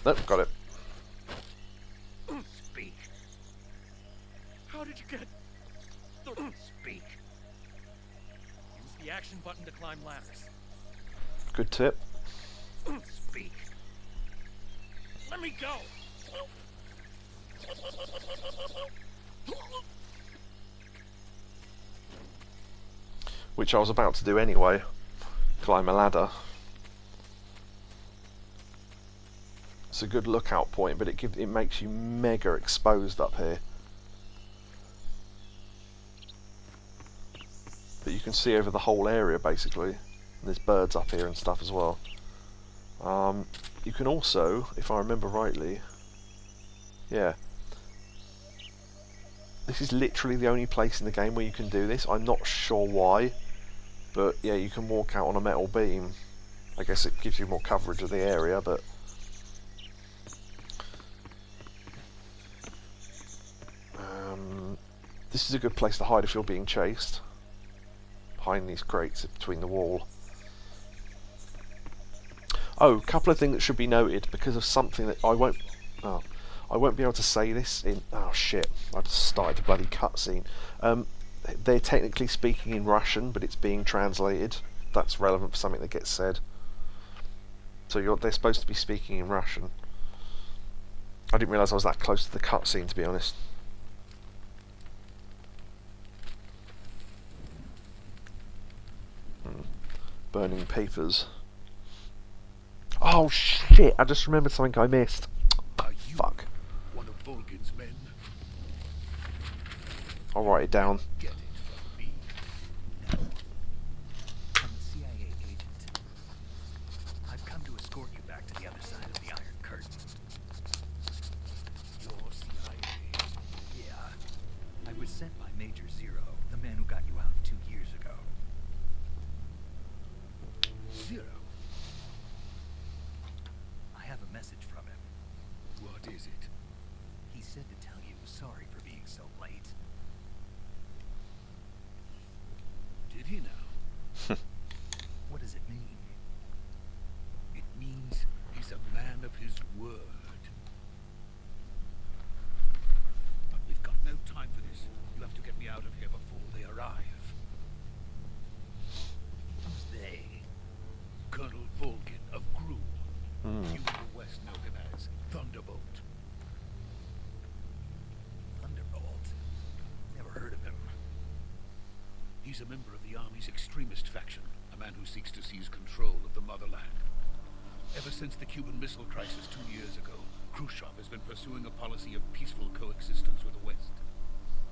Nope, got it. Speak. How did you get... Speak. Use the action button to climb ladders. Good tip. Speak. Let me go. which I was about to do anyway. Climb a ladder. It's a good lookout point, but it makes you mega exposed up here. But you can see over the whole area basically. And there's birds up here and stuff as well. You can also, if I remember rightly, yeah, this is literally the only place in the game where you can do this. I'm not sure why, but yeah, you can walk out on a metal beam. I guess it gives you more coverage of the area, but this is a good place to hide if you're being chased. Behind these crates between the wall. Oh, a couple of things that should be noted because of something that I won't be able to say this in. Oh shit! I just started the bloody cutscene. They're technically speaking in Russian, but it's being translated. That's relevant for something that gets said. So they're supposed to be speaking in Russian. I didn't realise I was that close to the cutscene, to be honest. Burning papers. Oh shit! I just remembered something I missed. Fuck. One of Volgin's men. I'll write it down. Get it from me. No. I'm a CIA agent. I've come to escort you back to the other side of the Iron Curtain. Your CIA. Yeah. I was sent by Major Zero, the man who got you out 2 years ago. Zero. I have a message from him. What is it? He said to tell you sorry for being so late. Did he now? What does it mean? It means he's a man of his word. But we've got no time for this. You have to get me out of here before they arrive. Who's they? Colonel Volgin of Gru. You in the West know him as Thunderbolt. Thunderbolt? Never heard of him. He's a member of the Army's extremist faction, a man who seeks to seize control of the motherland. Ever since the Cuban Missile Crisis 2 years ago, Khrushchev has been pursuing a policy of peaceful coexistence with the West.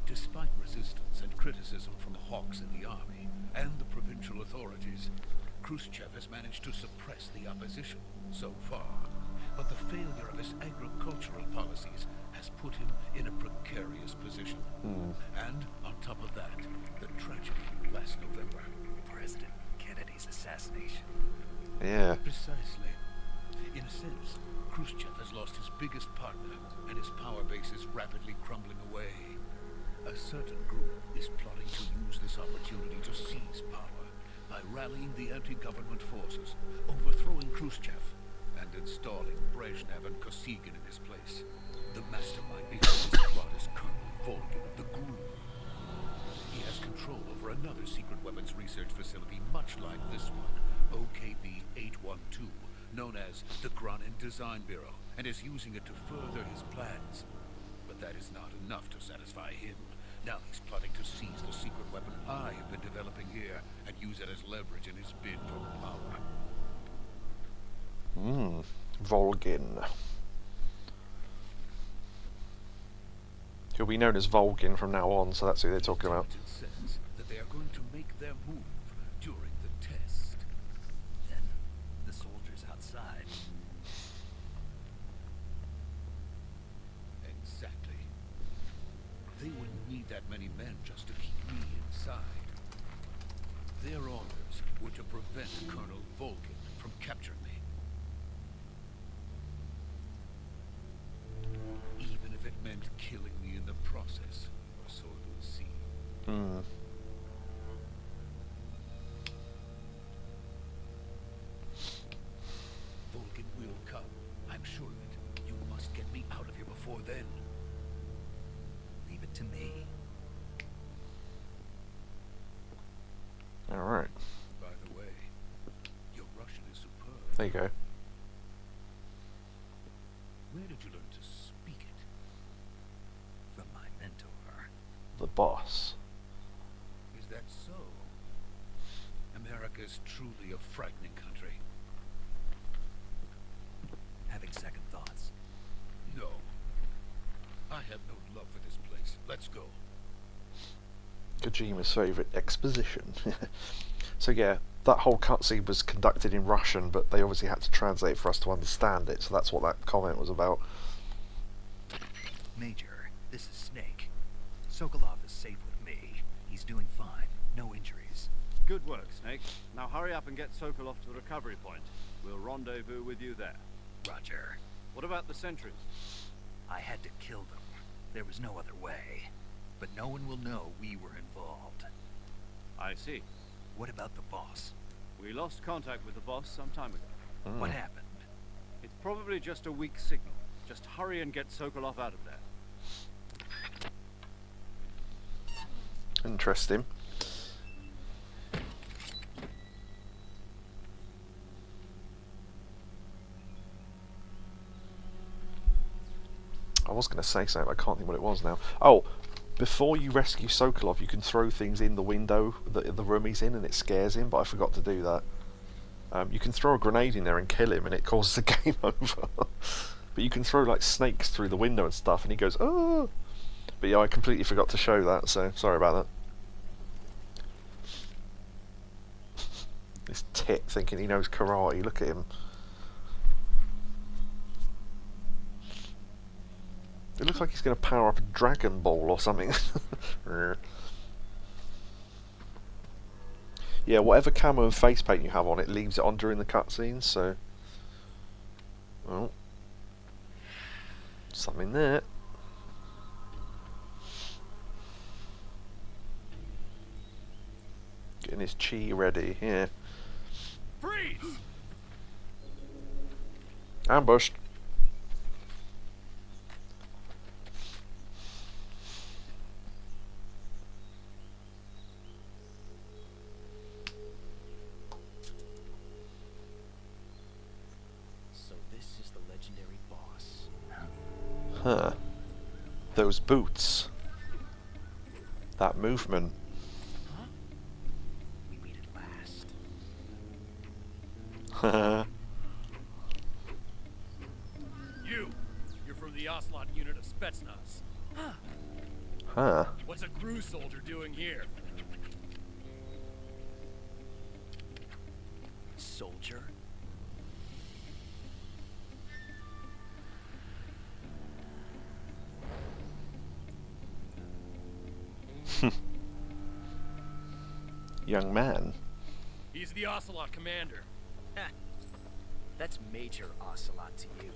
Despite resistance and criticism from hawks in the army and the provincial authorities, Khrushchev has managed to suppress the opposition so far. But the failure of his agricultural policies has put him in a precarious position. And on top of that, the tragedy last November. President Kennedy's assassination. Yeah. Precisely. In a sense, Khrushchev has lost his biggest partner, and his power base is rapidly crumbling away. A certain group is plotting to use this opportunity to seize power by rallying the anti-government forces, overthrowing Khrushchev, and installing Brezhnev and Kosygin in his place. The mastermind behind this plot is Colonel Volgin of the Gru. He has control over another secret weapons research facility much like this one, OKB-812, known as the Granin Design Bureau, and is using it to further his plans. But that is not enough to satisfy him. Now he's plotting to seize the secret weapon I have been developing here and use it as leverage in his bid for power. Volgin. He'll be known as Volgin from now on, so that's who they're talking about. Intelligence says that they are going to make their move during the test. Then, the soldiers outside. Exactly. They wouldn't need that many men just to keep me inside. Their orders were to prevent Colonel Volgin from capturing me. Even if it meant killing me in the process, or so it would seem. Volgin will come. I'm sure of it. You must get me out of here before then. Leave it to me. Alright. By the way, your Russian is superb. There you go. Where did you learn to speak it? From my mentor. The boss. Is that so? America is truly a frightening country. Having second thoughts. No. I have no love for this place. Let's go. Kojima's favourite exposition. So yeah, that whole cutscene was conducted in Russian, but they obviously had to translate for us to understand it, so that's what that comment was about. Major, this is Snake. Sokolov is safe with me. He's doing fine. No injuries. Good work, Snake. Now hurry up and get Sokolov to the recovery point. We'll rendezvous with you there. Roger. What about the sentries? I had to kill them. There was no other way. But no one will know we were involved. I see. What about the boss? We lost contact with the boss some time ago. What happened? It's probably just a weak signal. Just hurry and get Sokolov out of there. Interesting. I was going to say something, I can't think what it was now. Oh, before you rescue Sokolov, you can throw things in the window that the room he's in, and it scares him, but I forgot to do that. You can throw a grenade in there and kill him, and it causes the game over. But you can throw like snakes through the window and stuff, and he goes, oh! But yeah, I completely forgot to show that, so sorry about that. This tit thinking he knows karate, look at him. It looks like he's going to power up a Dragon Ball or something. Yeah, whatever camo and face paint you have on, it leaves it on during the cutscenes, so... Well... Something there. Getting his chi ready, yeah. Freeze! Ambushed. So this is the legendary boss. Huh. Those boots. That movement. We meet at last. You're from the Ocelot unit of Spetsnaz. Huh. What's a GRU soldier doing here? Soldier? Young man. He's the Ocelot commander. That's Major Ocelot to you.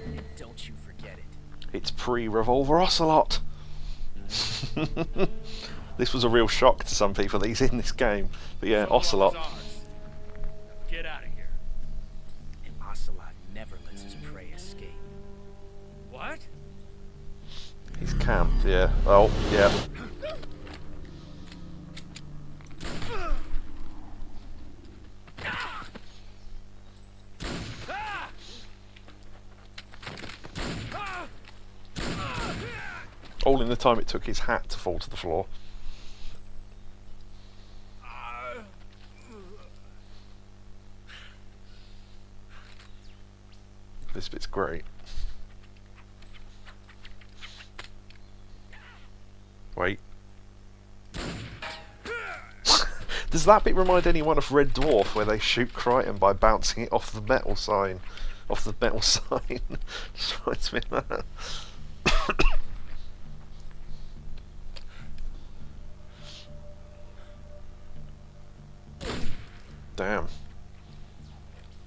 And don't you forget it. It's pre-Revolver Ocelot. This was a real shock to some people that he's in this game. But yeah, Ocelot. Get out of here. And Ocelot never lets his prey escape. What? He's camped, yeah. Oh, yeah. All in the time it took his hat to fall to the floor. This bit's great. Wait. Does that bit remind anyone of Red Dwarf, where they shoot Crichton by bouncing it off the metal sign? Off the metal sign. Just reminds me of that. Damn.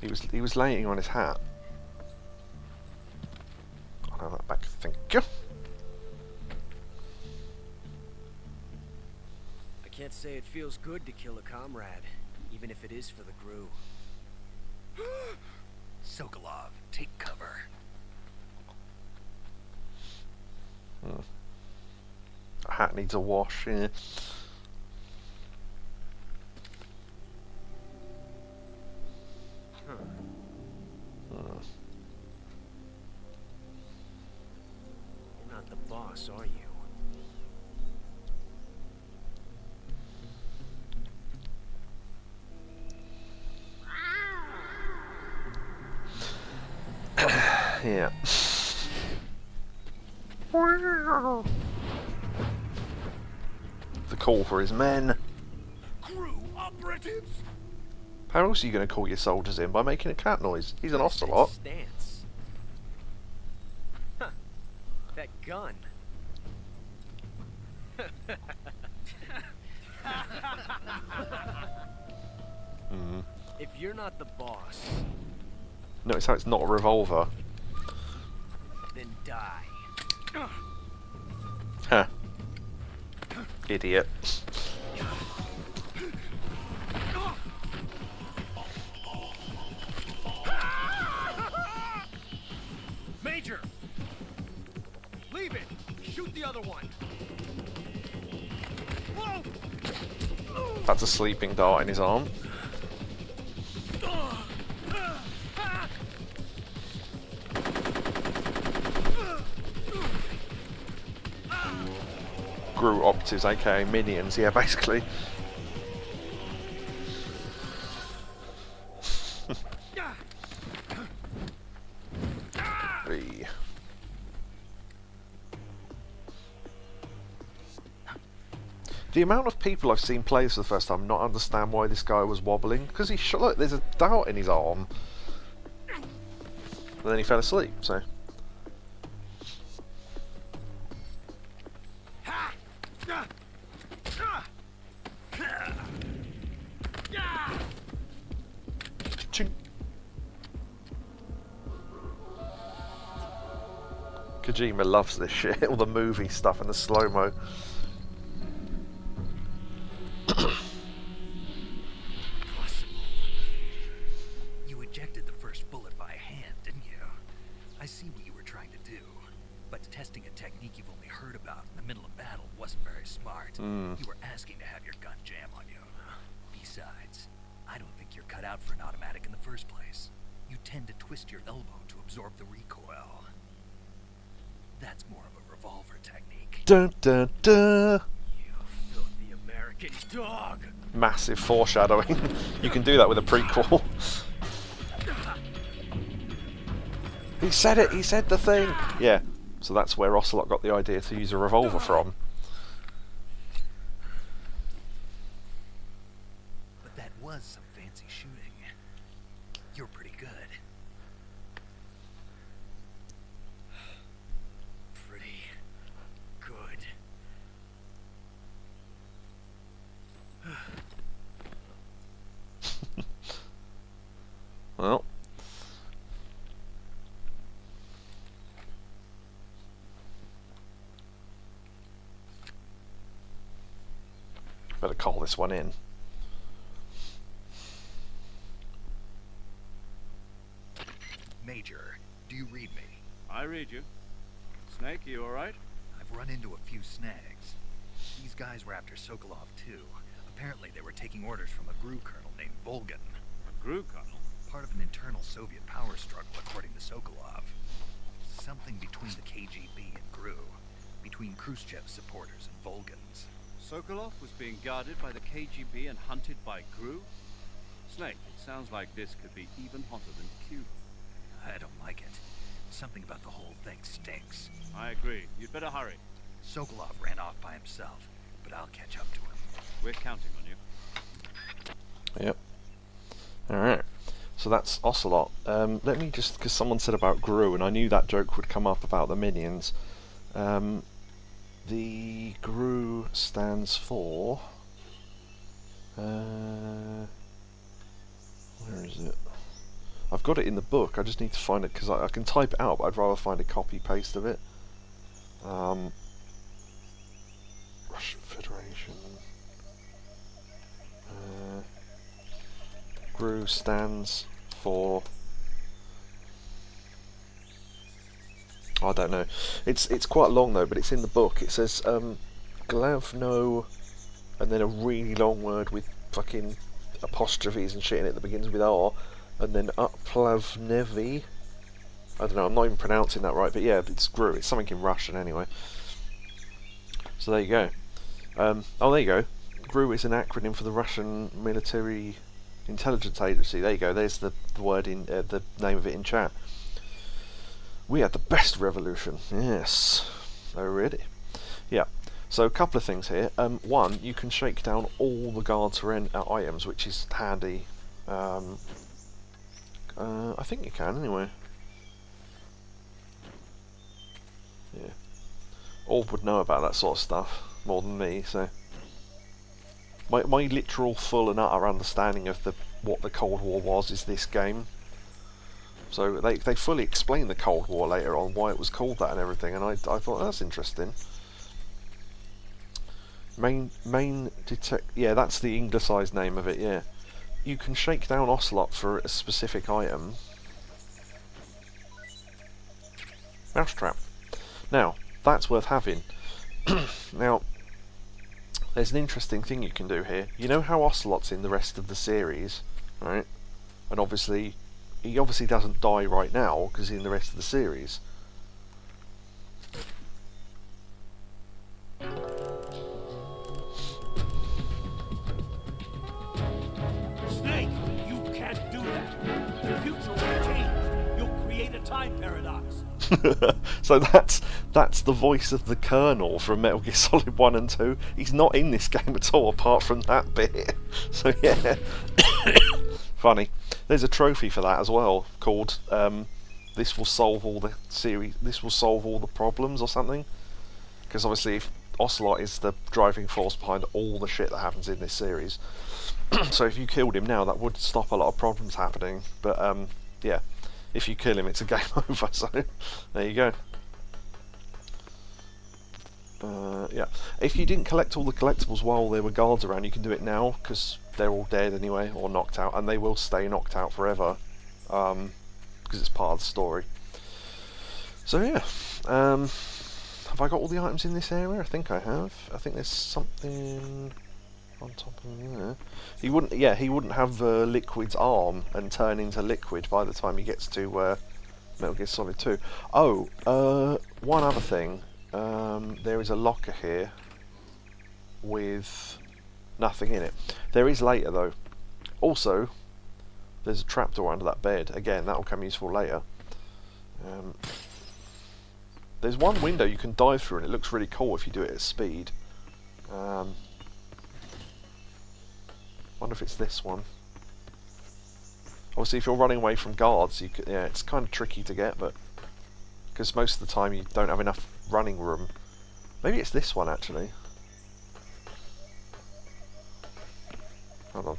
He was laying on his hat. Oh, no, that back. Thank you. I can't say it feels good to kill a comrade, even if it is for the GRU. Sokolov, take cover. A hat needs a wash, yeah. You're not the boss, are you? Yeah. The call for his men. Crew operatives! How else are you going to call your soldiers in? By making a cat noise? He's an ocelot. Stance. Huh. That gun. If you're not the boss, Notice how it's not a revolver. then die. Huh. Idiot. Major! Leave it! Shoot the other one! Whoa! That's a sleeping dart in his arm. Gru operatives, aka minions, yeah, basically. Three. The amount of people I've seen play this for the first time not understand why this guy was wobbling, because he shot, look, there's a dart in his arm. And then he fell asleep, so. Ching. Kojima loves this shit, all the movie stuff and the slow-mo. You ejected the first bullet by hand, didn't you? I see what you were trying to do. But testing a technique you've only heard about in the middle of battle wasn't very smart. You were asking to have your gun jam on you. Besides, I don't think you're cut out for an automatic in the first place. You tend to twist your elbow to absorb the recoil. That's more of a revolver technique. Dun dun dun! You filthy American dog! Massive foreshadowing. You can do that with a prequel. He said it, he said the thing! Yeah, so that's where Ocelot got the idea to use a revolver from. But that was some fancy shooting. You're pretty good. Pretty good. Well. Better call this one in. Major, do you read me? I read you. Snake, you alright? I've run into a few snags. These guys were after Sokolov too. Apparently they were taking orders from a GRU colonel named Volgan. A GRU colonel? Part of an internal Soviet power struggle according to Sokolov. Something between the KGB and GRU. Between Khrushchev's supporters and Volgan's. Sokolov was being guarded by the KGB and hunted by GRU? Snake, it sounds like this could be even hotter than Cuba. I don't like it. Something about the whole thing stinks. I agree. You'd better hurry. Sokolov ran off by himself, but I'll catch up to him. We're counting on you. Yep. Alright. So that's Ocelot. Let me just, because someone said about GRU, and I knew that joke would come up about the minions. The GRU stands for... where is it? I've got it in the book, I just need to find it, because I can type it out, but I'd rather find a copy-paste of it. Russian Federation... GRU stands for... I don't know. It's quite long though, but it's in the book. It says Glavno, and then a really long word with fucking apostrophes and shit in it that begins with R, and then Uplavnevi. I don't know. I'm not even pronouncing that right, but yeah, it's GRU. It's something in Russian anyway. So there you go. Oh, there you go. GRU is an acronym for the Russian Military Intelligence Agency. There you go. There's the word in the name of it in chat. We had the best revolution. Yes. Oh, really? Yeah. So a couple of things here. One, you can shake down all the guards for items, which is handy. I think you can anyway. Yeah. Orb would know about that sort of stuff more than me, so my literal full and utter understanding of what the Cold War was is this game. So they fully explain the Cold War later on, why it was called that and everything, and I thought that's interesting. Main detect, yeah, that's the anglicised name of it. Yeah, you can shake down Ocelot for a specific item. Mousetrap. Now that's worth having. Now there's an interesting thing you can do here. You know how Ocelot's in the rest of the series, right? And obviously, he obviously doesn't die right now because he's in the rest of the series. Snake, you can't do that. The future will change. You'll create a time paradox. So that's the voice of the Colonel from Metal Gear Solid 1 and 2. He's not in this game at all, apart from that bit. So yeah, funny. There's a trophy for that as well, called "This will solve all the series. This will solve all the problems" or something. Because obviously, if Ocelot is the driving force behind all the shit that happens in this series, so if you killed him now, that would stop a lot of problems happening. But yeah. If you kill him, it's a game over, so there you go. Yeah. If you didn't collect all the collectibles while there were guards around, you can do it now, because they're all dead anyway, or knocked out, and they will stay knocked out forever, because it's part of the story. So yeah. Have I got all the items in this area? I think I have. I think there's something on top of there. He wouldn't. Yeah, he wouldn't have Liquid's arm and turn into Liquid by the time he gets to Metal Gear Solid 2. Oh, one other thing. There is a locker here with nothing in it. There is later though. Also, there's a trapdoor under that bed. Again, that will come useful later. There's one window you can dive through, and it looks really cool if you do it at speed. Wonder if it's this one. Obviously, if you're running away from guards, yeah, it's kind of tricky to get, but because most of the time you don't have enough running room. Maybe it's this one actually. Hold on.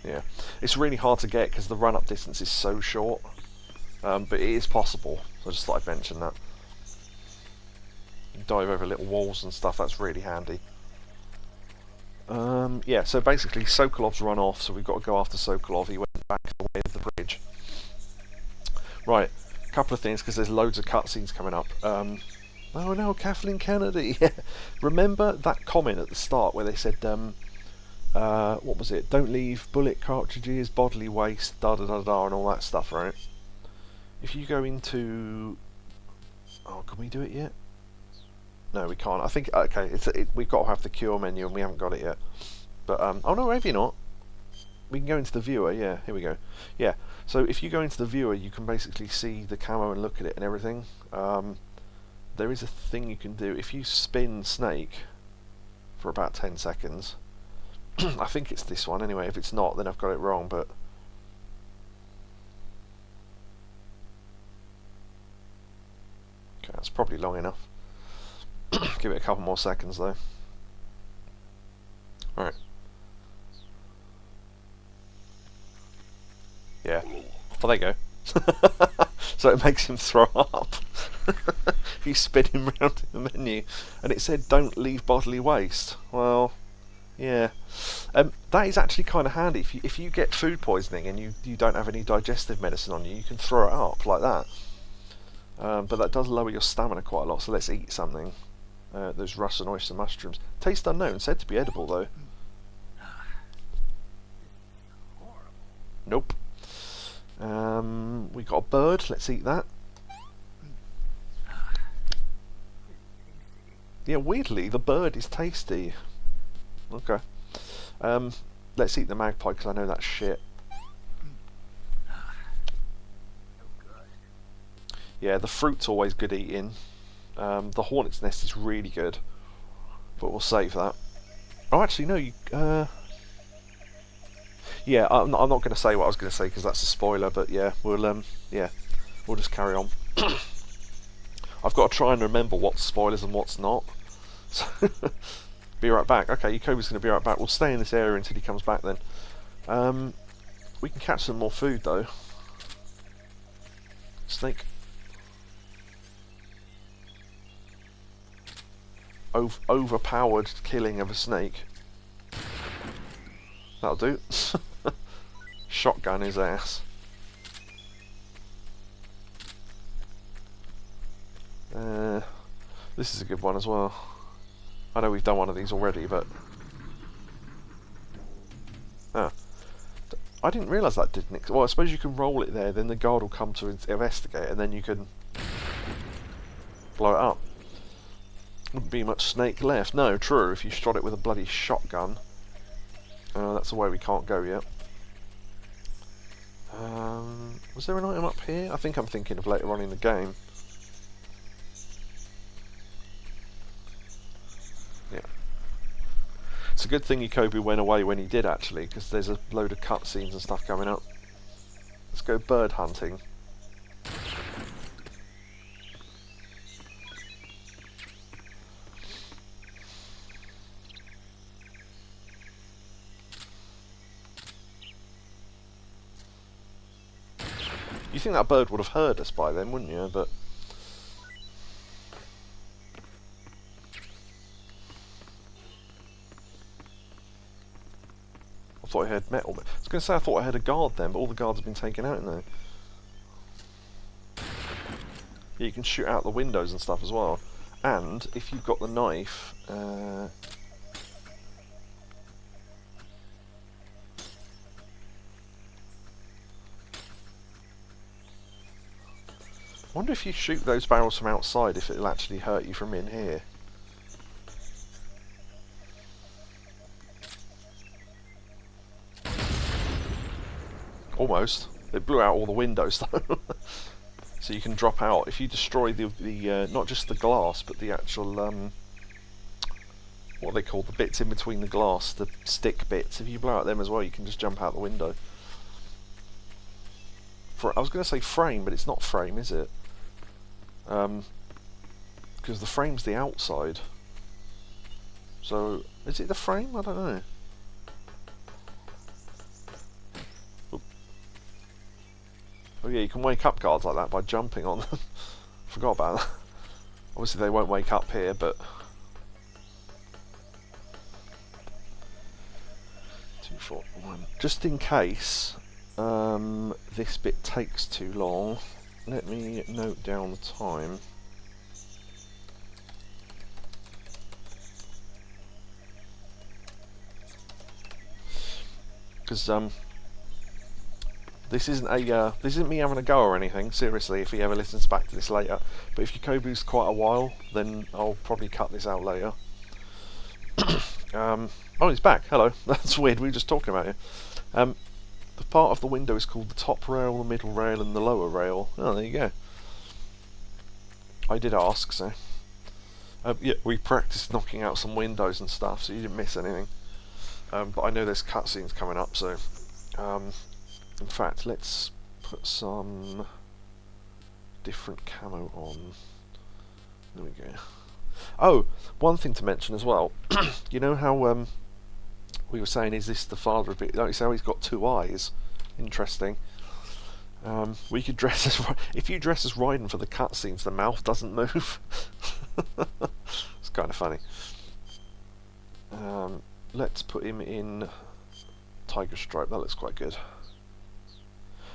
Yeah, it's really hard to get because the run-up distance is so short, but it is possible. So I just thought I'd mention that. You can dive over little walls and stuff. That's really handy. Yeah, so basically Sokolov's run off, so we've got to go after Sokolov. He went back the way of the bridge. Right, a couple of things, because there's loads of cutscenes coming up. Oh no, Kathleen Kennedy! Remember that comment at the start where they said, what was it? Don't leave bullet cartridges, bodily waste, da da da da, and all that stuff, right? If you go into... Oh, can we do it yet? No, we can't. I think, okay, we've got to have the cure menu and we haven't got it yet. But, oh no, maybe not. We can go into the viewer, yeah, here we go. Yeah, so if you go into the viewer, you can basically see the camo and look at it and everything. There is a thing you can do. If you spin Snake for about 10 seconds, I think it's this one anyway. If it's not, then I've got it wrong, but... Okay, that's probably long enough. Give it a couple more seconds though. Alright. Yeah. Well, there you go. So it makes him throw up. You spin him round in the menu. And it said, don't leave bodily waste. Well, yeah. That is actually kind of handy. If you get food poisoning and you don't have any digestive medicine on you, you can throw it up like that. But that does lower your stamina quite a lot, so let's eat something. Those Russian oyster mushrooms. Taste unknown, said to be edible though. Nope. We got a bird, let's eat that. Yeah, weirdly, the bird is tasty. Okay. Let's eat the magpie, because I know that's shit. Yeah, the fruit's always good eating. The hornet's nest is really good, but we'll save that. Oh, actually, no. Yeah, I'm not going to say what I was going to say because that's a spoiler. But yeah, we'll just carry on. I've got to try and remember what's spoilers and what's not. So be right back. Okay, Yakobu's going to be right back. We'll stay in this area until he comes back then. We can catch some more food though. Snake. Overpowered killing of a snake. That'll do. Shotgun his ass. This is a good one as well. I know we've done one of these already, but I didn't realise that didn't. Well, I suppose you can roll it there, then the guard will come to investigate, and then you can blow it up. Wouldn't be much snake left. No, true. If you shot it with a bloody shotgun, that's the way we can't go yet. Was there an item up here? I think I'm thinking of later on in the game. Yeah. It's a good thing Yakobu went away when he did, actually, because there's a load of cutscenes and stuff coming up. Let's go bird hunting. You think that bird would have heard us by then, wouldn't you? But I thought I heard metal. I was going to say I thought I had a guard then, but all the guards have been taken out now. Yeah, you can shoot out the windows and stuff as well. And if you've got the knife, I wonder if you shoot those barrels from outside, if it'll actually hurt you from in here. Almost. It blew out all the windows though. So you can drop out. If you destroy the not just the glass, but the actual what they call the bits in between the glass, the stick bits. If you blow out them as well, you can just jump out the window. I was going to say frame, but it's not frame, is it? Because the frame's the outside. So, is it the frame? I don't know. Oop. Oh yeah, you can wake up guards like that by jumping on them. Forgot about that. Obviously they won't wake up here, but 2, 4, 1. Just in case this bit takes too long, let me note down the time. Because this isn't me having a go or anything. Seriously, if he ever listens back to this later. But if Yakobu's quite a while, then I'll probably cut this out later. Oh, he's back. Hello. That's weird. We were just talking about you. The part of the window is called the top rail, the middle rail, and the lower rail. Oh, there you go. I did ask, so yeah, we practiced knocking out some windows and stuff, so you didn't miss anything. But I know there's cutscenes coming up, so in fact, let's put some different camo on. There we go. Oh, one thing to mention as well. You know how we were saying, is this the father of it? Notice how he's got 2 eyes. Interesting. We could dress as if you dress as Raiden for the cutscenes, the mouth doesn't move. It's kind of funny. Let's put him in Tiger Stripe. That looks quite good.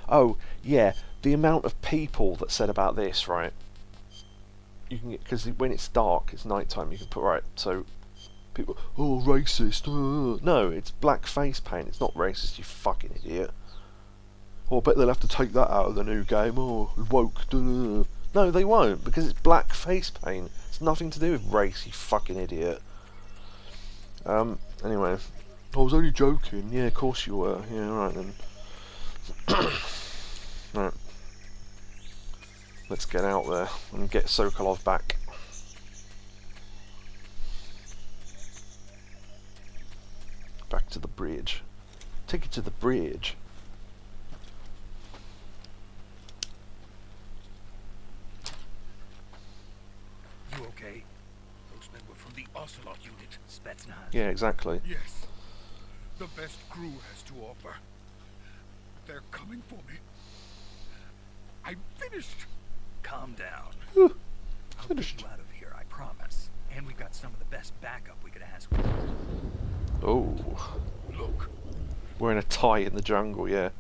Oh yeah, the amount of people that said about this, right? You can get, because when it's dark, it's nighttime. You can put, right, so people, oh, racist. No, it's black face paint. It's not racist, you fucking idiot. Oh, I bet they'll have to take that out of the new game. Oh, woke. No, they won't, because it's black face paint. It's nothing to do with race, you fucking idiot. Anyway, I was only joking. Yeah, of course you were. Yeah, right then. Right. Let's get out there and get Sokolov back. Back to the bridge. Take it to the bridge. You okay? Those men were from the Ocelot unit. Spetsnaz. Yeah, exactly. Yes. The best crew has to offer. They're coming for me. I'm finished. Calm down. Whew. I'll Finished. get you out of here, I promise. And we've got some of the best backup we could ask for. Oh, Look, we're in a tie in the jungle, yeah.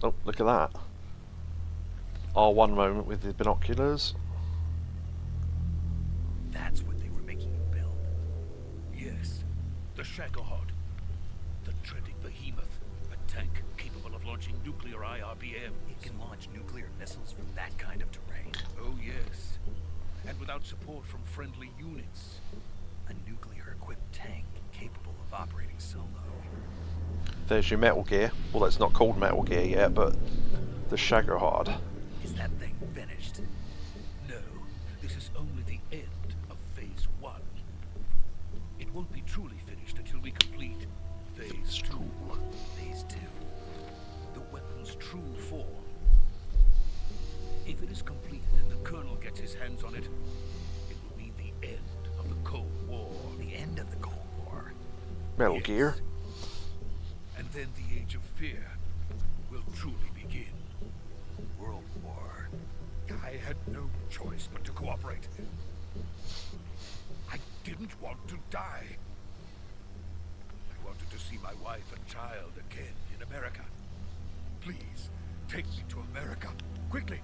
Oh, look at that. R1 moment with the binoculars. That's what they were making you build. yes, the Shagohod, the treading behemoth, a tank capable of launching nuclear IRBM. It can launch nuclear missiles from that kind of terrain. Oh yes, and without support from friendly units. A nuclear-equipped tank capable of operating solo. There's your Metal Gear. Well, it's not called Metal Gear yet, but the Shagohod. Is that thing finished? No, this is only the end of Phase 1. It won't be truly finished until we complete Phase 2. Phase 2. The weapon's true form. If it is completed and the Colonel gets his hands on it, it will mean the end of the Cold War. The end of the Cold War. Metal Yes. Gear. And then the Age of Fear will truly begin. World War. I had no choice but to cooperate. I didn't want to die. I wanted to see my wife and child again in America. Please, take me to America, quickly.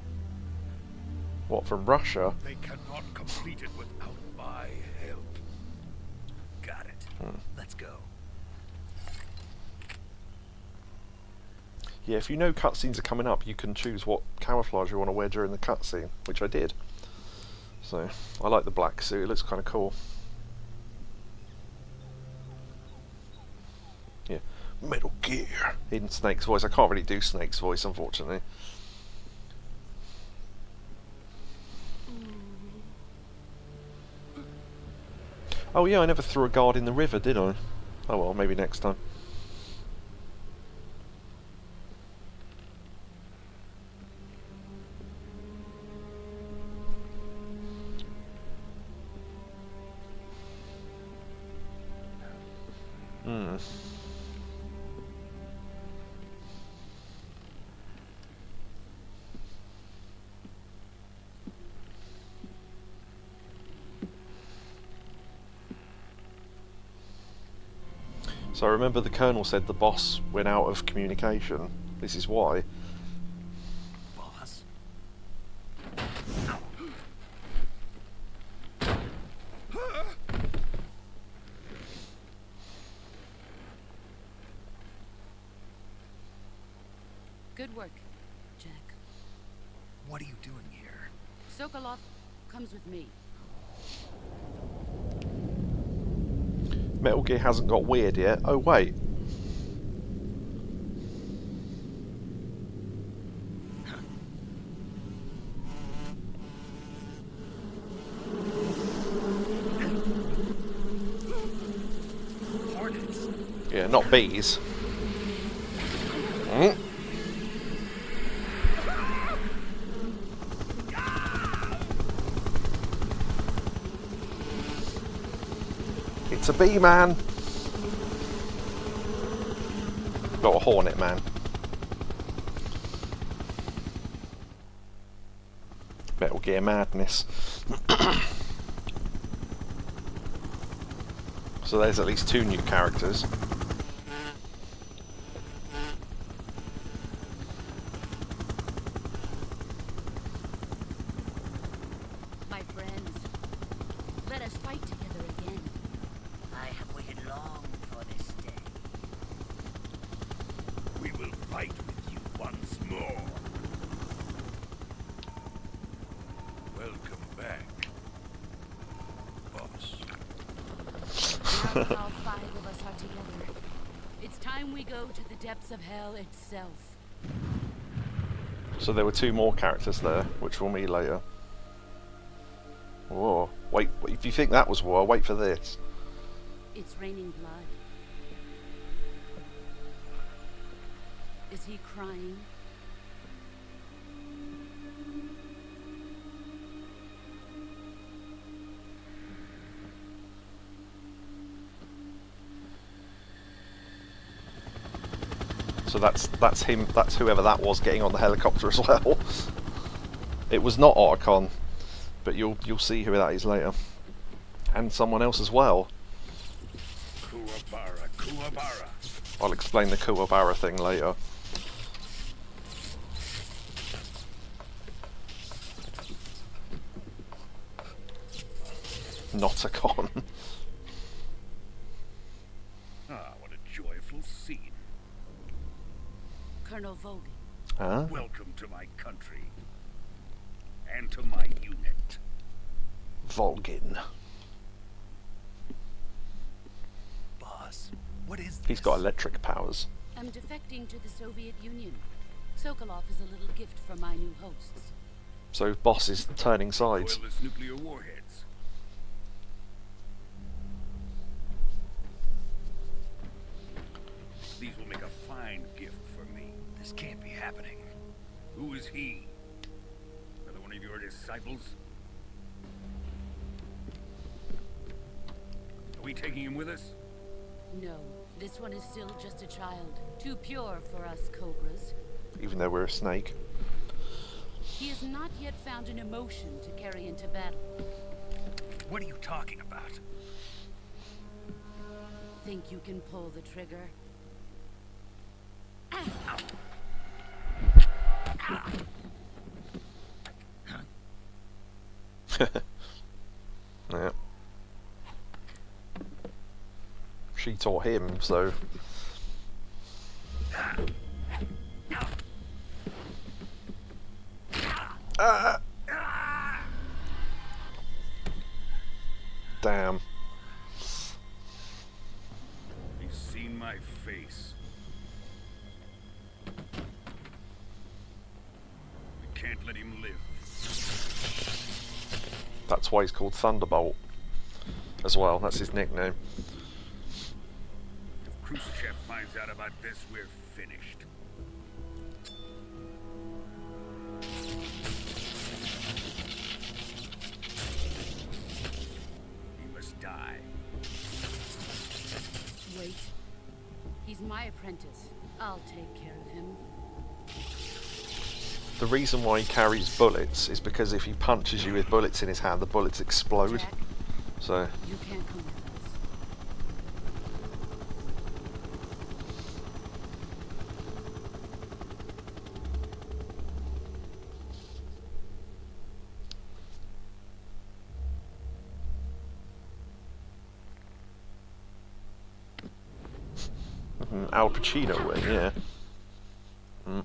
What, from Russia? They cannot complete it without my help. Got it. Let's go. Yeah, if you know cutscenes are coming up, you can choose what camouflage you want to wear during the cutscene, which I did. So, I like the black suit, it looks kind of cool. Yeah, Metal Gear in Snake's voice. I can't really do Snake's voice, unfortunately. Oh yeah, I never threw a guard in the river, did I? Oh well, maybe next time. Hmm. So I remember the Colonel said the boss went out of communication. This is why. Boss. Good work, Jack. What are you doing here? Sokolov comes with me. Metal Gear hasn't got weird yet. Oh wait. Hornets. Yeah, not bees. Mm. It's a bee man. Not a hornet man. Metal Gear madness. So there's at least 2 new characters. My friends, let us fight together again. I have waited long for this day. We will fight with you once more. Welcome back, boss. Now that all 5 of us are together, it's time we go to the depths of hell itself. So there were 2 more characters there, which we'll meet later. Whoa. Wait, if you think that was war, wait for this. It's raining blood. Is he crying? So that's him, that's whoever that was getting on the helicopter as well. It was not Otacon, but you'll see who that is later. And someone else as well. Kuwabara, Kuwabara. I'll explain the Kuwabara thing later. Not a con. Ah, what a joyful scene. Colonel Vogan. Huh? Welcome to my country. And to my unit. Volgin. Boss, what is this? He's got electric powers. I'm defecting to the Soviet Union. Sokolov is a little gift from my new hosts. So boss is turning sides. Recoilless nuclear warheads. These will make a fine gift for me. This can't be happening. Who is he? Another one of your disciples? Are we taking him with us? No, this one is still just a child. Too pure for us Cobras. Even though we're a snake. He has not yet found an emotion to carry into battle. What are you talking about? Think you can pull the trigger? Yeah. She taught him, so... Damn. He's seen my face. We can't let him live. That's why he's called Thunderbolt. As well, that's his nickname. If Khrushchev finds out about this, we're finished. He must die. Wait. He's my apprentice. I'll take care of him. The reason why he carries bullets is because if he punches you with bullets in his hand, the bullets explode. Jack, So, you can't come with us. Al Pacino win, yeah. Mm.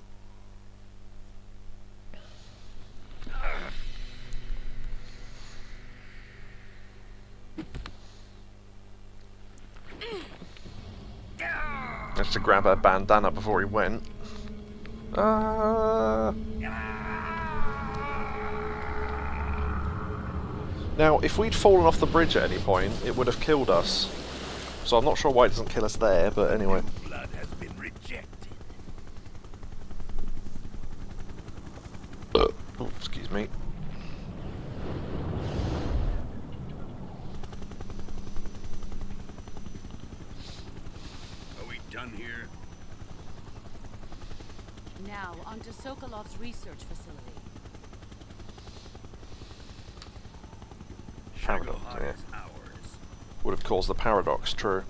Has to grab her bandana before he went. Now, if we'd fallen off the bridge at any point, it would have killed us. So I'm not sure why it doesn't kill us there, but anyway. Blood has been rejected. Oh, excuse me. Are we done here? Now, onto Sokolov's research facility. Paradox, Shagohod yeah. is ours. Would have caused the paradox, true.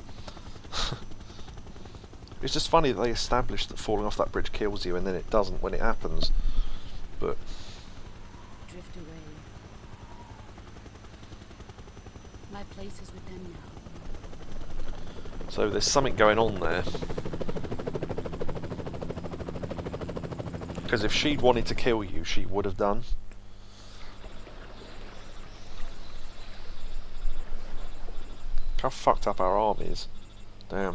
It's just funny that they established that falling off that bridge kills you and then it doesn't when it happens. But Drift away. My place is with them now. so there's something going on there. Because if she'd wanted to kill you, she would have done. How fucked up our arm is. Damn.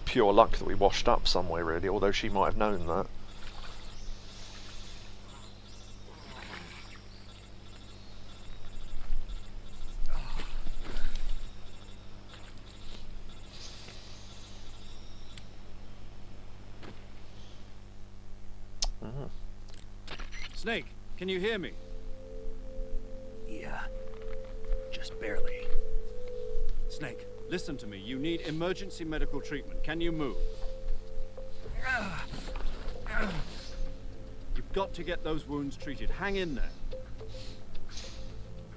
pure luck that we washed up somewhere, really, although she might have known that. Snake, can you hear me? Yeah. Just barely. Snake, listen to me. You need emergency medical treatment. Can you move? You've got to get those wounds treated. Hang in there.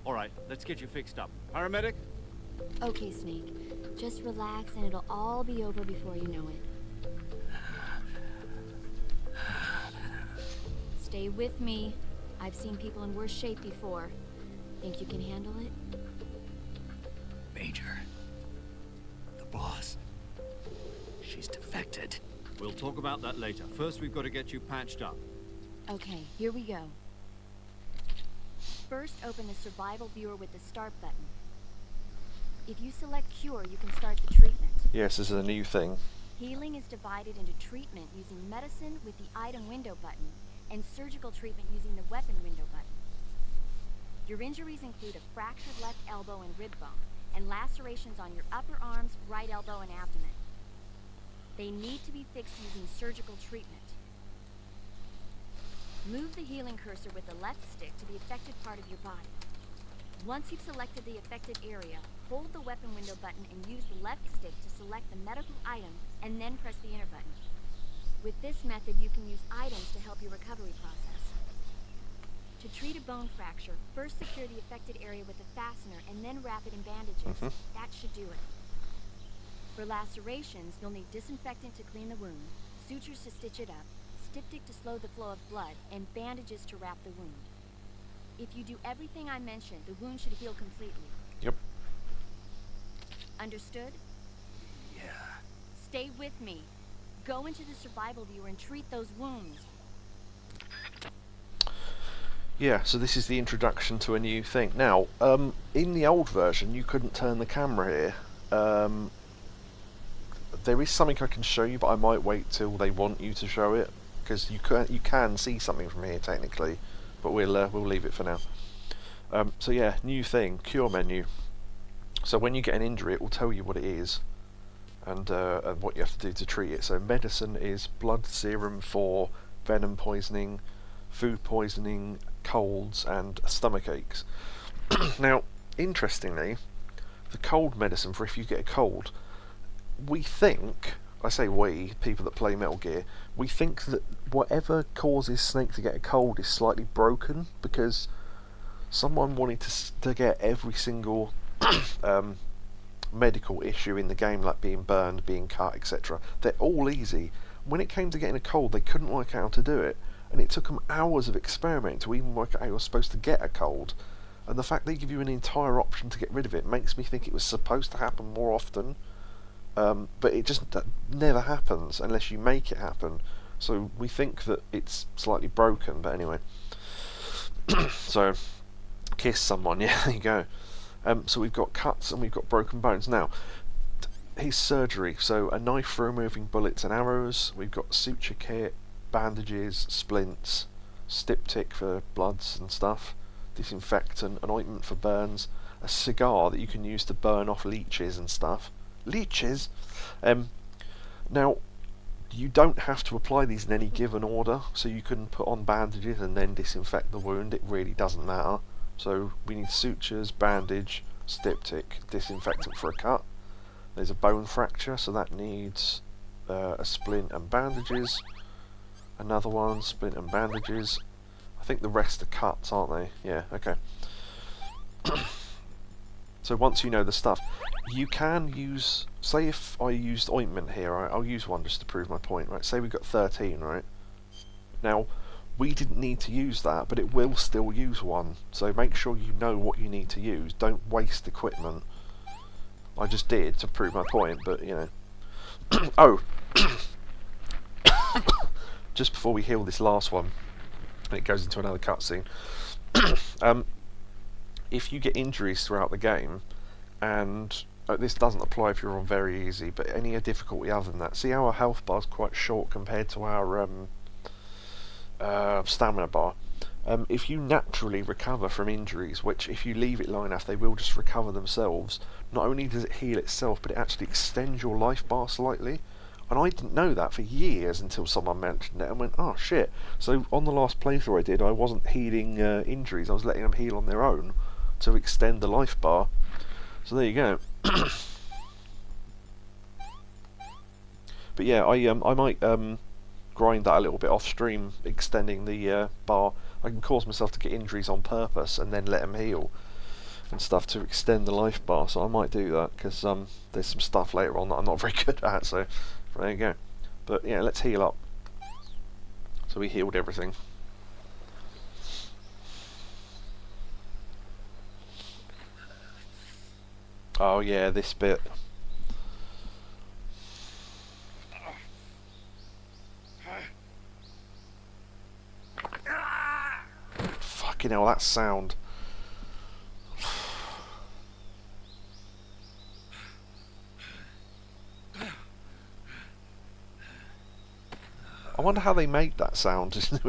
All right, let's get you fixed up. Paramedic? Okay, Snake. Just relax and it'll all be over before you know it. Stay with me. I've seen people in worse shape before. Think you can handle it? Major. The boss. She's defected. We'll talk about that later. First, we've got to get you patched up. Okay, here we go. First, open the survival viewer with the start button. If you select cure, you can start the treatment. Yes, this is a new thing. Healing is divided into treatment using medicine with the item window button and surgical treatment using the weapon window button. Your injuries include a fractured left elbow and rib bone, and lacerations on your upper arms, right elbow, and abdomen. They need to be fixed using surgical treatment. Move the healing cursor with the left stick to the affected part of your body. Once you've selected the affected area, hold the weapon window button and use the left stick to select the medical item, and then press the enter button. With this method, you can use items to help your recovery process. To treat a bone fracture, first secure the affected area with a fastener and then wrap it in bandages. That should do it. For lacerations, you'll need disinfectant to clean the wound, sutures to stitch it up, styptic to slow the flow of blood, and bandages to wrap the wound. If you do everything I mentioned, the wound should heal completely. Yep. Understood? Yeah. Stay with me. Go into the survival viewer and treat those wounds. Yeah, so this is the introduction to a new thing. Now, in the old version, you couldn't turn the camera here. There is something I can show you, but I might wait till they want you to show it, because you can see something from here technically, but we'll leave it for now. So yeah, new thing, cure menu. So when you get an injury, it will tell you what it is, and what you have to do to treat it. So medicine is blood serum for venom poisoning, food poisoning, colds, and stomach aches. Now, interestingly, the cold medicine for if you get a cold, we think, I say we, people that play Metal Gear, we think that whatever causes Snake to get a cold is slightly broken, because someone wanted to get every single medical issue in the game, like being burned, being cut, etc. They're all easy. When it came to getting a cold, they couldn't work out how to do it, and it took them hours of experimenting to even work out how you're supposed to get a cold. And the fact they give you an entire option to get rid of it makes me think it was supposed to happen more often. But it just never happens unless you make it happen. So we think that it's slightly broken, but anyway. So, kiss someone, yeah, there you go. So we've got cuts and we've got broken bones. Now, his surgery, so a knife for removing bullets and arrows, we've got suture kit, bandages, splints, styptic for bloods and stuff, disinfectant, an ointment for burns, a cigar that you can use to burn off leeches and stuff. Leeches? Now, you don't have to apply these in any given order, so you can put on bandages and then disinfect the wound. It really doesn't matter. So we need sutures, bandage, styptic, disinfectant for a cut. There's a bone fracture, so that needs a splint and bandages. Another one, splint and bandages. I think the rest are cuts, aren't they? Yeah, okay. So once you know the stuff, you can use, say if I used ointment here, I'll use one just to prove my point, right? Say we've got 13, right? Now, we didn't need to use that, but it will still use one. So make sure you know what you need to use. Don't waste equipment. I just did to prove my point, but you know. Oh! Just before we heal this last one, and it goes into another cutscene. If you get injuries throughout the game, and this doesn't apply if you're on very easy, but any difficulty other than that. See how our health bar's quite short compared to our stamina bar. If you naturally recover from injuries, which if you leave it long enough they will just recover themselves, not only does it heal itself, but it actually extends your life bar slightly. And I didn't know that for years until someone mentioned it and went, oh shit. So on the last playthrough I did, I wasn't healing injuries, I was letting them heal on their own to extend the life bar. So there you go. But yeah, I might grind that a little bit off stream, extending the bar. I can cause myself to get injuries on purpose and then let them heal and stuff to extend the life bar. So I might do that because there's some stuff later on that I'm not very good at. So there you go. But yeah, let's heal up. So we healed everything. Oh yeah, this bit. Fucking hell, that sound. I wonder how they made that sound.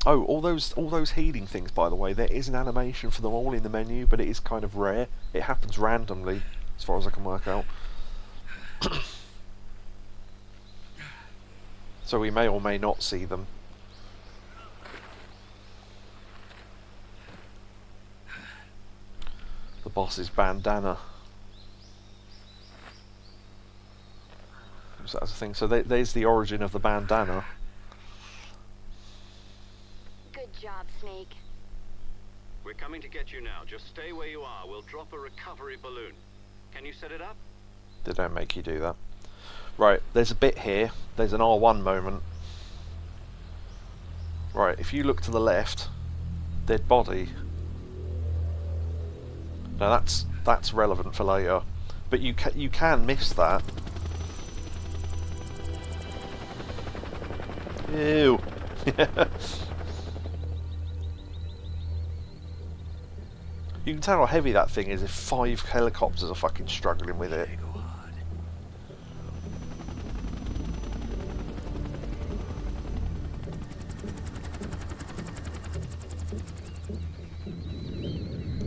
Oh, all those healing things, by the way, there is an animation for them all in the menu, but it is kind of rare. It happens randomly, as far as I can work out. So we may or may not see them. The boss's bandana. So that's the thing. So there's the origin of the bandana. Good job, Snake. We're coming to get you now. Just stay where you are. We'll drop a recovery balloon. Can you set it up? They don't make you do that. Right, there's a bit here. There's an R1 moment. Right, if you look to the left, dead body. Now that's relevant for later, but you can miss that. Ew. You can tell how heavy that thing is if 5 helicopters are fucking struggling with it.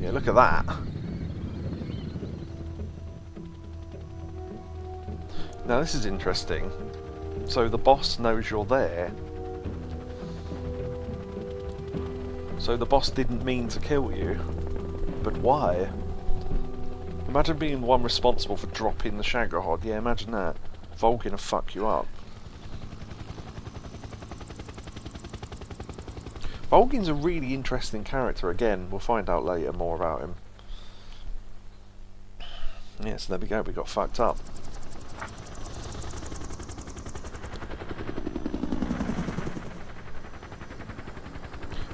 Yeah, look at that. Now this is interesting. So the boss knows you're there. So the boss didn't mean to kill you. But why? Imagine being the one responsible for dropping the Shagohod. Yeah, imagine that. Vulcan will fuck you up. Vulcan's a really interesting character. Again, we'll find out later more about him. Yeah, so there we go. We got fucked up.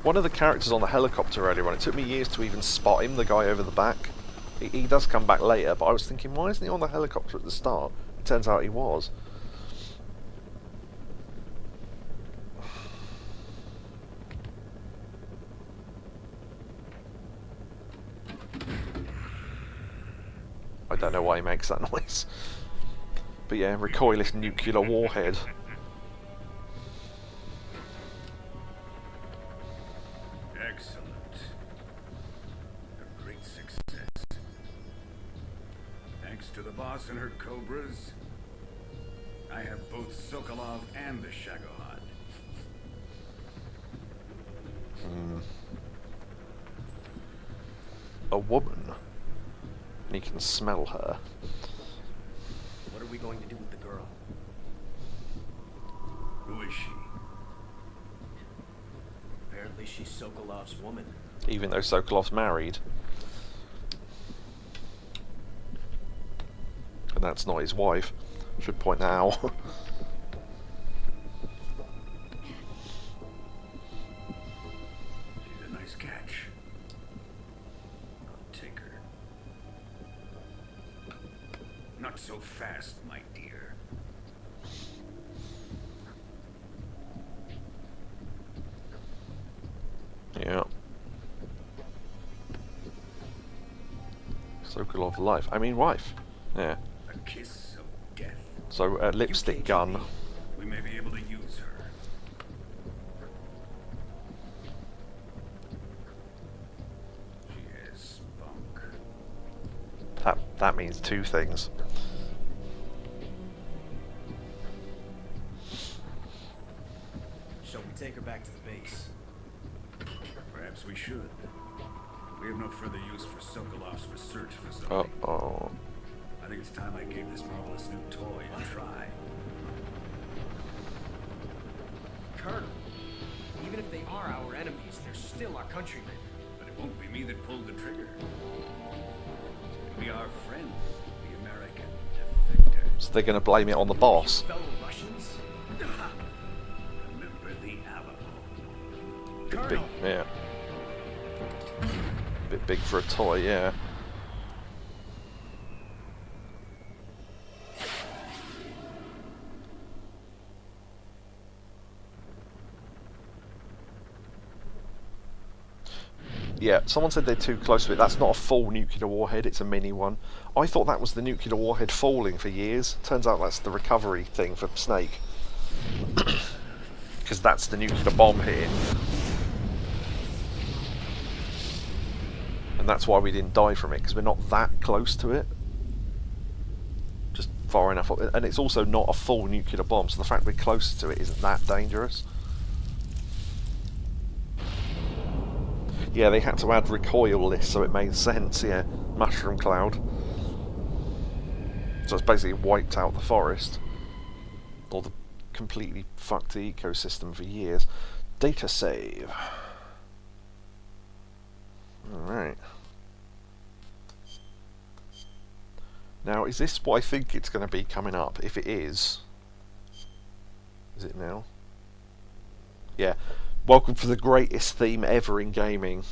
One of the characters on the helicopter earlier on, it took me years to even spot him, the guy over the back. He does come back later, but I was thinking, why isn't he on the helicopter at the start? It turns out he was. I don't know why he makes that noise. But yeah, recoilless nuclear warhead. Excellent. A great success. Thanks to the boss and her cobras, I have both Sokolov and the Shagohod. A woman. And he can smell her. What are we going to do with the girl? Who is she? Apparently she's Sokolov's woman. Even though Sokolov's married. And that's not his wife. Should point that out. She's a nice catch. I'll take her. Not so fast, my dear. Yeah. Circle of life. I mean wife. Yeah. A kiss of death. So lipstick gun. We may be able to use her. She has spunk. That means two things. Shall we take her back to the base? Perhaps we should. We have no further use for Sokolov's research facility. Uh-oh. I think it's time I gave this marvelous new toy a try. Colonel, even if they are our enemies, they're still our countrymen. But it won't be me that pulled the trigger. It'll be our friend, the American defector. So they're going to blame it on the boss. Fellow Russians? Remember the Alamo. Big, Colonel! yeah. Bit big for a toy, yeah. Yeah, someone said they're too close to it. That's not a full nuclear warhead, it's a mini one. I thought that was the nuclear warhead falling for years. Turns out that's the recovery thing for Snake. Because that's the nuclear bomb hitting. And that's why we didn't die from it, because we're not that close to it. Just far enough. And it's also not a full nuclear bomb, so the fact we're close to it isn't that dangerous. Yeah, they had to add recoil list, so it made sense, yeah. Mushroom cloud. So it's basically wiped out the forest. Or the completely fucked the ecosystem for years. Data save. Alright. Now, is this what I think it's going to be coming up? If it is it now? Yeah. Welcome for the greatest theme ever in gaming.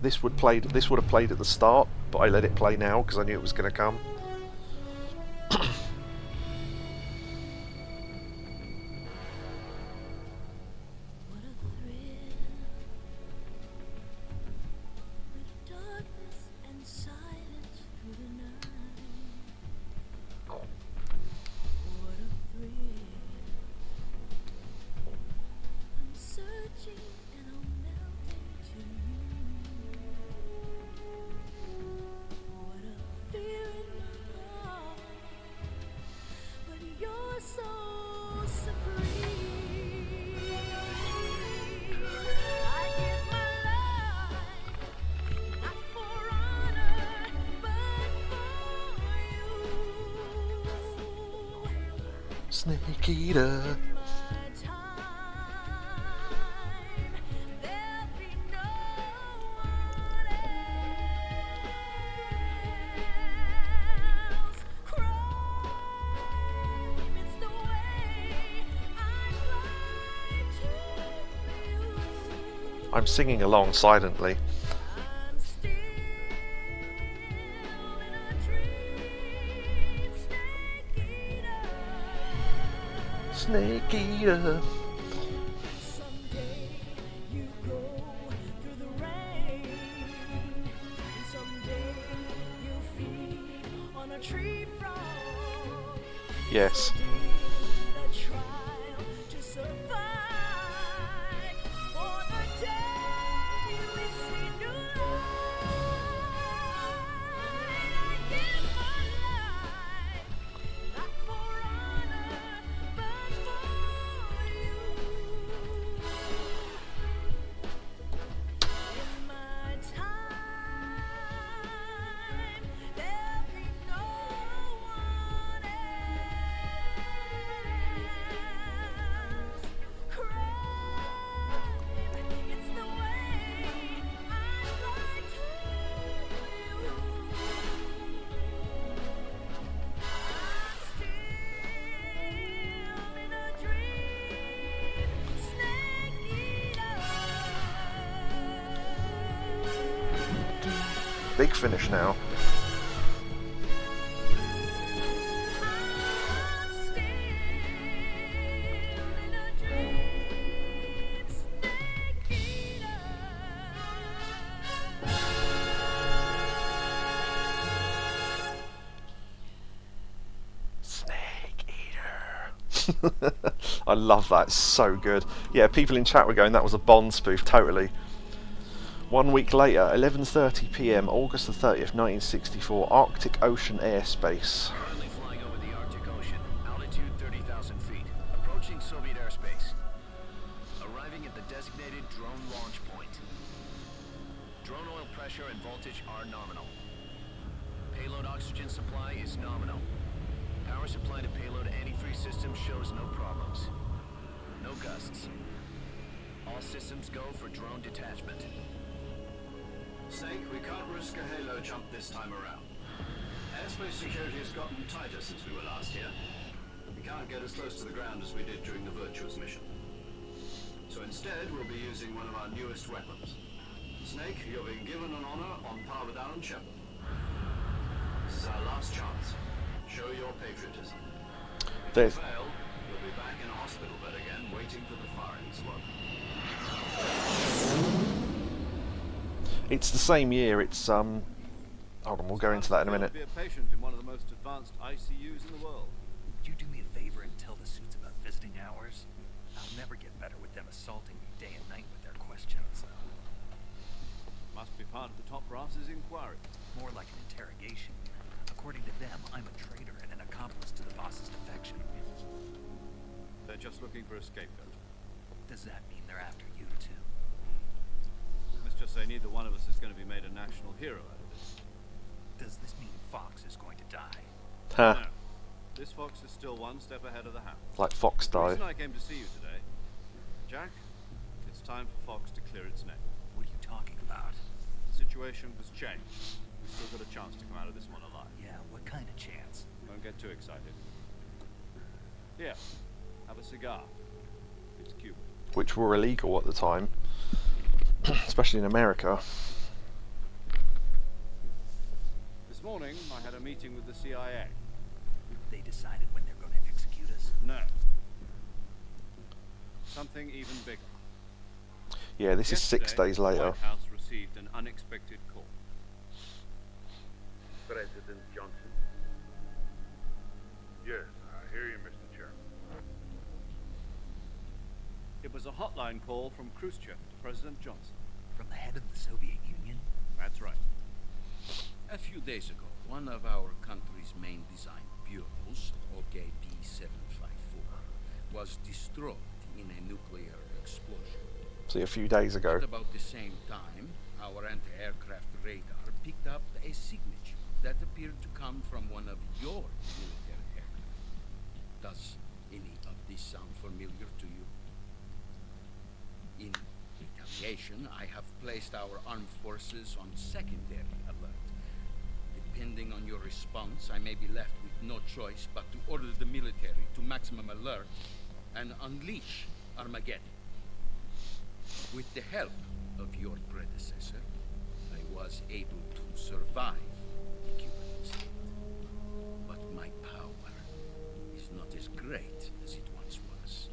This would have played at the start, but I let it play now because I knew it was going to come. Snake Eater. I'm singing along silently. Snake Eater. Yes. Big finish now. I love that, it's so good. Yeah, people in chat were going, that was a Bond spoof, totally. 1 week later, 11:30 p.m, August the 30th, 1964, Arctic Ocean airspace. Currently flying over the Arctic Ocean, altitude 30,000 feet, approaching Soviet airspace. Arriving at the designated drone launch point. Drone oil pressure and voltage are nominal. Payload oxygen supply is nominal. Power supply to payload antifreeze system shows no problems. No gusts. All systems go for drone detachment. Snake, we can't risk a halo jump this time around. Airspace security has gotten tighter since we were last here. We can't get as close to the ground as we did during the Virtuous Mission. So instead, we'll be using one of our newest weapons. Snake, you're being given an honor on par with Alan Shepard. This is our last chance. Show your patriotism. If you fail, you'll be back in a hospital bed again, waiting for the firing squad. It's the same year, it's hold on, we'll go into that in a minute. Be a patient in one of the most advanced ICUs in the world. Would you do me a favor and tell the suits about visiting hours? I'll never get better with them assaulting me day and night with their questions. Must be part of the top brass's inquiry. More like an interrogation. According to them, I'm a traitor and an accomplice to the boss's defection. They're just looking for a scapegoat. Does that mean they're after you too? Let's just say neither one of us is going to be made a national hero out of this. Does this mean Fox is going to die? Huh. No. This Fox is still one step ahead of the hound. Like Fox The die. reason I came to see you today, Jack, it's time for Fox to clear its name. What are you talking about? The situation has changed. We've still got a chance to come out of this one alive. Yeah, what kind of chance? Don't get too excited. Here, have a cigar. It's Cuban. Which were illegal at the time, especially in America. This morning, I had a meeting with the CIA. They decided when they're going to execute us? No. Something even bigger. Yeah, this is 6 Yesterday, days the later. White House received an unexpected call. President Johnson. Yes, I hear you, Mr. Chairman. It was a hotline call from Khrushchev to President Johnson. From the head of the Soviet Union? That's right. A few days ago, one of our country's main design bureaus, OKB 754, was destroyed in a nuclear explosion. See, a few days ago. At about the same time, our anti-aircraft radar picked up a signature that appeared to come from one of your military aircraft. Does any of this sound familiar to you? In retaliation, I have placed our armed forces on secondary alert. Depending on your response, I may be left with no choice but to order the military to maximum alert and unleash Armageddon. With the help of your predecessor, I was able to survive the Cuban incident. But my power is not as great as it once was.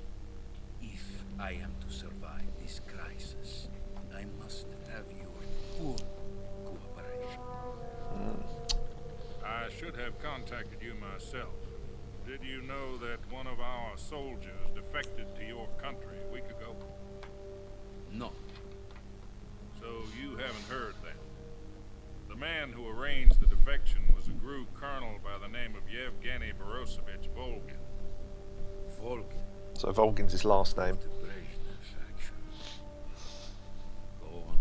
If I am to survive this crisis, I must have your full cooperation. I should have contacted you myself. Did you know that one of our soldiers defected to your country a week ago? No. So you haven't heard then. The man who arranged the defection was a GRU colonel by the name of Yevgeny Borosovich Volgin. Volgin. So Volgin's his last name. The Brezhnev faction. Go on.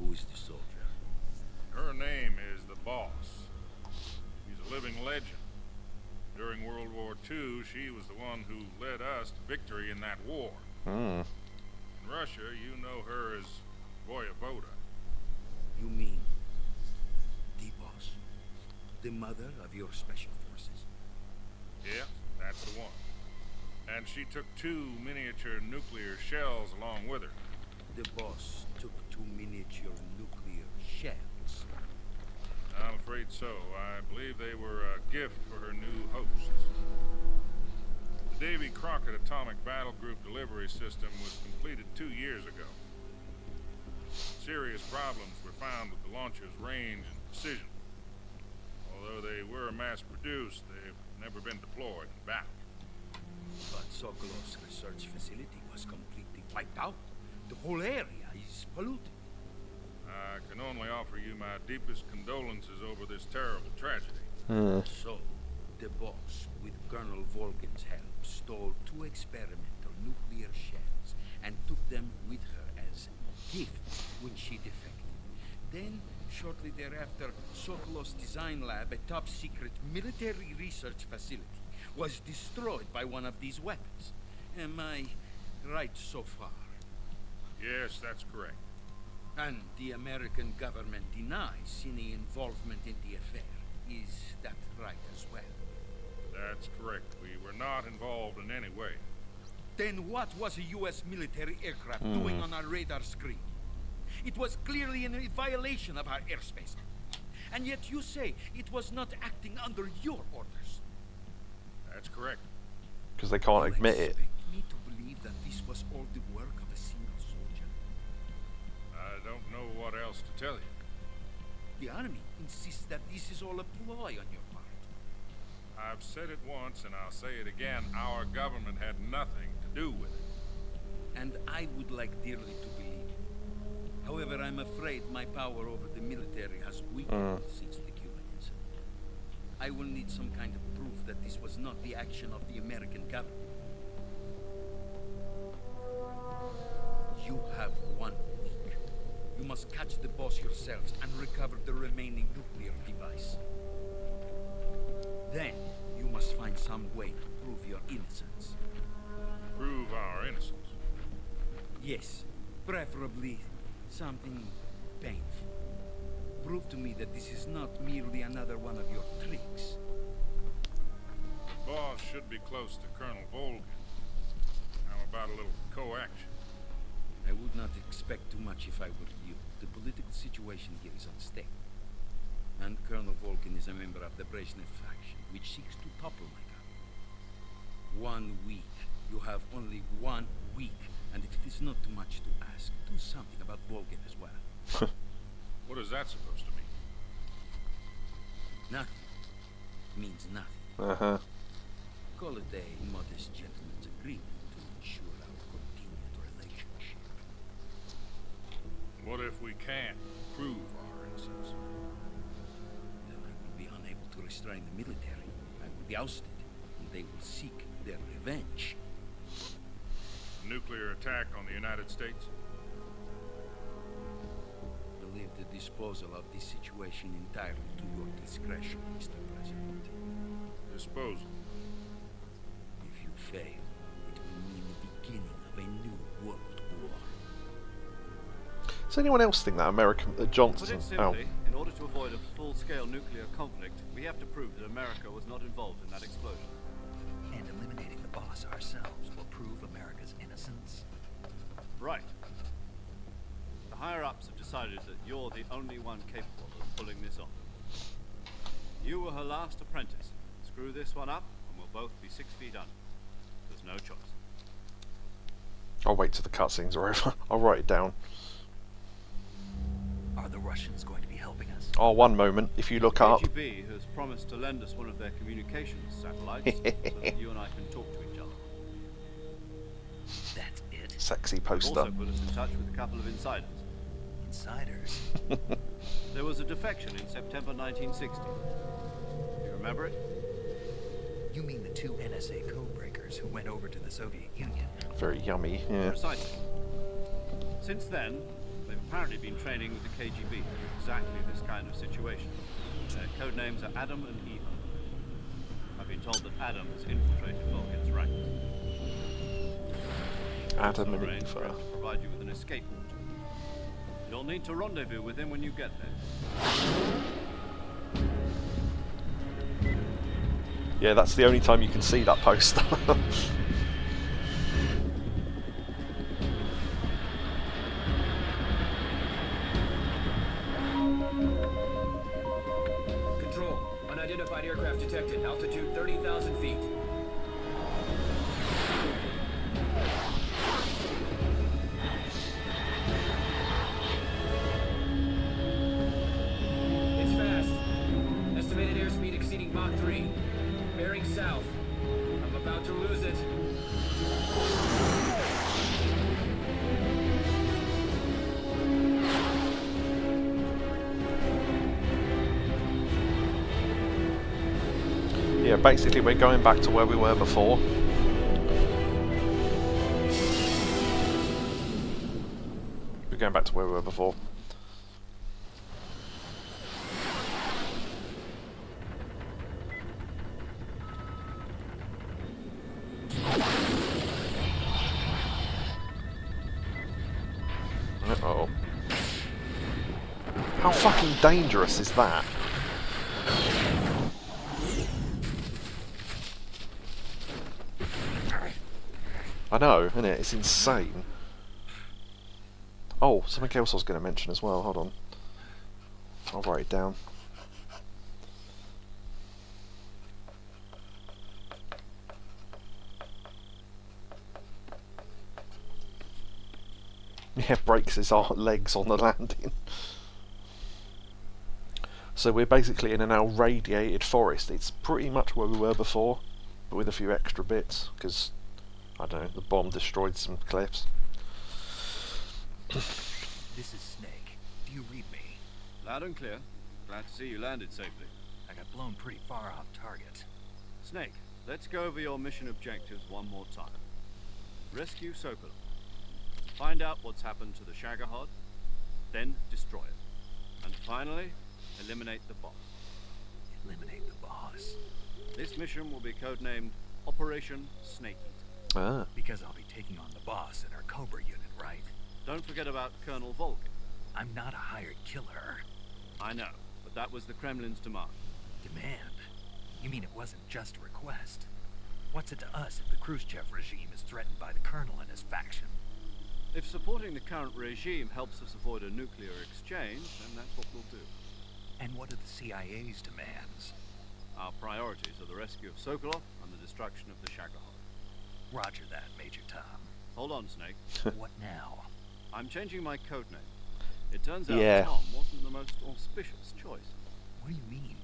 Who is the soldier? Her name is the Boss. She's a living legend. During World War II, she was the one who led us to victory in that war. Hmm. In Russia, you know her as Voyevoda. You mean the Boss? The mother of your special forces? Yes, that's the one. And she took 2 miniature nuclear shells along with her. The Boss took 2 miniature nuclear shells. I'm afraid so. I believe they were a gift for her new hosts. The Davy Crockett Atomic Battle Group delivery system was completed 2 years ago. Serious problems were found with the launcher's range and precision. Although they were mass-produced, they've never been deployed in battle. But Sokolov's research facility was completely wiped out. The whole area is polluted. I can only offer you my deepest condolences over this terrible tragedy. So, the boss, with Colonel Volgin's help, stole 2 experimental nuclear shells and took them with her as gifts when she defected. Then, shortly thereafter, Sokolov's design lab, a top-secret military research facility, was destroyed by one of these weapons. Am I right so far? Yes, that's correct. And the American government denies any involvement in the affair. Is that right as well? That's correct. We were not involved in any way. Then what was a U.S. military aircraft doing on our radar screen? It was clearly in a violation of our airspace. And yet you say it was not acting under your orders. That's correct. Because they can't admit it. Expect me to believe that this was all the work of a single soldier? I don't know what else to tell you. The army insists that this is all a ploy on your part. I've said it once and I'll say it again. Our government had nothing to do with it. And I would like dearly to believe you. However, I'm afraid my power over the military has weakened since the Cuban incident. I will need some kind of proof that this was not the action of the American government. You have 1 week. You must catch the boss yourselves and recover the remaining nuclear device. Then, you must find some way to prove your innocence. Prove our innocence. Yes, preferably something painful. Prove to me that this is not merely another one of your tricks. The boss should be close to Colonel Volgin. How about a little co-action? I would not expect too much if I were you. The political situation here is unstable. And Colonel Volgin is a member of the Brezhnev faction, which seeks to topple my government. 1 week. You have only 1 week. And if it is not too much to ask, do something about Volgin as well. What is that supposed to mean? Nothing. Means nothing. Uh-huh. Call it a modest gentleman's agreement to ensure our continued relationship. What if we can't prove our innocence? Then I will be unable to restrain the military. I will be ousted, and they will seek their revenge. Nuclear attack on the United States? I leave the disposal of this situation entirely to your discretion, Mr. President. Disposal. If you fail, it will mean the beginning of a new world war. Does anyone else think that To Johnson? put it simply, in order to avoid a full-scale nuclear conflict, we have to prove that America was not involved in that explosion. And eliminating the boss ourselves will prove America's innocence. Right. The higher-ups have decided that you're the only one capable of pulling this off. You were her last apprentice. Screw this one up, and we'll both be 6 feet under. There's no choice. I'll wait till the cutscenes are over. I'll write it down. Are the Russians going to be helping us? Oh, one moment. If you look up. KGB has promised to lend us one of their communications satellites so that you and I can talk to each other. That's it. Sexy They've poster. also put us in touch with a couple of insiders. Insiders. There was a defection in September 1960. Do you remember it? You mean the 2 NSA codebreakers who went over to the Soviet Union? Very yummy. Yeah. Precisely. Since then, they've apparently been training with the KGB for exactly this kind of situation. Their code names are Adam and Eva. I've been told that Adam has infiltrated Vulcan's ranks. Adam and Arranged for Eva. him to provide you with an escape route. You'll need to rendezvous with him when you get there. Yeah, that's the only time you can see that poster. Control. Unidentified aircraft detected. Altitude 30,000 feet. It's fast. Estimated airspeed exceeding Mach 3. Bearing south. I'm about to lose it. basically we're going back to where we were before. We're going back to where we were before. Uh-oh. How fucking dangerous is that? I know, isn't it? It's insane. Oh, something else I was going to mention as well. Hold on. I'll write it down. Yeah, breaks his legs on the landing. So we're basically in a now radiated forest. It's pretty much where we were before, but with a few extra bits, because, I don't know, the bomb destroyed some cliffs. This is Snake. Do you read me? Loud and clear. Glad to see you landed safely. I got blown pretty far off target. Snake, let's go over your mission objectives one more time. Rescue Sokolov. Find out what's happened to the Shagohod, then destroy it. And finally, eliminate the boss. Eliminate the boss. This mission will be codenamed Operation Snake Eater. Ah. Because I'll be taking on the boss in our Cobra unit, right? Don't forget about Colonel Volkin. I'm not a hired killer. I know, but that was the Kremlin's demand. Demand? You mean it wasn't just a request? What's it to us if the Khrushchev regime is threatened by the Colonel and his faction? If supporting the current regime helps us avoid a nuclear exchange, then that's what we'll do. And what are the CIA's demands? Our priorities are the rescue of Sokolov and the destruction of the Shagohod. Roger that, Major Tom. Hold on, Snake. What now? I'm changing my codename. It turns out Yeah. Tom wasn't the most auspicious choice. What do you mean?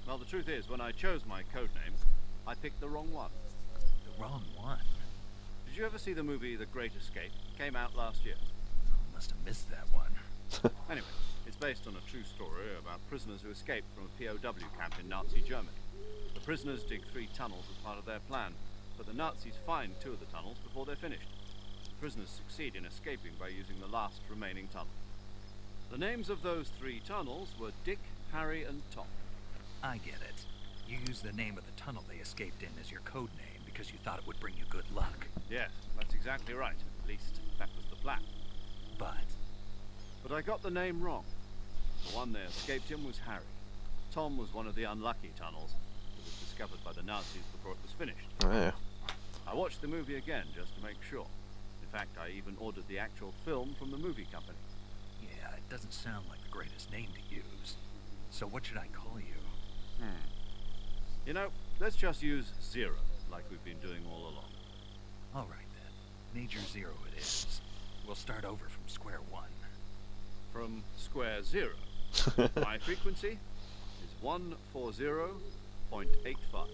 Well, the truth is, when I chose my codename, I picked the wrong one. The wrong one? Did you ever see the movie The Great Escape? It came out last year. Oh, must have missed that one. Anyway, it's based on a true story about prisoners who escaped from a POW camp in Nazi Germany. The prisoners dig 3 tunnels as part of their plan, but the Nazis find 2 of the tunnels before they're finished. The prisoners succeed in escaping by using the last remaining tunnel. The names of those 3 tunnels were Dick, Harry, and Tom. I get it. You used the name of the tunnel they escaped in as your code name because you thought it would bring you good luck. Yes, that's exactly right. At least, that was the plan. But I got the name wrong. The one they escaped in was Harry. Tom was one of the unlucky tunnels that was discovered by the Nazis before it was finished. Yeah. I watched the movie again just to make sure. In fact, I even ordered the actual film from the movie company. Yeah, it doesn't sound like the greatest name to use. So what should I call you? You know, let's just use Zero, like we've been doing all along. All right then. Major Zero it is. We'll start over from square one. From square zero. My frequency is 140.85.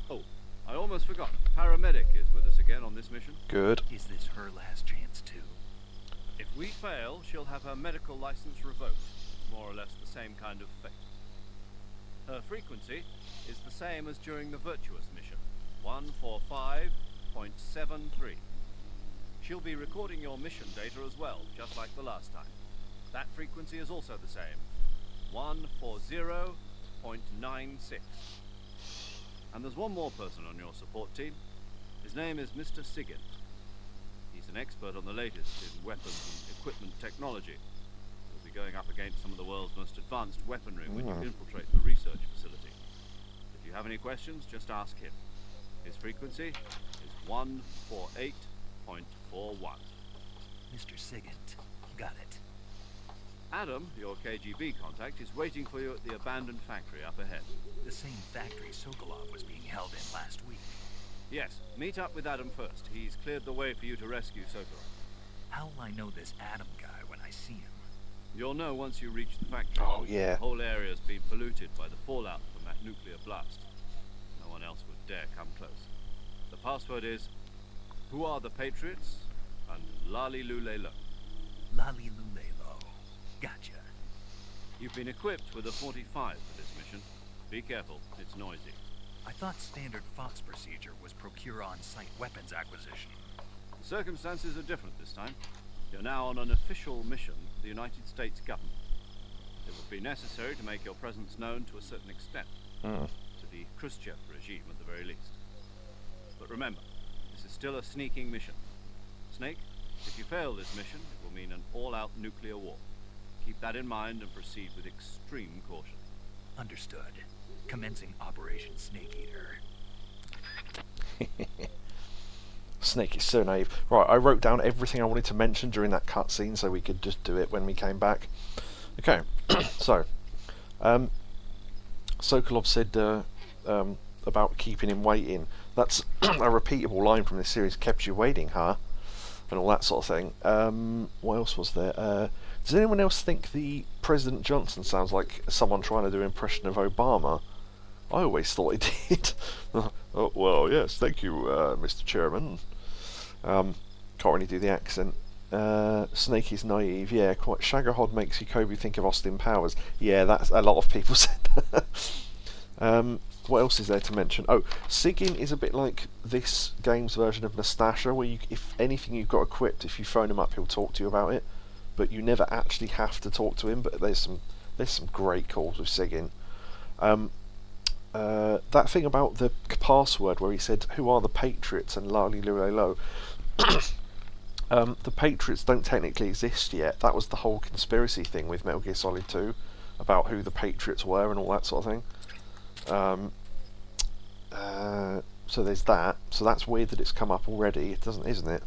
Oh, I almost forgot. Paramedic is with us again on this mission. Good. Is this her last chance too? If we fail, she'll have her medical license revoked. More or less the same kind of fate. Her frequency is the same as during the Virtuous Mission, 145.73. She'll be recording your mission data as well, just like the last time. That frequency is also the same, 140.96. And there's one more person on your support team. His name is Mr. Sigint. He's an expert on the latest in weapons and equipment technology. You'll be going up against some of the world's most advanced weaponry when you infiltrate the research facility. If you have any questions, just ask him. His frequency is 148.41. Mr. Sigint. Got it. Adam, your KGB contact, is waiting for you at the abandoned factory up ahead. The same factory Sokolov was being held in last week. Yes, meet up with Adam first. He's cleared the way for you to rescue Sokolov. How will I know this Adam guy when I see him? You'll know once you reach the factory. Oh, yeah. The whole area's been polluted by the fallout from that nuclear blast. No one else would dare come close. The password is, "Who are the Patriots?" and Lali Lule Lo. Lali Lulelo. Gotcha. You've been equipped with a 45 for this mission. Be careful, it's noisy. I thought standard Fox procedure was procure on-site weapons acquisition. The circumstances are different this time. You're now on an official mission for the United States government. It would be necessary to make your presence known to a certain extent. To the Khrushchev regime at the very least. But remember, this is still a sneaking mission. Snake, if you fail this mission, it will mean an all-out nuclear war. Keep that in mind and proceed with extreme caution. Understood. Commencing Operation Snake Eater. Snake is so naive. Right, I wrote down everything I wanted to mention during that cutscene so we could just do it when we came back. Okay, so Sokolov said about keeping him waiting. That's a repeatable line from this series. Kept you waiting, huh? And all that sort of thing. What else was there? Does anyone else think the President Johnson sounds like someone trying to do an impression of Obama? I always thought it did. Oh, well, yes, thank you, Mr. Chairman. Can't really do the accent. Snake is naive, yeah, quite. Shagahod makes Yakobu think of Austin Powers. Yeah, that's a lot of people said that. What else is there to mention? Oh, Sigyn is a bit like this game's version of Nastasha, where you, if anything you've got equipped, if you phone him up, he'll talk to you about it, but you never actually have to talk to him. But there's some great calls with Sigyn. That thing about the password where he said, "Who are the Patriots?" and "la li lu lo." The Patriots don't technically exist yet. That was the whole conspiracy thing with Metal Gear Solid 2 about who the Patriots were and all that sort of thing. So there's that. So that's weird that it's come up already. It doesn't, isn't it?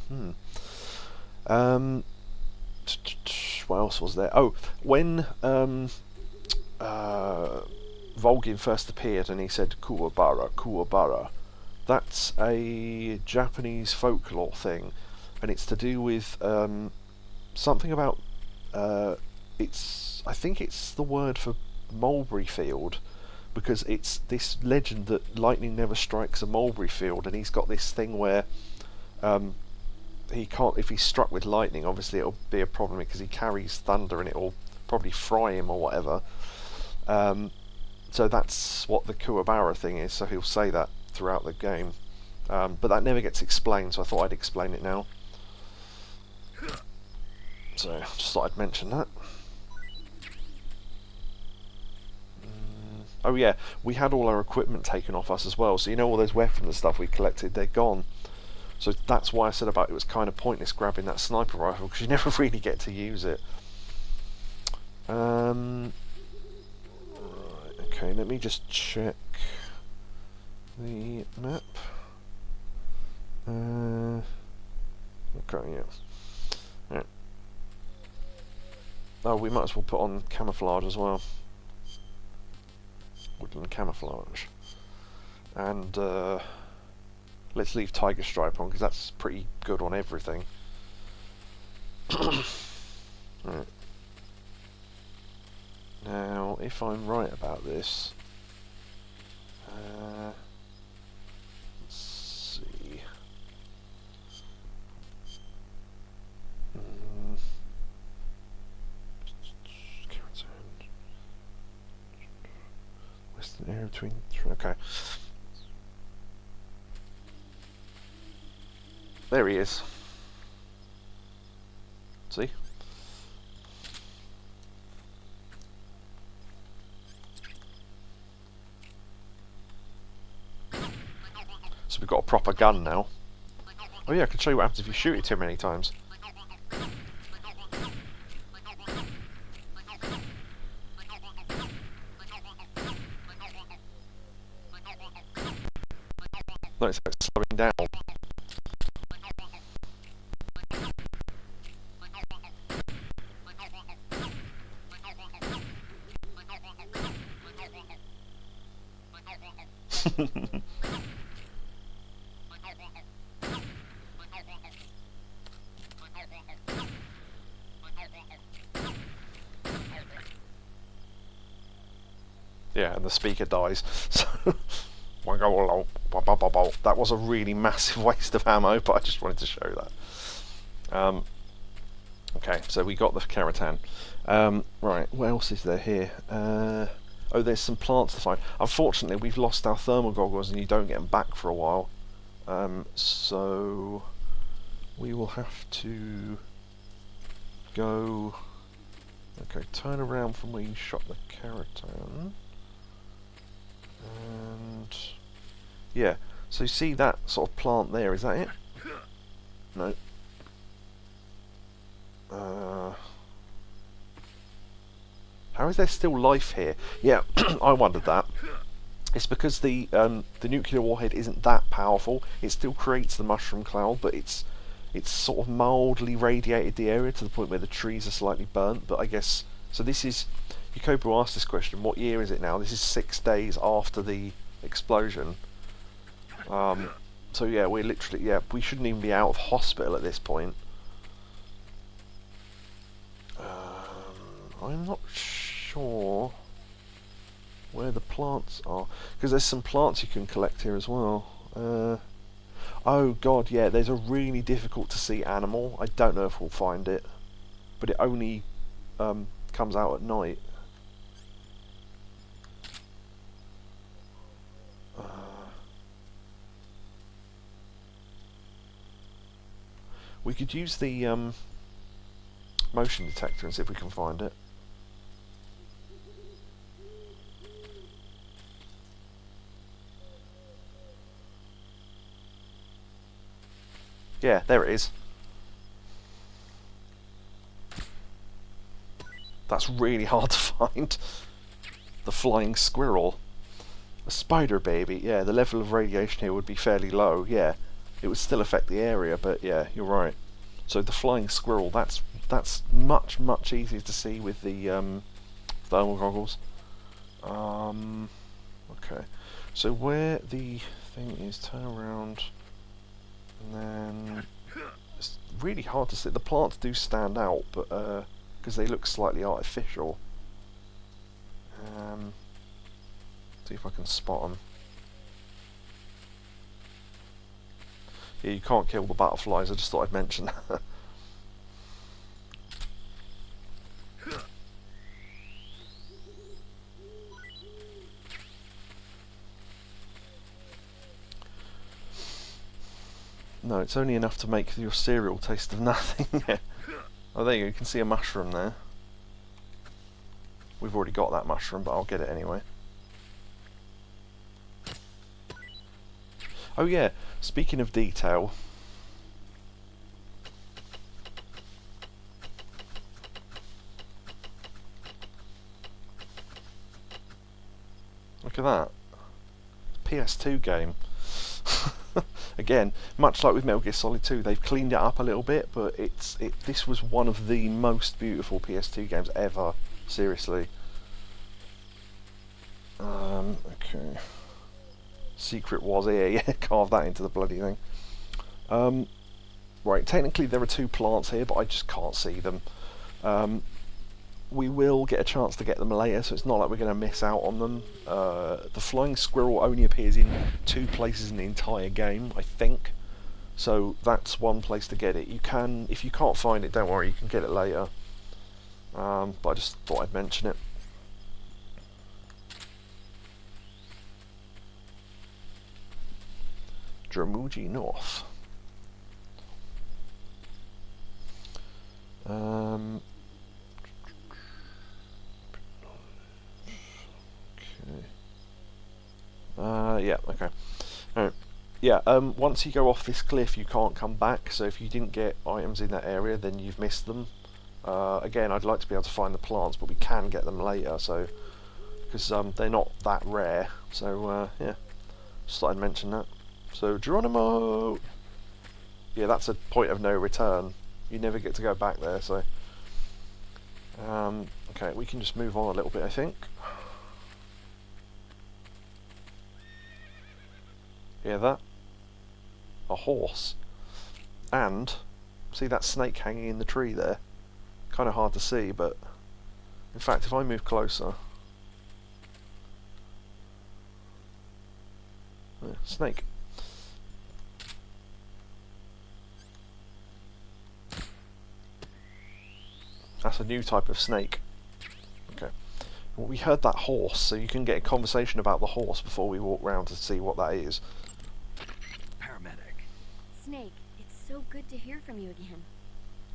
What else was there? Oh, when Volgin first appeared and he said "Kuwabara, Kuwabara," that's a Japanese folklore thing, and it's to do with something about I think it's the word for mulberry field, because it's this legend that lightning never strikes a mulberry field, and he's got this thing where he can't, if he's struck with lightning, obviously it'll be a problem because he carries thunder and it'll probably fry him or whatever. So that's what the Kuwabara thing is, so he'll say that throughout the game. But that never gets explained, so I thought I'd explain it now. So, just thought I'd mention that. Oh yeah, we had all our equipment taken off us as well, so you know all those weapons and stuff we collected, they're gone. So that's why I said about it was kind of pointless grabbing that sniper rifle, because you never really get to use it. Right, okay, let me just check the map. Okay, yeah. Right. Oh, we might as well put on camouflage as well. Woodland camouflage. And let's leave Tiger Stripe on, because that's pretty good on everything. Right. Now, if I'm right about this, let's see. Western area between. Okay. There he is. See? So we've got a proper gun now. Oh yeah, I can show you what happens if you shoot it too many times. No, it's like slowing down. Yeah, and the speaker dies. So that was a really massive waste of ammo, but I just wanted to show that. Okay, so we got the Keratan. Right, what else is there here? Oh, there's some plants to find. Unfortunately, we've lost our thermal goggles and you don't get them back for a while. So we will have to go... Okay, turn around from where you shot the Keratin. And... yeah, so you see that sort of plant there, is that it? No. How is there still life here? Yeah, I wondered that. It's because the nuclear warhead isn't that powerful. It still creates the mushroom cloud, but it's sort of mildly radiated the area to the point where the trees are slightly burnt. But I guess so. This is Yakobu asked this question. What year is it now? This is 6 days after the explosion. So yeah, we're literally we shouldn't even be out of hospital at this point. I'm not sure where the plants are, because there's some plants you can collect here as well. Oh god, yeah, there's a really difficult to see animal. I don't know if we'll find it, but it only comes out at night. We could use the motion detector and see if we can find it. Yeah, there it is. That's really hard to find. The flying squirrel. A spider baby. Yeah, the level of radiation here would be fairly low. Yeah, it would still affect the area, but yeah, you're right. So the flying squirrel, that's much easier to see with the thermal goggles. Okay, so where the thing is, turn around. And then it's really hard to see. The plants do stand out, but because they look slightly artificial. See if I can spot them. Yeah, you can't kill the butterflies. I just thought I'd mention that. No, it's only enough to make your cereal taste of nothing. Yeah. Oh, there you go. You can see a mushroom there. We've already got that mushroom, but I'll get it anyway. Oh yeah, speaking of detail. Look at that. PS2 game. Again, much like with Metal Gear Solid 2, they've cleaned it up a little bit, but this was one of the most beautiful PS2 games ever. Seriously. Okay. Secret was here. Yeah, carve that into the bloody thing. Right, technically there are 2 plants here, but I just can't see them. We will get a chance to get them later, so it's not like we're going to miss out on them. The flying squirrel only appears in 2 places in the entire game, I think. So that's one place to get it. You can, if you can't find it, don't worry, you can get it later. But I just thought I'd mention it. Dramuji North. Yeah, okay. Alright. Yeah, once you go off this cliff you can't come back, so if you didn't get items in that area then you've missed them. Again, I'd like to be able to find the plants, but we can get them later, so because they're not that rare, so yeah, just thought I'd mention that. So, Geronimo! Yeah, that's a point of no return. You never get to go back there, so... okay, we can just move on a little bit, I think. Hear that? A horse. And, see that snake hanging in the tree there? Kind of hard to see, but... In fact, if I move closer... Yeah, snake. That's a new type of snake. Okay. We heard that horse, so you can get a conversation about the horse before we walk round to see what that is. Paramedic. Snake, it's so good to hear from you again.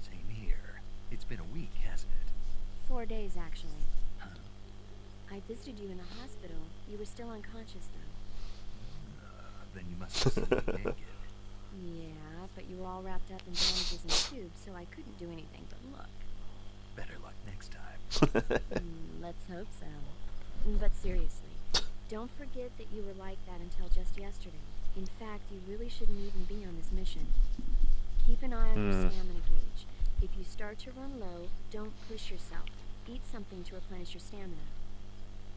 Same here. It's been a week, hasn't it? 4 days, actually. Huh? I visited you in the hospital. You were still unconscious, though. Then you must have seen me naked. Yeah, but you were all wrapped up in bandages and tubes, so I couldn't do anything but look. Better luck next time. Let's hope so. But seriously, don't forget that you were like that until just yesterday. In fact, you really shouldn't even be on this mission. Keep an eye on your stamina gauge. If you start to run low, don't push yourself. Eat something to replenish your stamina.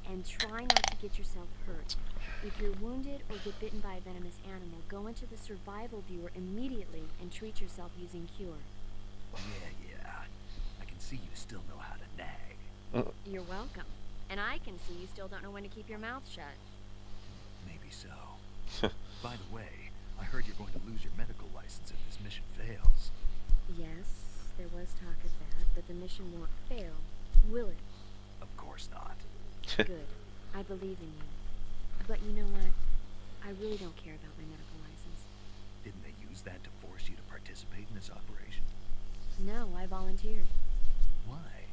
And try not to get yourself hurt. If you're wounded or get bitten by a venomous animal, go into the survival viewer immediately and treat yourself using cure. Yeah. I can see you still know how to nag. You're welcome. And I can see you still don't know when to keep your mouth shut. Maybe so. By the way, I heard you're going to lose your medical license if this mission fails. Yes, there was talk of that, but the mission won't fail, will it? Of course not. Good. I believe in you. But you know what? I really don't care about my medical license. Didn't they use that to force you to participate in this operation? No, I volunteered. Why?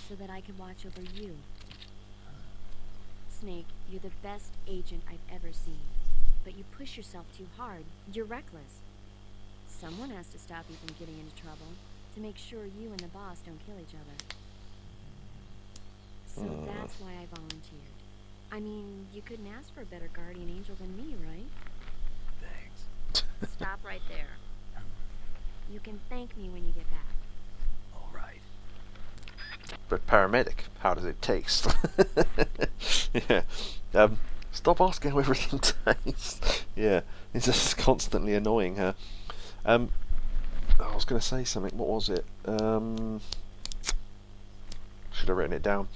So that I could watch over you. Snake, you're the best agent I've ever seen. But you push yourself too hard. You're reckless. Someone has to stop you from getting into trouble, to make sure you and the boss don't kill each other. So that's why I volunteered. I mean, you couldn't ask for a better guardian angel than me, right? Thanks. Stop right there. You can thank me when you get back. All right. But paramedic, how does it taste? Yeah. Stop asking how everything tastes. Yeah, it's just constantly annoying her. I was going to say something. What was it? Should have written it down.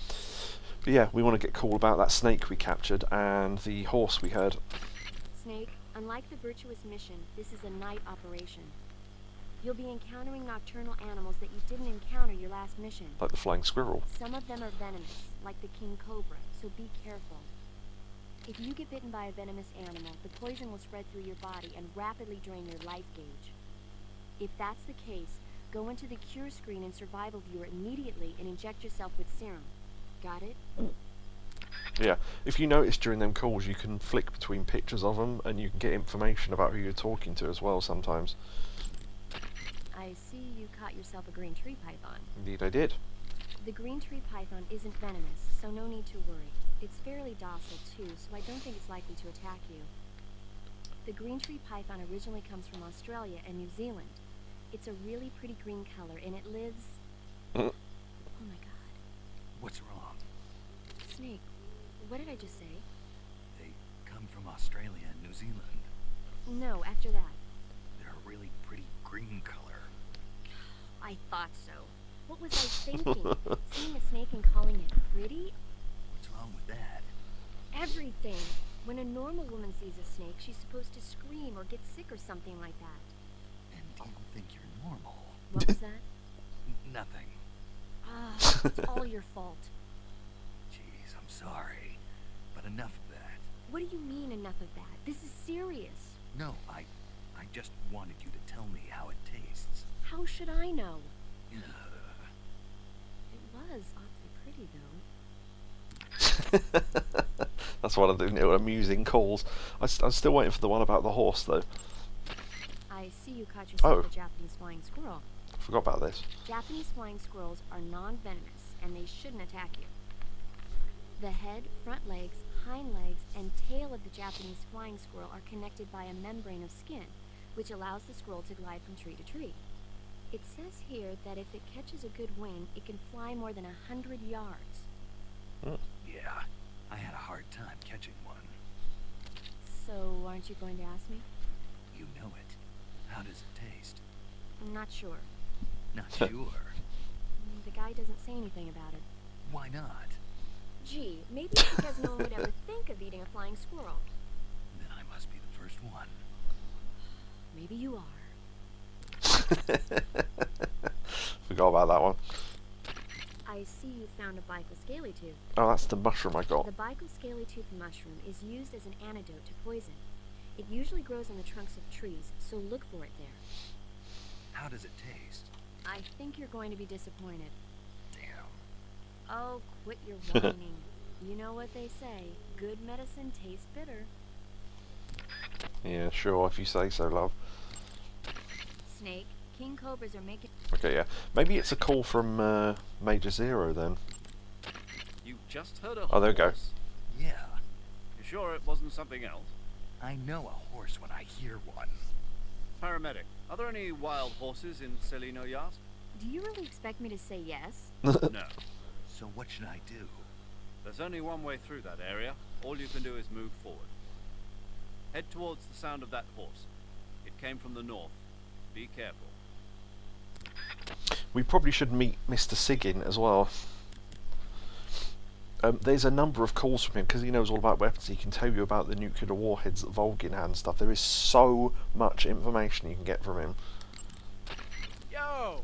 But yeah, we want to get cool about that snake we captured and the horse we heard. Snake, unlike the Virtuous Mission, this is a night operation. You'll be encountering nocturnal animals that you didn't encounter your last mission. Like the flying squirrel. Some of them are venomous, like the king cobra, so be careful. If you get bitten by a venomous animal, the poison will spread through your body and rapidly drain your life gauge. If that's the case, go into the cure screen and survival viewer immediately and inject yourself with serum. Got it? Yeah, if you notice during them calls, you can flick between pictures of them and you can get information about who you're talking to as well sometimes. I see you caught yourself a green tree python. Indeed I did. The green tree python isn't venomous, so no need to worry. It's fairly docile too, so I don't think it's likely to attack you. The green tree python originally comes from Australia and New Zealand. It's a really pretty green color, and it lives... Oh my god. What's wrong? Snake, what did I just say? They come from Australia and New Zealand. No, after that. They're a really pretty green color. I thought so. What was I thinking? Seeing a snake and calling it pretty? What's wrong with that? Everything. When a normal woman sees a snake, she's supposed to scream or get sick or something like that. And you think you're normal. What was that? Nothing. Ah, it's all your fault. Jeez, I'm sorry. But enough of that. What do you mean enough of that? This is serious. No, I just wanted you to tell me how it tastes. How should I know? Ugh. It was awfully pretty, though. That's one of the amusing calls. I'm still waiting for the one about the horse, though. I see you caught yourself Oh. a Japanese flying squirrel. I forgot about this. Japanese flying squirrels are non-venomous, and they shouldn't attack you. The head, front legs, hind legs, and tail of the Japanese flying squirrel are connected by a membrane of skin, which allows the squirrel to glide from tree to tree. It says here that if it catches a good wind, it can fly more than 100 yards. Yeah, I had a hard time catching one. So, aren't you going to ask me? You know it. How does it taste? I'm not sure. Not sure. The guy doesn't say anything about it. Why not? Gee, maybe it's because no one would ever think of eating a flying squirrel. Then I must be the first one. Maybe you are. Forgot about that one. I see you found a bicoscaly tooth. Oh, that's the mushroom I got. The bicoscaly tooth mushroom is used as an antidote to poison. It usually grows on the trunks of trees, so look for it there. How does it taste? I think you're going to be disappointed. Damn. Oh, quit your whining. You know what they say, good medicine tastes bitter. Yeah, sure, if you say so, love. Snake, king cobras are making... Okay, yeah. Maybe it's a call from Major Zero then. You just heard a horse? Oh, there we go. Yeah. You sure it wasn't something else? I know a horse when I hear one. Paramedic, are there any wild horses in Selino Yast? Do you really expect me to say yes? No. So what should I do? There's only one way through that area. All you can do is move forward. Head towards the sound of that horse. It came from the north. Be careful. We probably should meet Mr. Sigin as well. There's a number of calls from him because he knows all about weapons. He can tell you about the nuclear warheads that Volgin had and stuff. There is so much information you can get from him. Yo,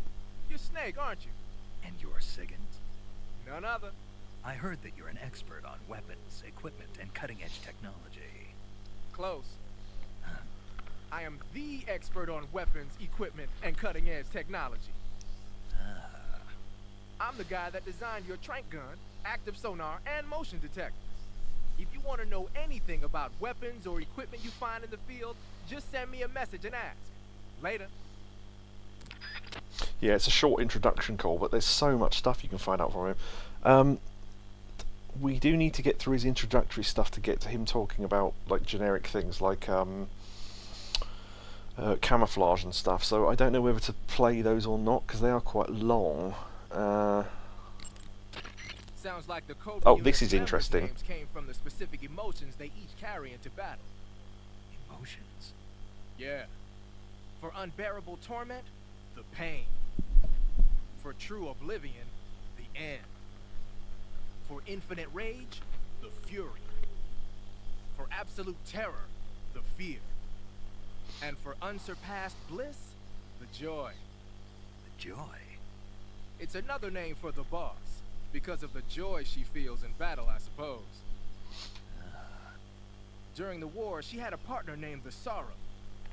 you're Snake, aren't you? And you're Siggins? None other. I heard that you're an expert on weapons, equipment, and cutting-edge technology. Close. I am the expert on weapons, equipment, and cutting-edge technology. I'm the guy that designed your trank gun, active sonar, and motion detectors. If you want to know anything about weapons or equipment you find in the field, just send me a message and ask. Later. Yeah, it's a short introduction call, but there's so much stuff you can find out from him. We do need to get through his introductory stuff to get to him talking about like generic things like camouflage and stuff, so I don't know whether to play those or not because they are quite long. Sounds like the Cobra Oh, this unit's is members' interesting. names came from the specific emotions they each carry into battle. Emotions? Yeah. For unbearable torment, the pain. For true oblivion, the end. For infinite rage, the fury. For absolute terror, the fear. And for unsurpassed bliss, the joy. The joy? It's another name for the boss, because of the joy she feels in battle, I suppose. During the war, she had a partner named the Sorrow.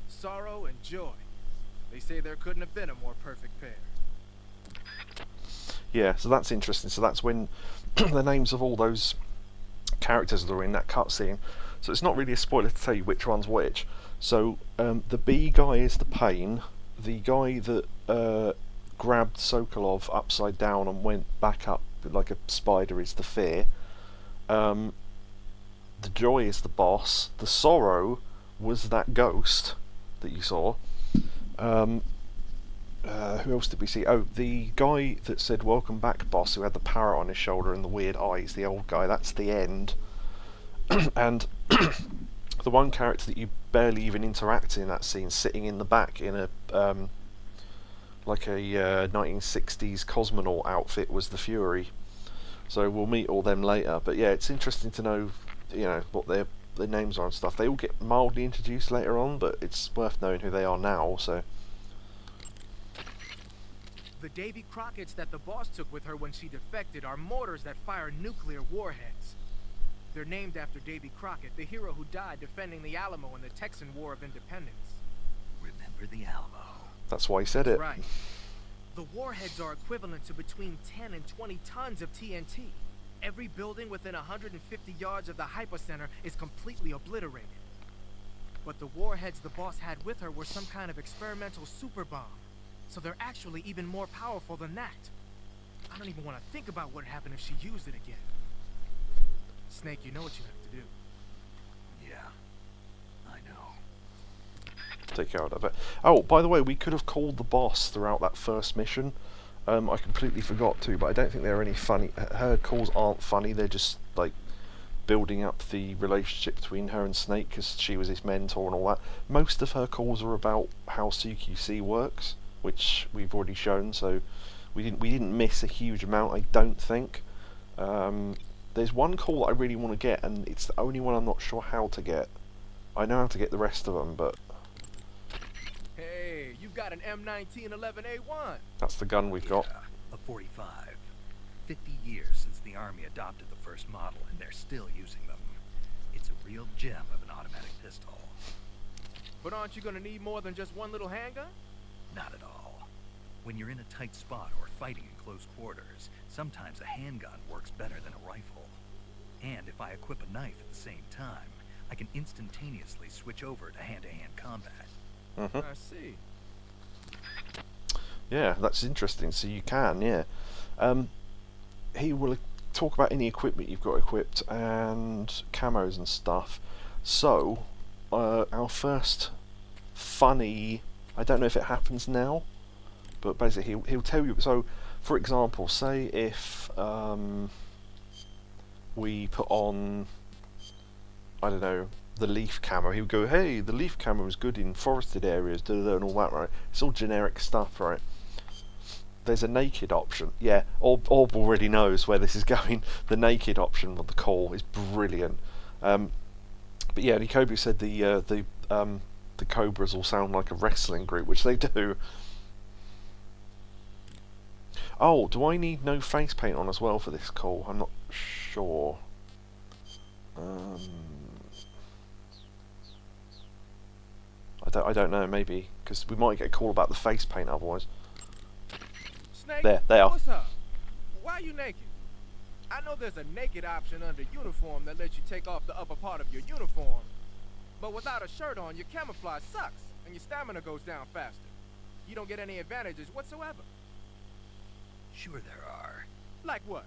Sorrow and joy. They say there couldn't have been a more perfect pair. Yeah, so that's interesting. So that's when the names of all those characters that are in that cutscene. So it's not really a spoiler to tell you which one's which. So the B guy is the pain. The guy that grabbed Sokolov upside down and went back up like a spider is the fear. The joy is the boss. The sorrow was that ghost that you saw. Who else did we see? Oh, the guy that said "Welcome back, boss," who had the parrot on his shoulder and the weird eyes. The old guy. That's the end. And the one character that you barely even interact in that scene, sitting in the back in a like a 1960s cosmonaut outfit, was the Fury. So we'll meet all them later. But yeah, it's interesting to know, you know, what their names are and stuff. They all get mildly introduced later on, but it's worth knowing who they are now. So. The Davy Crockett's that the boss took with her when she defected are mortars that fire nuclear warheads. They're named after Davy Crockett, the hero who died defending the Alamo in the Texan War of Independence. Remember the Alamo. That's why he said it. Right. The warheads are equivalent to between 10 and 20 tons of TNT. Every building within 150 yards of the hypocenter is completely obliterated. But the warheads the boss had with her were some kind of experimental super bomb. So they're actually even more powerful than that. I don't even want to think about what would happen if she used it again. Snake, you know what you have to do. Yeah, I know. Take care of that. Oh, by the way, we could have called the boss throughout that first mission. I completely forgot to, but I don't think they're any funny. Her calls aren't funny. They're just like building up the relationship between her and Snake because she was his mentor and all that. Most of her calls are about how CQC works, which we've already shown. So we didn't miss a huge amount, I don't think. There's one call that I really want to get, and it's the only one I'm not sure how to get. I know how to get the rest of them, but Hey, you've got an M1911A1. that's the gun we've got. A 45. 50 years since the Army adopted the first model, and they're still using them. It's a real gem of an automatic pistol. But aren't you gonna need more than just one little handgun? Not at all. When you're in a tight spot or fighting in close quarters, sometimes a handgun works better than a rifle. And if I equip a knife at the same time, I can instantaneously switch over to hand-to-hand combat. I see. Yeah, that's interesting. So you can, yeah. He will talk about any equipment you've got equipped and camos and stuff. So, our first funny, I don't know if it happens now, but basically he'll tell you. So, for example, say if we put on, I don't know, the leaf camo, he would go, hey, the leaf camo is good in forested areas, and all that, right? It's all generic stuff, right? There's a naked option. Yeah, Orb already knows where this is going. The naked option with the call is brilliant. But yeah, Yakobu said the Cobras all sound like a wrestling group, which they do. Oh, do I need no face paint on as well for this call? I'm not sure. I don't know, maybe, because we might get a call about the face paint otherwise. Snake, There, they are. what's up? Why are you naked? I know there's a naked option under uniform that lets you take off the upper part of your uniform. But without a shirt on, your camouflage sucks, and your stamina goes down faster. You don't get any advantages whatsoever. Sure there are. Like what?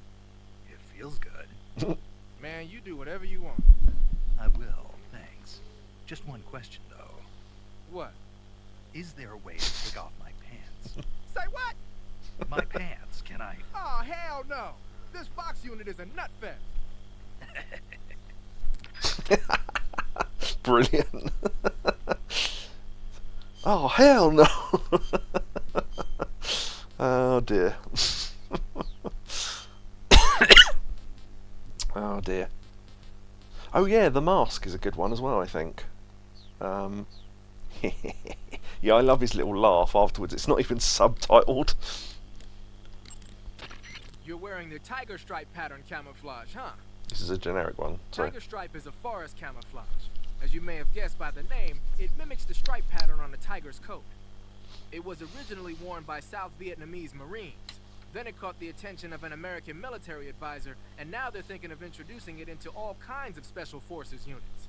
It feels good. Man, you do whatever you want. I will, thanks. Just one question, though. What? Is there a way to take off my pants? Say what? My pants, can I? Oh, hell no. This box unit is a nut fest. Brilliant. Oh, hell no. Oh, dear. Oh, dear. Oh, yeah, the mask is a good one as well, I think. Yeah, I love his little laugh afterwards. It's not even subtitled. You're wearing the tiger stripe pattern camouflage, huh? This is a generic one. So. Tiger stripe is a forest camouflage. As you may have guessed by the name, it mimics the stripe pattern on a tiger's coat. It was originally worn by South Vietnamese Marines. Then it caught the attention of an American military advisor, and now they're thinking of introducing it into all kinds of special forces units.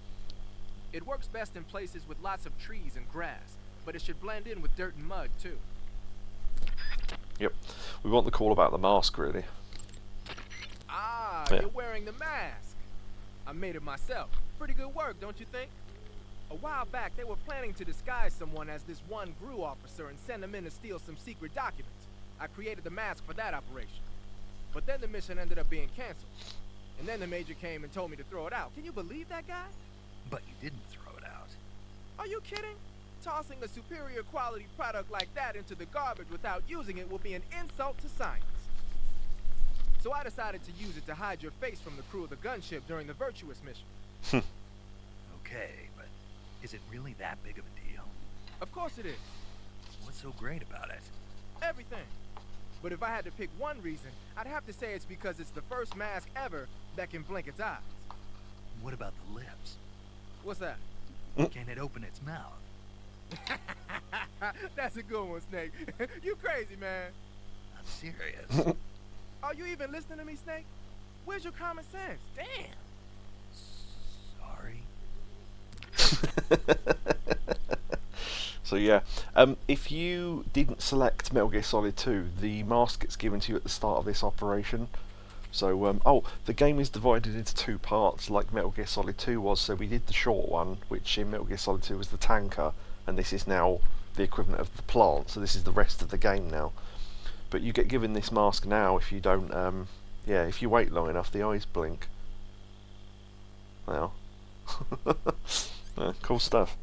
It works best in places with lots of trees and grass, but it should blend in with dirt and mud too. Yep. We want the call about the mask, really. Ah, Yeah. You're wearing the mask. I made it myself. Pretty good work, don't you think? A while back, they were planning to disguise someone as this one GRU officer and send them in to steal some secret documents. I created the mask for that operation. But then the mission ended up being canceled. And then the major came and told me to throw it out. Can you believe that guy? But you didn't throw it out. Are you kidding? Tossing a superior quality product like that into the garbage without using it will be an insult to science. So I decided to use it to hide your face from the crew of the gunship during the Virtuous Mission. Okay, but is it really that big of a deal? Of course it is. What's so great about it? Everything. But if I had to pick one reason, I'd have to say it's because it's the first mask ever that can blink its eyes. What about the lips? What's that? Can it open its mouth? That's a good one, Snake. You crazy, man. I'm serious. Are you even listening to me, Snake? Where's your common sense? Damn. Sorry. So yeah, if you didn't select Metal Gear Solid 2, the mask gets given to you at the start of this operation. So, oh, the game is divided into two parts, like Metal Gear Solid 2 was. So we did the short one, which in Metal Gear Solid 2 was the tanker, and this is now the equivalent of the plant. So this is the rest of the game now. But you get given this mask now if you don't, yeah, if you wait long enough, the eyes blink. Well, yeah, cool stuff.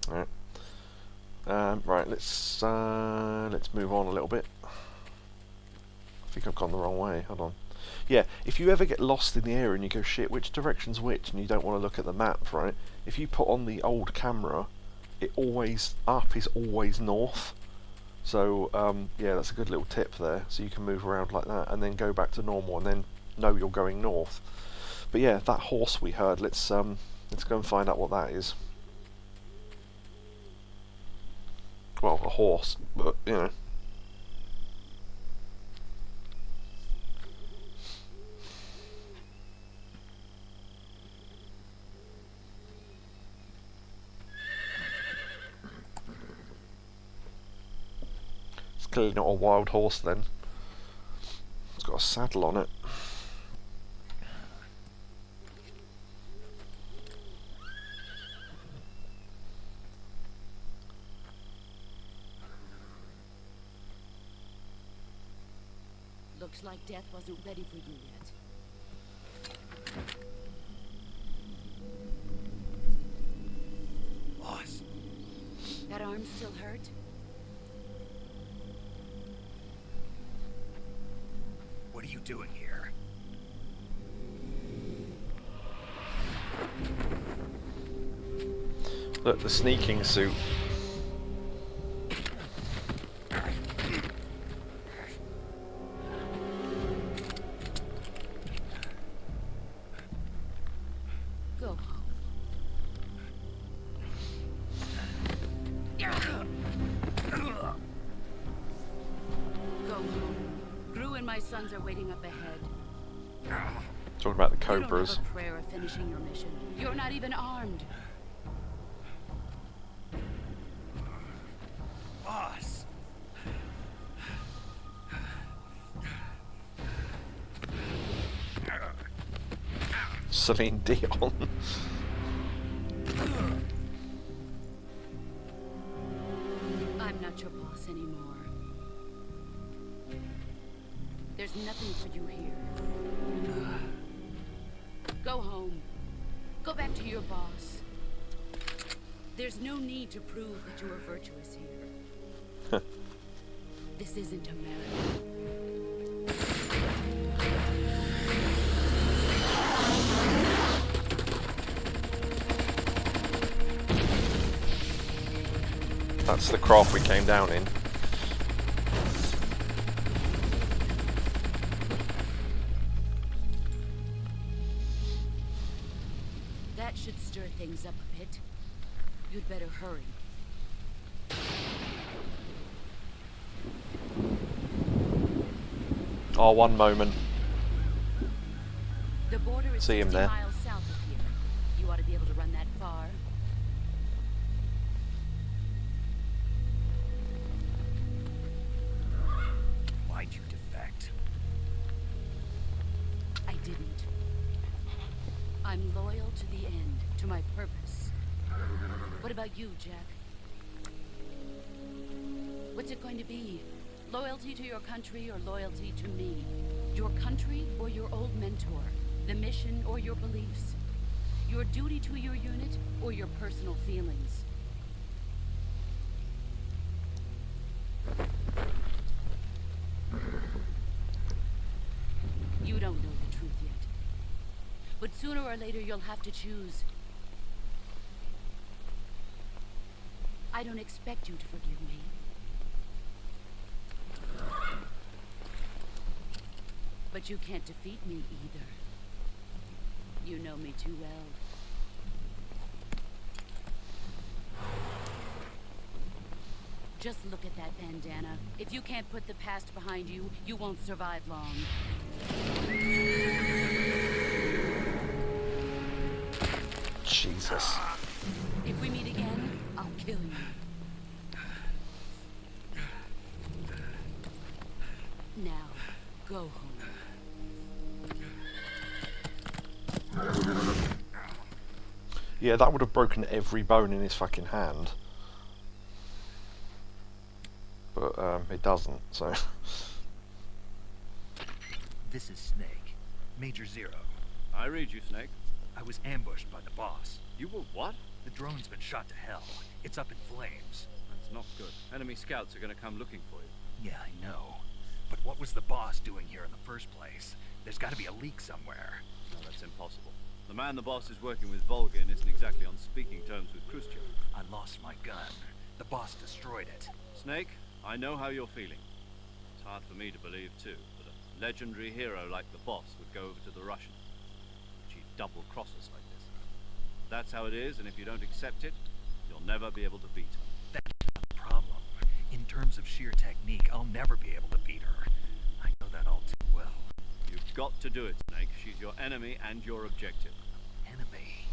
Alright. Right, let's move on a little bit. I think I've gone the wrong way. Hold on. Yeah, if you ever get lost in the area and you go, shit, which direction's which, and you don't want to look at the map, right? If you put on the old camera, up is always north. So yeah, that's a good little tip there. So you can move around like that and then go back to normal and then know you're going north. But yeah, that horse we heard, let's go and find out what that is. Well, a horse, but you know. It's clearly not a wild horse then. It's got a saddle on it. Looks like death wasn't ready for you yet. Boss, That arm still hurt? what are you doing here? Look, the sneaking suit. Go home. Go home. Gru and my sons are waiting up ahead. Talking about the You don't cobras. have a prayer of finishing your mission. You're not even armed. Boss! Celine Dion. I'm not your boss anymore. There's nothing for you here. Go home. Go back to your boss. There's no need to prove that you are virtuous here. This isn't America. That's the craft we came down in. That should stir things up a bit. You'd better hurry. Oh, one moment. The border is See him 60 there. miles south of here. You ought to be able to run that far. Why'd you defect? I didn't. I'm loyal to the end, to my purpose. What about you, Jack? What's it going to be? Loyalty to your country or loyalty to me? Your country or your old mentor? The mission or your beliefs? Your duty to your unit or your personal feelings? You don't know the truth yet. But sooner or later you'll have to choose. I don't expect you to forgive me. But you can't defeat me either. You know me too well. Just look at that bandana. If you can't put the past behind you, you won't survive long. Jesus. If we meet again, I'll kill you. Now, go home. Yeah, that would have broken every bone in his fucking hand. But it doesn't, so. This is Snake. Major Zero. I read you, Snake. I was ambushed by the boss. You were what? The drone's been shot to hell. It's up in flames. That's not good. Enemy scouts are gonna come looking for you. Yeah, I know. But what was the boss doing here in the first place? There's gotta be a leak somewhere. No, that's impossible. The man the boss is working with Volgin isn't exactly on speaking terms with Khrushchev. I lost my gun. The boss destroyed it. Snake, I know how you're feeling. It's hard for me to believe, too, that a legendary hero like the boss would go over to the Russians. That she'd double-cross us like this. That's how it is, and if you don't accept it, you'll never be able to beat her. That's not the problem. In terms of sheer technique, I'll never be able to beat her. I know that all too well. You've got to do it, Snake. She's your enemy and your objective. Enemy?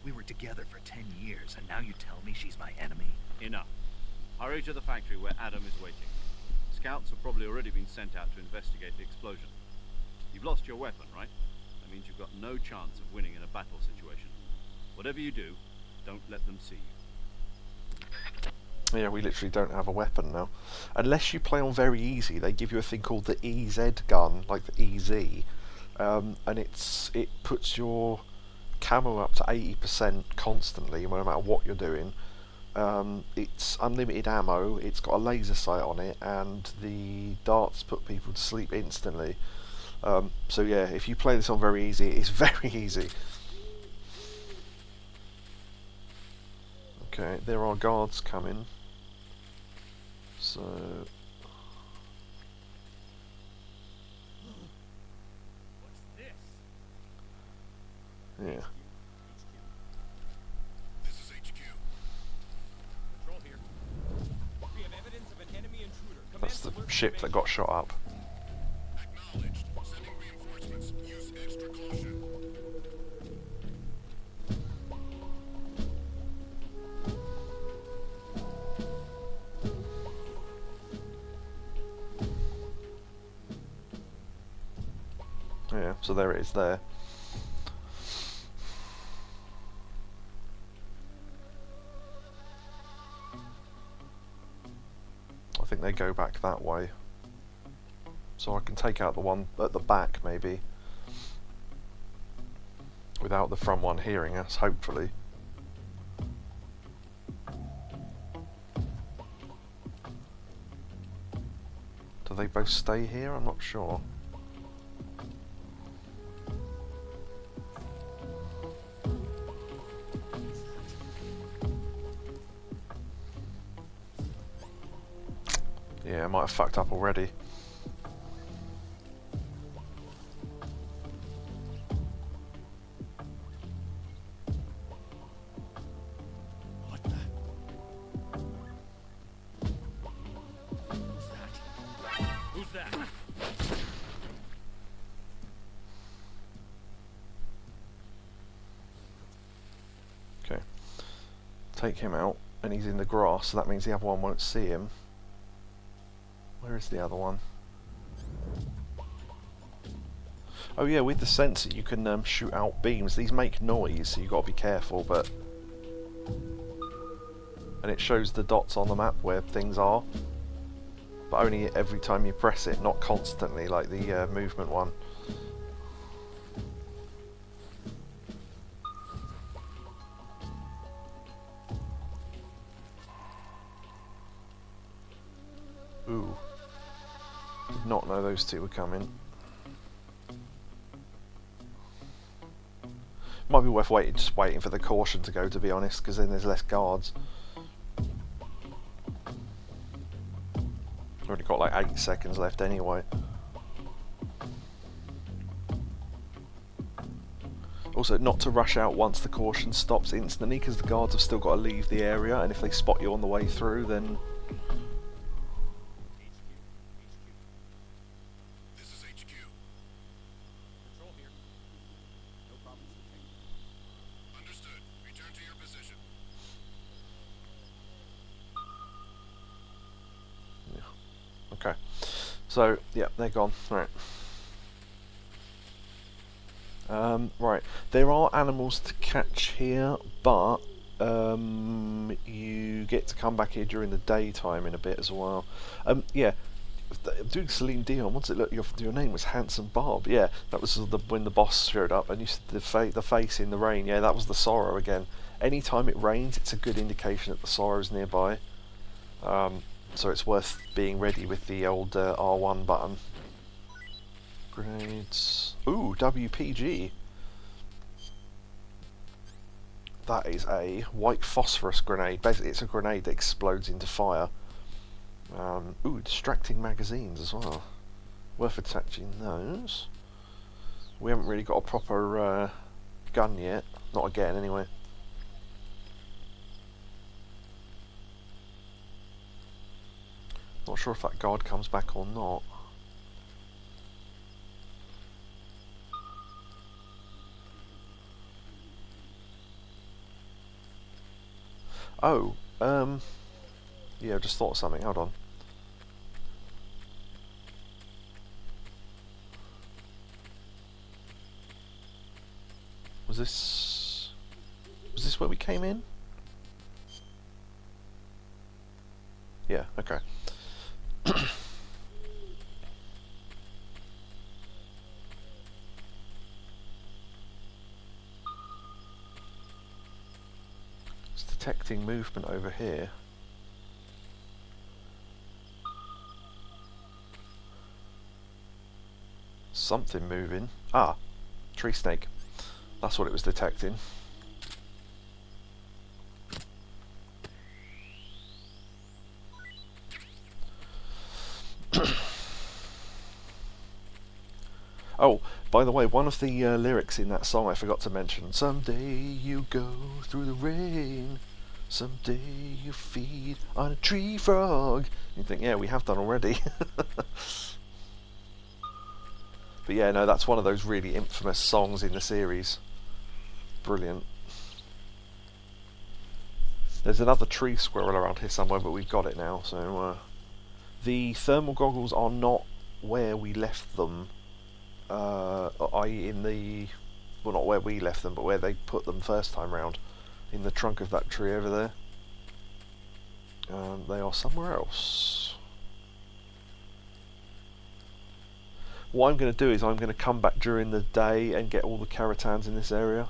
We were together for 10 years, and now you tell me she's my enemy? Enough. Hurry to the factory where Adam is waiting. Scouts have probably already been sent out to investigate the explosion. You've lost your weapon, right? That means you've got no chance of winning in a battle situation. Whatever you do, don't let them see you. Yeah, we literally don't have a weapon now. Unless you play on very easy, they give you a thing called the EZ gun, like the EZ, and it puts your camo up to 80% constantly, no matter what you're doing. It's unlimited ammo, it's got a laser sight on it, and the darts put people to sleep instantly. So yeah, if you play this on very easy, it's very easy. Okay, there are guards coming. So... What's this? yeah. This is HQ. Patrol here. We have evidence of an enemy intruder. That's the ship that got shot up. Acknowledged. Sending reinforcements. Use extra caution. Yeah, so there it is there. I think they go back that way. So I can take out the one at the back, maybe. Without the front one hearing us, hopefully. Do they both stay here? I'm not sure. Yeah, I might have fucked up already. What the? Who's that? Okay. Take him out, and he's in the grass, so that means the other one won't see him. Where is the other one? Oh yeah, with the sensor you can shoot out beams. These make noise, so you've got to be careful, but... and it shows the dots on the map where things are. But only every time you press it, not constantly, like the movement one. Ooh. Did not know those two were coming. Might be worth just waiting for the caution to go, to be honest, because then there's less guards. We've only got like 8 seconds left anyway. Also, not to rush out once the caution stops instantly, because the guards have still got to leave the area, and if they spot you on the way through, then... This is HQ. Patrol here. No problems detected. Understood. Return to your position. Okay. So, yeah, they're gone. Right. Right. There are animals to catch here, but you get to come back here during the daytime in a bit as well. Yeah. Doing Celine Dion, what's it look? Your name was Handsome Bob. Yeah, that was when the boss showed up, and you said the face in the rain. Yeah, that was the Sorrow again. Anytime it rains, it's a good indication that the Sorrow's nearby. So it's worth being ready with the old R1 button. Grades. Ooh, WPG. that is a white phosphorus grenade. Basically, it's a grenade that explodes into fire. Ooh, distracting magazines as well. Worth attaching those. We haven't really got a proper gun yet. Not again, anyway. Not sure if that guard comes back or not. Oh, yeah, I just thought of something. Hold on. Was this where we came in? Yeah, okay. It's detecting movement over here. Something moving. Ah, tree snake. That's what it was detecting. Oh, by the way, one of the lyrics in that song I forgot to mention. Someday you go through the rain. Someday you feed on a tree frog. You think, yeah, we have done already. But yeah, no, that's one of those really infamous songs in the series. Brilliant. There's another tree squirrel around here somewhere, but we've got it now, so... The thermal goggles are not where we left them. I.e. in the... Well, not where we left them, but where they put them first time round. In the trunk of that tree over there. They are somewhere else. What I'm going to do is I'm going to come back during the day and get all the Karatans in this area.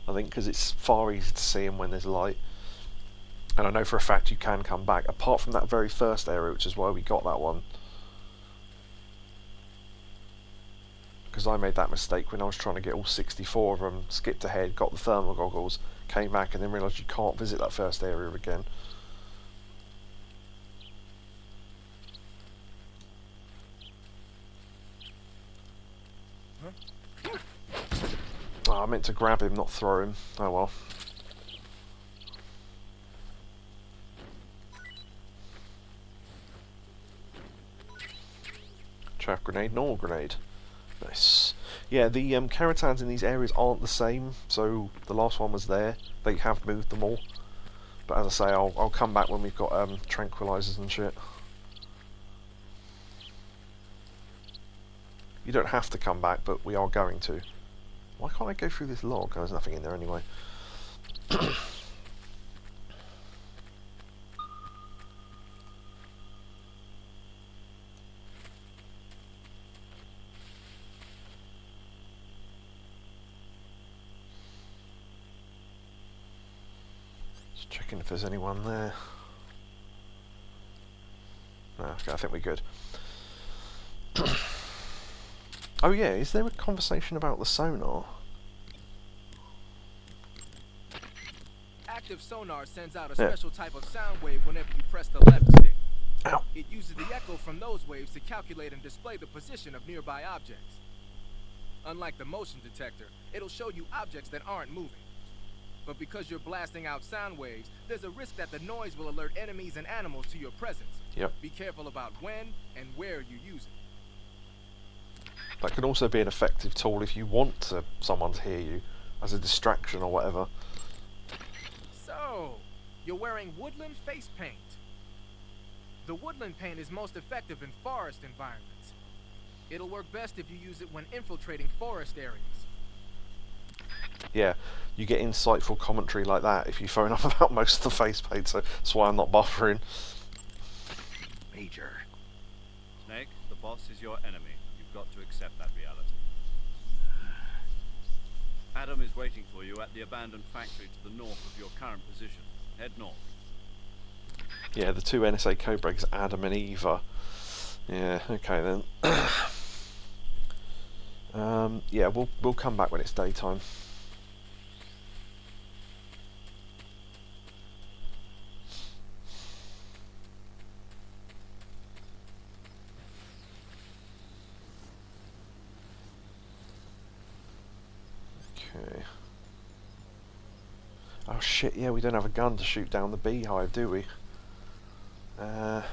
I think because it's far easier to see them when there's light. And I know for a fact you can come back, apart from that very first area, which is why we got that one. Because I made that mistake when I was trying to get all 64 of them, skipped ahead, got the thermal goggles, came back and then realised you can't visit that first area again. Oh, I meant to grab him, not throw him. Oh well. Chaff grenade, normal grenade. Nice. Yeah, the Karatans in these areas aren't the same, so the last one was there. They have moved them all. But as I say, I'll come back when we've got tranquilizers and shit. You don't have to come back, but we are going to. Why can't I go through this log? There's nothing in there anyway. Just checking if there's anyone there. No, okay, I think we're good. Oh yeah, is there a conversation about the sonar? Active sonar sends out a special type of sound wave whenever you press the left stick. Ow. It uses the echo from those waves to calculate and display the position of nearby objects. Unlike the motion detector, it'll show you objects that aren't moving. But because you're blasting out sound waves, there's a risk that the noise will alert enemies and animals to your presence. Yep. Be careful about when and where you use it. That can also be an effective tool if you want someone to hear you, as a distraction or whatever. So, you're wearing woodland face paint. The woodland paint is most effective in forest environments. It'll work best if you use it when infiltrating forest areas. Yeah, you get insightful commentary like that if you phone up about most of the face paint, so that's why I'm not buffering. Major. Snake, the boss is your enemy. You've got to accept that reality. Adam is waiting for you at the abandoned factory to the north of your current position. Head north. Yeah, the two NSA codebreakers, Adam and Eva. Yeah, okay then. Yeah, we'll come back when it's daytime. Oh shit, yeah, we don't have a gun to shoot down the beehive, do we? I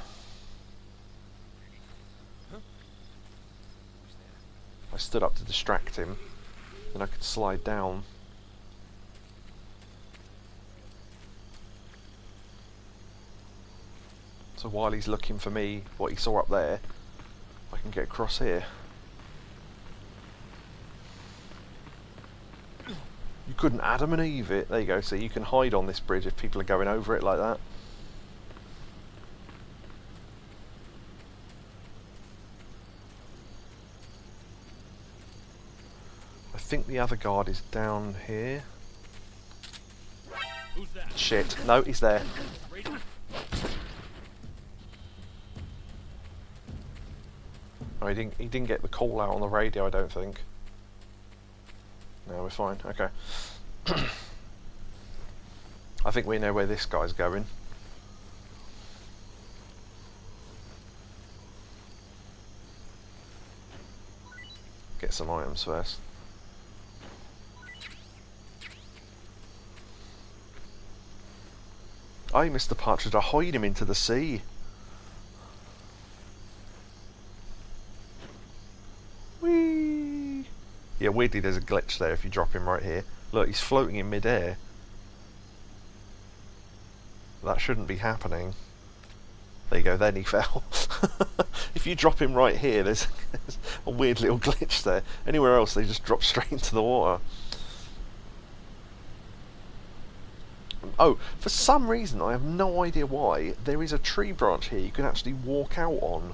stood up to distract him, then I could slide down. So while he's looking for me, what he saw up there, I can get across here. You couldn't Adam and Eve it. There you go. So you can hide on this bridge if people are going over it like that. I think the other guard is down here. Who's that? Shit. No, he's there. Oh, he didn't get the call out on the radio, I don't think. No, we're fine. Okay. I think we know where this guy's going. Get some items first. I missed the partridge. I hide him into the sea. Whee! Yeah, weirdly there's a glitch there if you drop him right here. Look, he's floating in mid-air. That shouldn't be happening. There you go, then he fell. If you drop him right here, there's a weird little glitch there. Anywhere else, they just drop straight into the water. Oh, for some reason, I have no idea why, there is a tree branch here you can actually walk out on.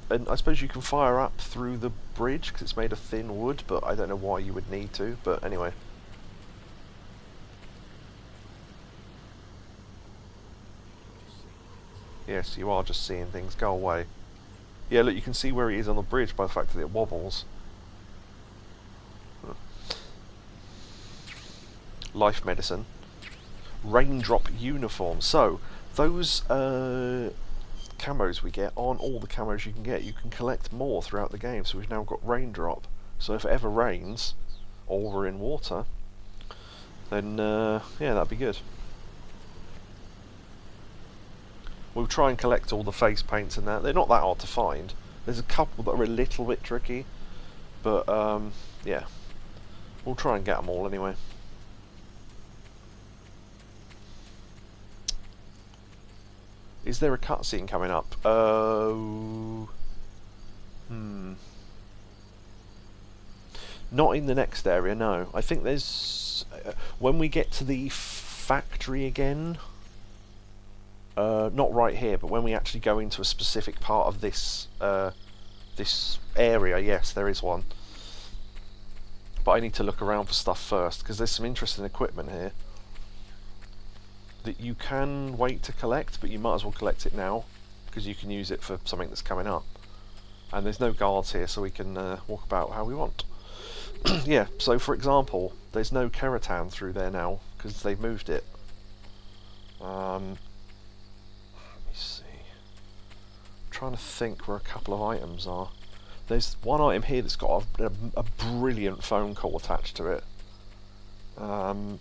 And I suppose you can fire up through the bridge because it's made of thin wood, but I don't know why you would need to, but anyway. Yes, you are just seeing things. Go away. Yeah, look, you can see where he is on the bridge by the fact that it wobbles. Life medicine. Raindrop uniform. So, those camos we get aren't all the camos you can get. You can collect more throughout the game, so we've now got raindrop. So if it ever rains, or we're in water, then yeah, that'd be good. We'll try and collect all the face paints and that. They're not that hard to find. There's a couple that are a little bit tricky, but yeah, we'll try and get them all anyway. Is there a cutscene coming up? Not in the next area, no. I think there's... when we get to the factory again... not right here, but when we actually go into a specific part of this this area, yes, there is one. But I need to look around for stuff first, because there's some interesting equipment here that you can wait to collect, but you might as well collect it now, because you can use it for something that's coming up. And there's no guards here, so we can walk about how we want. Yeah, so for example, there's no Keratan through there now, because they've moved it. Let me see. I'm trying to think where a couple of items are. There's one item here that's got a brilliant phone call attached to it. Let me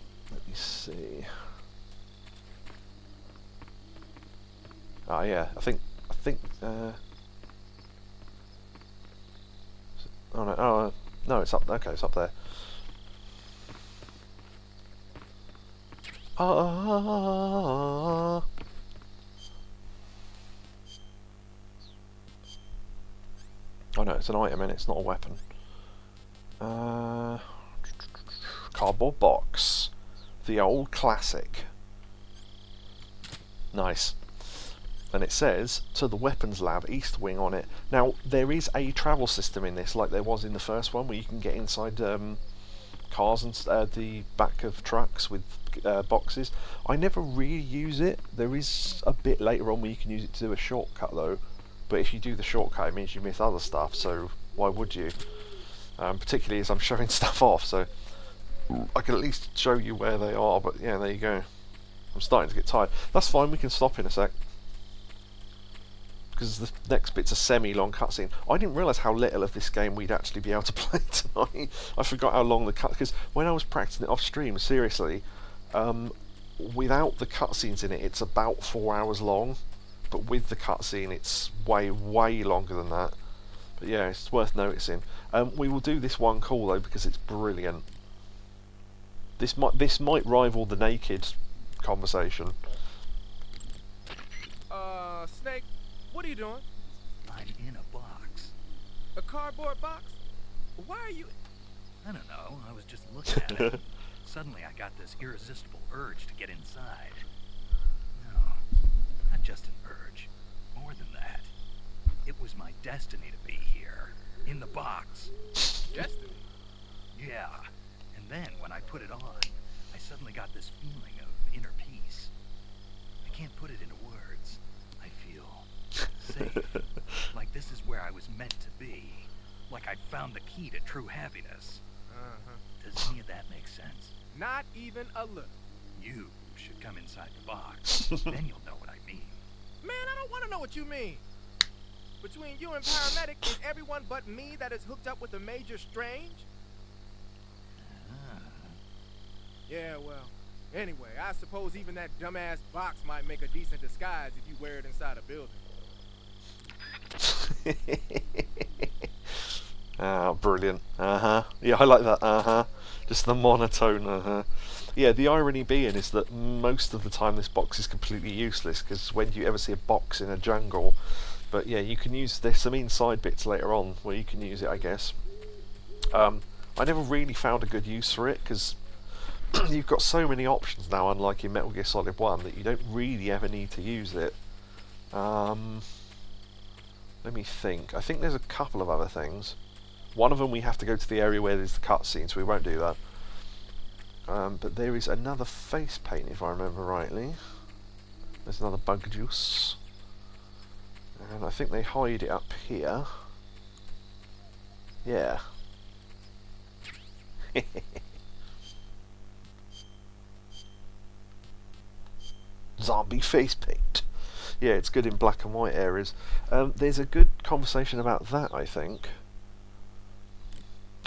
see. Ah, yeah, I think, oh no, no, it's up, okay, it's up there. Ah. Oh no, it's an item and it's not a weapon. Cardboard box. The old classic. Nice. And it says, to the weapons lab, East Wing on it. Now, there is a travel system in this, like there was in the first one, where you can get inside cars and the back of trucks with boxes. I never really use it. There is a bit later on where you can use it to do a shortcut, though. But if you do the shortcut, it means you miss other stuff, so why would you? Particularly as I'm showing stuff off, so I can at least show you where they are, but yeah, there you go. I'm starting to get tired. That's fine, we can stop in a sec. because the next bit's a semi-long cutscene. I didn't realise how little of this game we'd actually be able to play tonight. I forgot how long the cut, because when I was practicing it off stream, seriously, without the cutscenes in it, it's about 4 hours long, but with the cutscene, it's way, way longer than that. But yeah, it's worth noticing. We will do this one call though because it's brilliant. This might rival the naked conversation. Snake, what are you doing? I'm in a box. A cardboard box? Why are you... I don't know, I was just looking at it. Suddenly I got this irresistible urge to get inside. No, not just an urge. More than that. It was my destiny to be here. In the box. Destiny? Yeah. And then when I put it on, I suddenly got this feeling of inner peace. I can't put it into words. I feel safe. Like this is where I was meant to be. Like I'd found the key to true happiness. Does any of that make sense? Not even a little. You should come inside the box. Then you'll know what I mean. Man, I don't want to know what you mean. Between you and Paramedic, is everyone but me that is hooked up with the Major Strange? Yeah, well, anyway, I suppose even that dumbass box might make a decent disguise if you wear it inside a building. Ah, brilliant. Yeah, I like that. Just the monotone. Yeah, the irony being is that most of the time this box is completely useless, because when do you ever see a box in a jungle? But yeah, you can use this. Some inside bits later on where you can use it, I guess. I never really found a good use for it, because you've got so many options now, unlike in Metal Gear Solid 1, that you don't really ever need to use it. Let me think. I think there's a couple of other things. One of them we have to go to the area where there's the cutscene, so we won't do that. But there is another face paint, if I remember rightly. There's another bug juice. And I think they hide it up here. Yeah. Zombie face paint. Yeah, it's good in black and white areas. There's a good conversation about that, I think.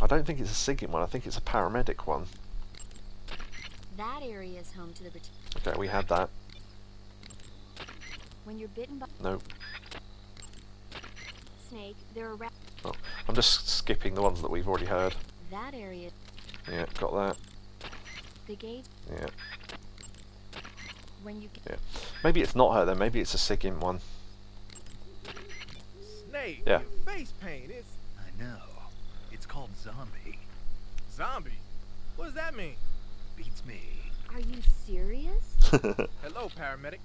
I don't think it's a SIGINT one, I think it's a paramedic one. That area is home to the... Okay, we had that. When you're bitten by... Nope. Snake, there are... Oh, I'm just skipping the ones that we've already heard. That area... Yeah, got that. The gate... Yeah. When you... Yeah. Maybe it's not her then, maybe it's a SIGINT one. Snake, Yeah. your face paint, it's... I know. It's called Zombie. Zombie? What does that mean? Beats me. Are you serious? Hello, Paramedic.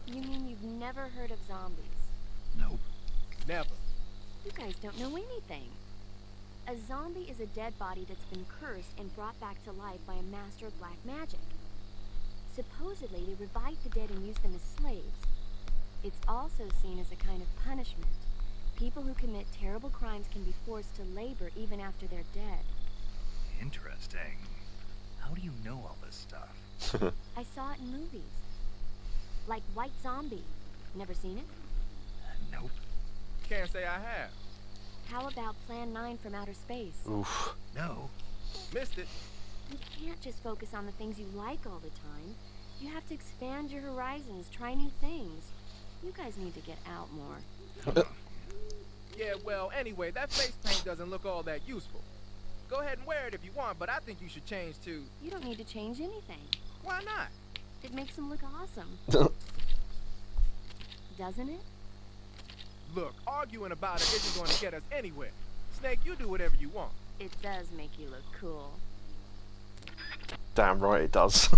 You mean you've never heard of zombies? Nope. Never. You guys don't know anything. A zombie is a dead body that's been cursed and brought back to life by a master of black magic. Supposedly, they revive the dead and use them as slaves. It's also seen as a kind of punishment. People who commit terrible crimes can be forced to labor even after they're dead. Interesting. How do you know all this stuff? I saw it in movies. Like White Zombie. Never seen it? Nope. Can't say I have. How about Plan 9 from Outer Space? Oof. No. Missed it. You can't just focus on the things you like all the time. You have to expand your horizons, try new things. You guys need to get out more. Yeah, well, anyway, that face paint doesn't look all that useful. Go ahead and wear it if you want, but I think you should change to... You don't need to change anything. Why not? It makes them look awesome. Doesn't it? Look, arguing about it isn't going to get us anywhere. Snake, you do whatever you want. It does make you look cool. Damn right it does.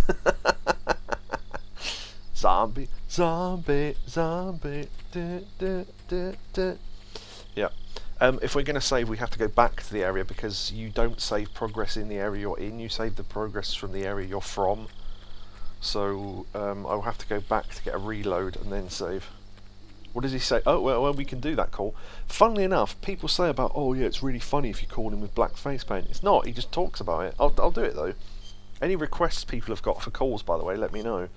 Zombie, zombie, zombie. Du, du, du, du. Yeah. If we're going to save, we have to go back to the area because you don't save progress in the area you're in. You save the progress from the area you're from. So I'll have to go back to get a reload and then save. What does he say? Oh, well, we can do that call. Funnily enough, people say about, oh yeah, it's really funny if you call him with black face paint. It's not. He just talks about it. I'll do it though. Any requests people have got for calls, by the way, let me know.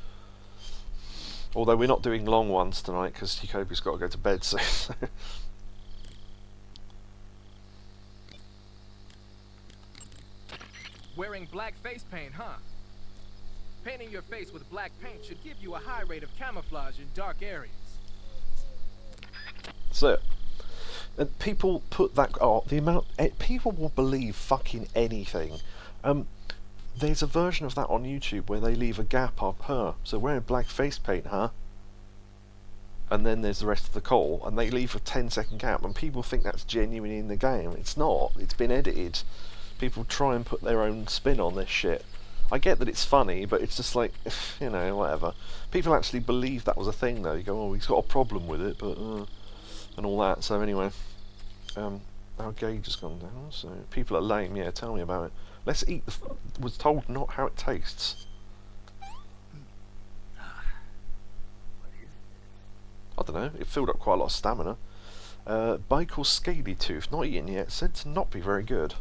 Although we're not doing long ones tonight because Yakobu's got to go to bed soon. So. Wearing black face paint, huh? Painting your face with black paint should give you a high rate of camouflage in dark areas. So, and people put that. Oh, the amount people will believe fucking anything. There's a version of that on YouTube where they leave a gap up her. So wearing black face paint, huh? And then there's the rest of the call, and they leave a 10-second gap, and people think that's genuine in the game. It's not. It's been edited. People try and put their own spin on this shit. I get that it's funny, but it's just like, you know, whatever. People actually believe that was a thing, though. You go, oh, he's got a problem with it, but and all that. So anyway, our gauge has gone down. So people are lame. Yeah, tell me about it. Let's eat. Was told not how it tastes. I don't know. It filled up quite a lot of stamina. Bike or scaly tooth, not eaten yet. Said to not be very good.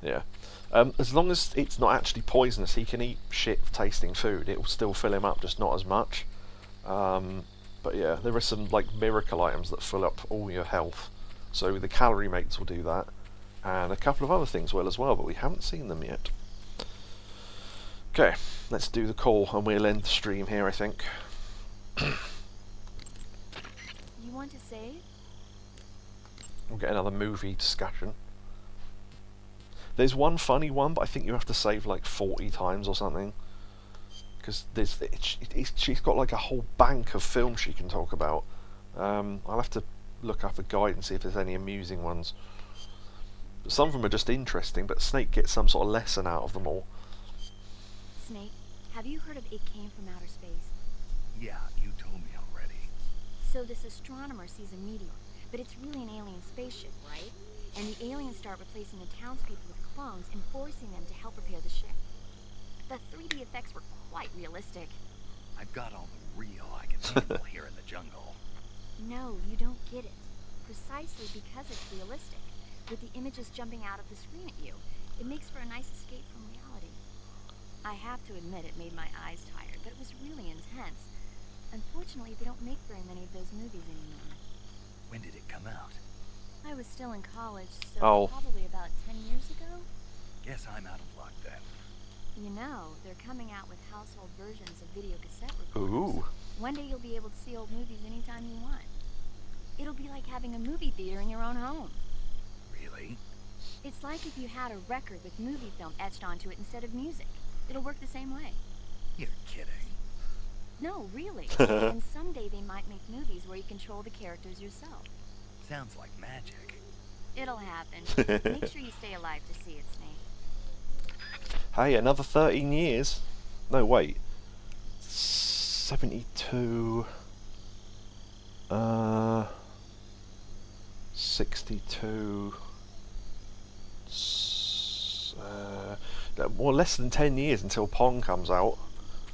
Yeah. As long as it's not actually poisonous, he can eat shit tasting food. It will still fill him up, just not as much. But yeah, there are some like miracle items that fill up all your health. So the calorie mates will do that, and a couple of other things will as well, but we haven't seen them yet. Okay, let's do the call, and we'll end the stream here, I think. You want to save? We'll get another movie discussion. There's one funny one, but I think you have to save like 40 times or something. Because she's got like a whole bank of films she can talk about. I'll have to look up a guide and see if there's any amusing ones. But some of them are just interesting, but Snake gets some sort of lesson out of them all. Snake, have you heard of It Came from Outer Space? Yeah, you told me already. So this astronomer sees a meteor, but it's really an alien spaceship, right? And the aliens start replacing the townspeople with clones and forcing them to help repair the ship. The 3D effects were quite realistic. I've got all the real I can handle here in the jungle. No, you don't get it. Precisely because it's realistic, with the images jumping out of the screen at you, it makes for a nice escape from reality. I have to admit it made my eyes tired, but it was really intense. Unfortunately, they don't make very many of those movies anymore. When did it come out? I was still in college, so probably about 10 years ago? Guess I'm out of luck then. You know, they're coming out with household versions of video cassette recorders. Ooh. One day you'll be able to see old movies anytime you want. It'll be like having a movie theater in your own home. Really? It's like if you had a record with movie film etched onto it instead of music. It'll work the same way. You're kidding. No, really. And someday they might make movies where you control the characters yourself. Sounds like magic. It'll happen. Make sure you stay alive to see it, Snake. Hey, another 13 years. No, wait. 72. 62. Well, less than 10 years until Pong comes out.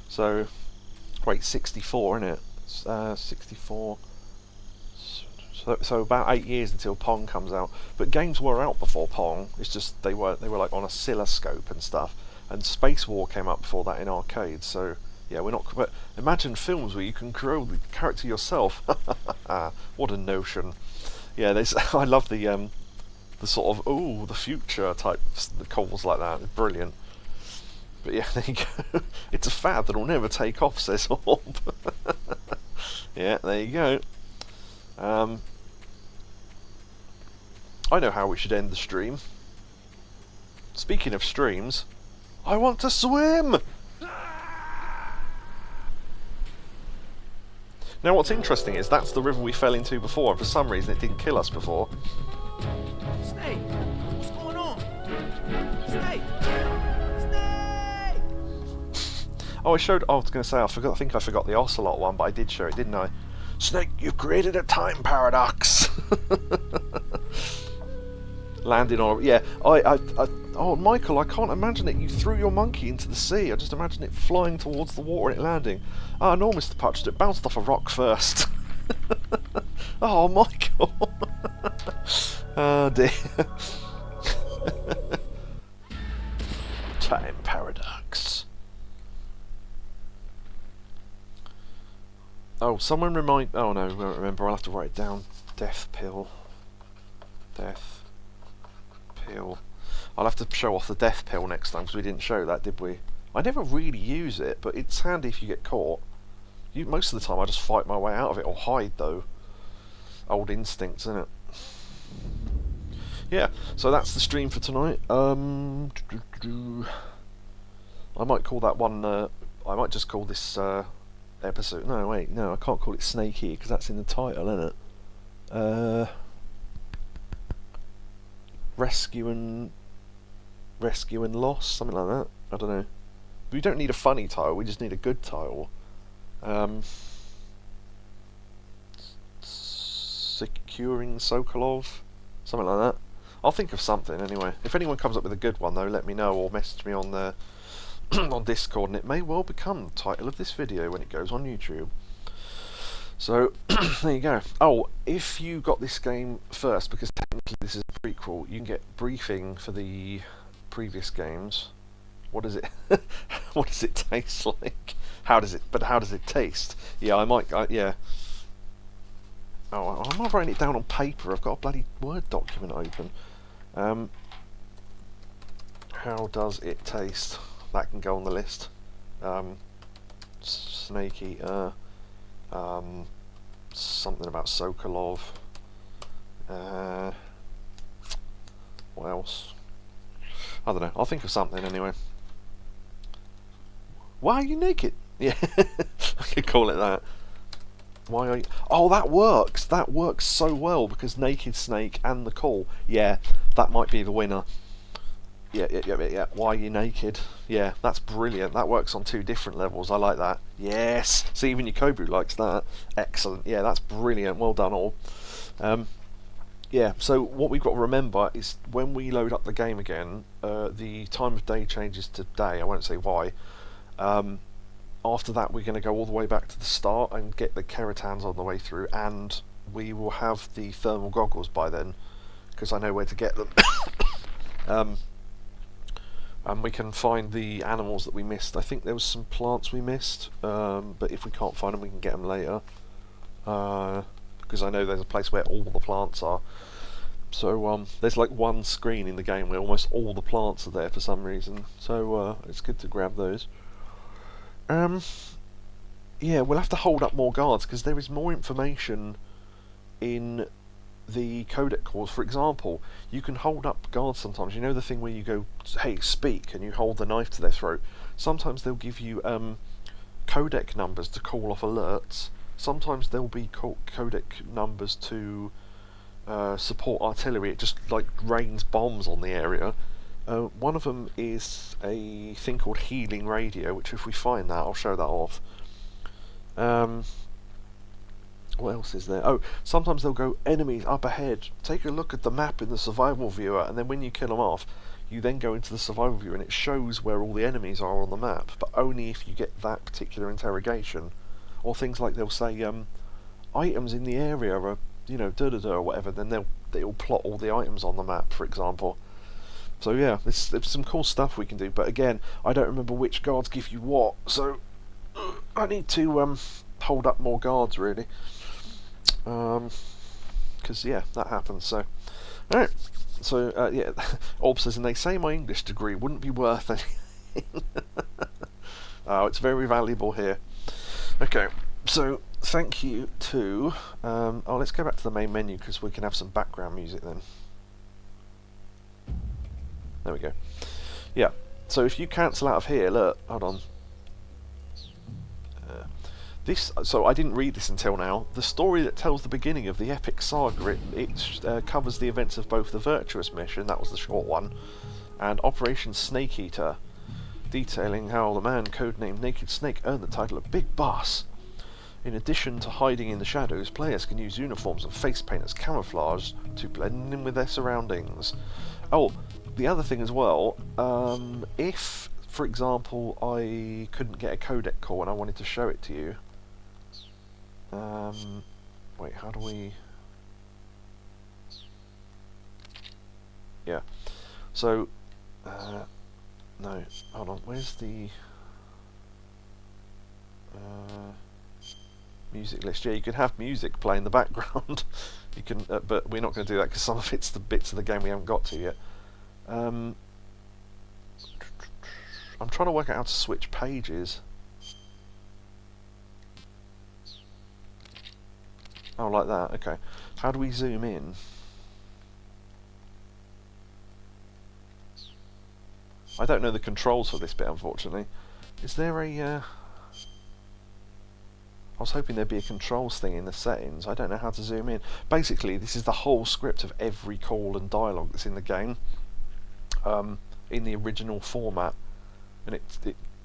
So, wait, 64, isn't it? 64. So about 8 years until Pong comes out. But games were out before Pong. It's just they were like on oscilloscope and stuff. And Space War came out before that in arcades. So yeah, we're not. But imagine films where you can grow the character yourself. What a notion! Yeah, there's. I love the sort of the future type the calls like that. It's brilliant. But yeah, there you go. It's a fad that'll never take off, says Orb. Yeah, there you go. I know how we should end the stream. Speaking of streams, I want to swim! Now what's interesting is that's the river we fell into before, and for some reason it didn't kill us before. Snake! What's going on? Snake! Snake! Oh, I was going to say, I think I forgot the Ocelot one, but I did show it, didn't I? Snake, you've created a time paradox! Landing on... Yeah, oh, Michael, I can't imagine it. You threw your monkey into the sea. I just imagine it flying towards the water and it landing. Oh, no, Mr. Putched, it bounced off a rock first. Oh, Michael. Oh, dear. Time paradox. Oh, someone remind... Oh no, I won't remember. I'll have to write it down. Death pill. Death pill. I'll have to show off the death pill next time, because we didn't show that, did we? I never really use it, but it's handy if you get caught. Most of the time I just fight my way out of it, or hide though. Old instincts, isn't it? Yeah, so that's the stream for tonight. I might call that one, I might just call this episode, no wait, no, I can't call it Snake Eater because that's in the title, isn't it? Rescue and Loss, something like that, I don't know. We don't need a funny title, we just need a good title. Securing Sokolov, something like that. I'll think of something anyway. If anyone comes up with a good one though, let me know, or message me on the on Discord, and it may well become the title of this video when it goes on YouTube. So there you go. Oh, if you got this game first, because technically this is a prequel, you can get briefing for the previous games. What does it what does it taste like? How does it taste? Yeah, I might yeah. Oh, I'm not writing it down on paper. I've got a bloody Word document open. How does it taste? That can go on the list. Snake Eater. Something about Sokolov. What else? I don't know. I'll think of something anyway. Why are you naked? Yeah, I could call it that. Why are you... Oh, that works! That works so well, because Naked Snake and the call. Yeah, that might be the winner. Yeah. Why are you naked? Yeah, that's brilliant. That works on 2 different levels. I like that. Yes! See, even Yakobu likes that. Excellent. Yeah, that's brilliant. Well done, all. Yeah, so what we've got to remember is when we load up the game again, the time of day changes to day. I won't say why. After that, we're going to go all the way back to the start and get the keratans on the way through, and we will have the thermal goggles by then, because I know where to get them. And we can find the animals that we missed. I think there was some plants we missed, but if we can't find them, we can get them later. Because I know there's a place where all the plants are. So there's like one screen in the game where almost all the plants are there for some reason. So it's good to grab those. Yeah, we'll have to hold up more guards because there is more information in the codec cores. For example, you can hold up guards sometimes. You know the thing where you go, hey, speak, and you hold the knife to their throat. Sometimes they'll give you codec numbers to call off alerts. Sometimes there'll be codec numbers to support artillery. It just like rains bombs on the area. One of them is a thing called healing radio, which if we find that, I'll show that off. What else is there? Oh, sometimes they'll go, enemies up ahead. Take a look at the map in the survival viewer, and then when you kill them off, you then go into the survival viewer and it shows where all the enemies are on the map, but only if you get that particular interrogation. Or things like they'll say, items in the area are, you know, da-da-da or whatever, then they'll plot all the items on the map, for example. So yeah, there's some cool stuff we can do, but again, I don't remember which guards give you what, so I need to hold up more guards, really. Because yeah, that happens. So alright, so yeah, Orb says, and they say my English degree wouldn't be worth anything. Oh, it's very valuable here. Okay, so thank you to oh, let's go back to the main menu because we can have some background music then. There we go. Yeah, so if you cancel out of here, look, hold on. So I didn't read this until now. The story that tells the beginning of the epic saga, it covers the events of both the Virtuous Mission, that was the short one, and Operation Snake Eater, detailing how the man codenamed Naked Snake earned the title of Big Boss. In addition to hiding in the shadows, players can use uniforms and face paint as camouflage to blend in with their surroundings. Oh, the other thing as well, if, for example, I couldn't get a codec call and I wanted to show it to you, wait, how do we... Yeah, so, No, hold on. Where's the music list? Yeah, you can have music play in the background. You can, but we're not going to do that because some of it's the bits of the game we haven't got to yet. I'm trying to work out how to switch pages. Oh, like that. Okay. How do we zoom in? I don't know the controls for this bit, unfortunately. Is there a... I was hoping there'd be a controls thing in the settings. I don't know how to zoom in. Basically, this is the whole script of every call and dialogue that's in the game. In the original format. And it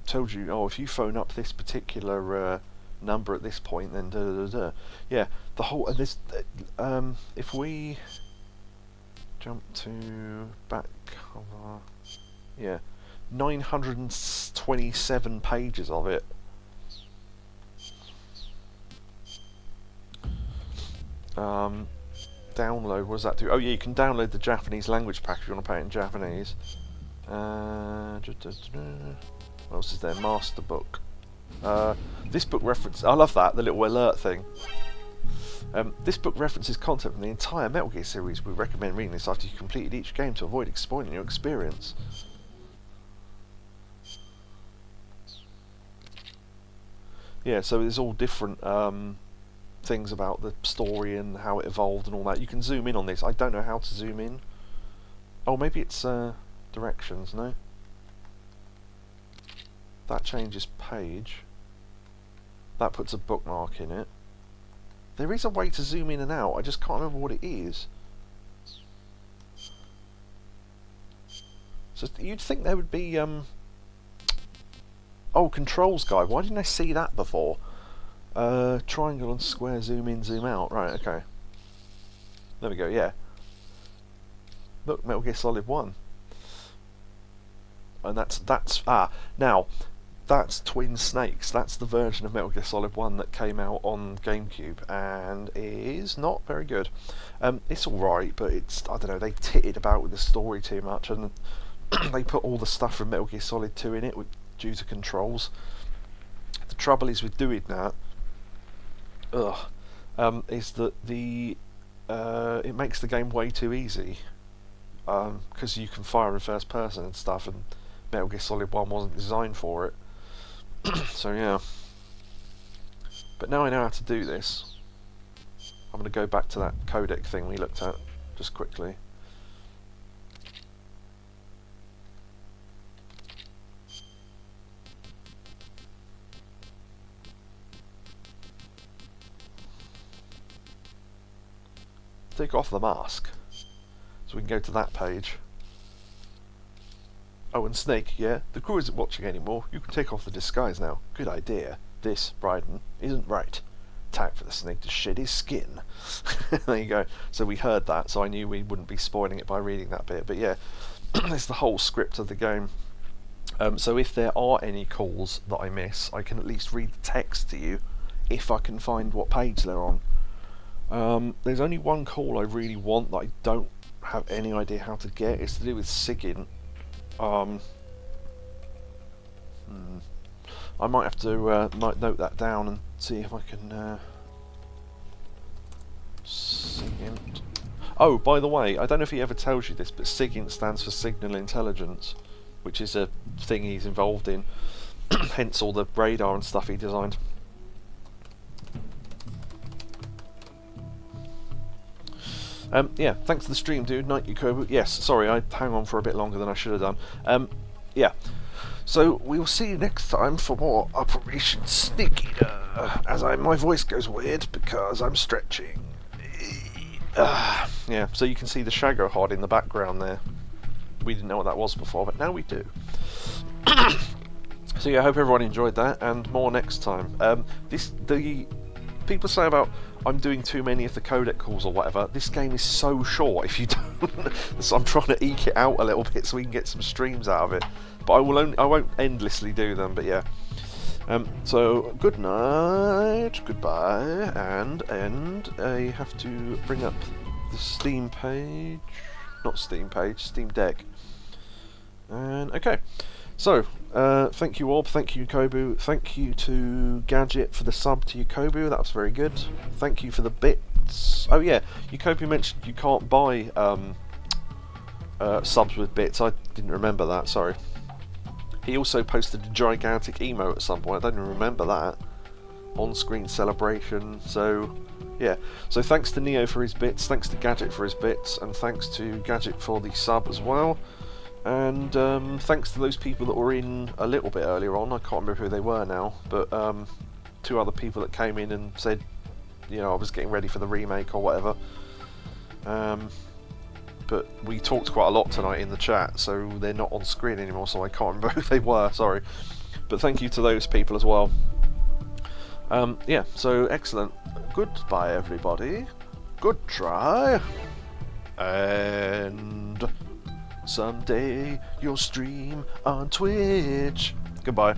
tells you, oh, if you phone up this particular number at this point, then da da da da. Yeah, the whole... And this... if we... jump to back cover... Yeah, 927 pages of it. Download, what does that do? Oh yeah, you can download the Japanese language pack if you want to pay it in Japanese. What else is there? Master book. This book reference... I love that, the little alert thing. This book references content from the entire Metal Gear series. We recommend reading this after you've completed each game to avoid spoiling your experience. Yeah, so there's all different things about the story and how it evolved and all that. You can zoom in on this. I don't know how to zoom in. Oh, maybe it's directions, no? That changes page. That puts a bookmark in it. There is a way to zoom in and out. I just can't remember what it is. So you'd think there would be... Oh, controls guide. Why didn't I see that before? Triangle and square, zoom in, zoom out. Right, okay. There we go, yeah. Look, Metal Gear Solid 1. And that's now, that's Twin Snakes. That's the version of Metal Gear Solid 1 that came out on GameCube and is not very good. It's alright, but it's, I don't know, they titted about with the story too much, and they put all the stuff from Metal Gear Solid 2 in it due to controls. The trouble is with doing that, is that it makes the game way too easy, because you can fire in first person and stuff, and Metal Gear Solid 1 wasn't designed for it. So yeah. But now I know how to do this. I'm going to go back to that codec thing we looked at just quickly. Take off the mask so we can go to that page. Oh, and Snake, yeah, the crew isn't watching anymore. You can take off the disguise now. Good idea. This, Bryden, isn't right. Time for the Snake to shed his skin. There you go. So we heard that, so I knew we wouldn't be spoiling it by reading that bit. But yeah, it's the whole script of the game. So if there are any calls that I miss, I can at least read the text to you if I can find what page they're on. There's only one call I really want that I don't have any idea how to get. It's to do with Sigint. I might have to note that down and see if I can Sigint. Oh, by the way, I don't know if he ever tells you this, but Sigint stands for Signal Intelligence, which is a thing he's involved in. Hence all the radar and stuff he designed. Yeah, thanks to the stream, dude. Night, Yakobu. Yes, sorry, I hang on for a bit longer than I should have done. Yeah, so we will see you next time for more Operation Snake Eater. As my voice goes weird because I'm stretching. Yeah, so you can see the Shagohod in the background there. We didn't know what that was before, but now we do. So yeah, I hope everyone enjoyed that, and more next time. The people say about I'm doing too many of the codec calls or whatever. This game is so short if you don't. So I'm trying to eke it out a little bit so we can get some streams out of it. But I won't endlessly do them. But yeah. So good night, goodbye, and I have to bring up the Steam page, not Steam page, Steam Deck. And okay. So, thank you Orb, thank you Yakobu, thank you to Gadget for the sub to Yakobu, that was very good. Thank you for the bits. Oh yeah, Yakobu mentioned you can't buy subs with bits. I didn't remember that, sorry. He also posted a gigantic emote at some point, I don't even remember that. On-screen celebration, so yeah. So thanks to Neo for his bits, thanks to Gadget for his bits, and thanks to Gadget for the sub as well. And thanks to those people that were in a little bit earlier on, I can't remember who they were now, but 2 other people that came in and said, you know, I was getting ready for the remake or whatever. But we talked quite a lot tonight in the chat, so they're not on screen anymore, so I can't remember who they were, sorry. But thank you to those people as well. Yeah, so excellent. Goodbye everybody. Good try. And someday you'll stream on Twitch. Goodbye.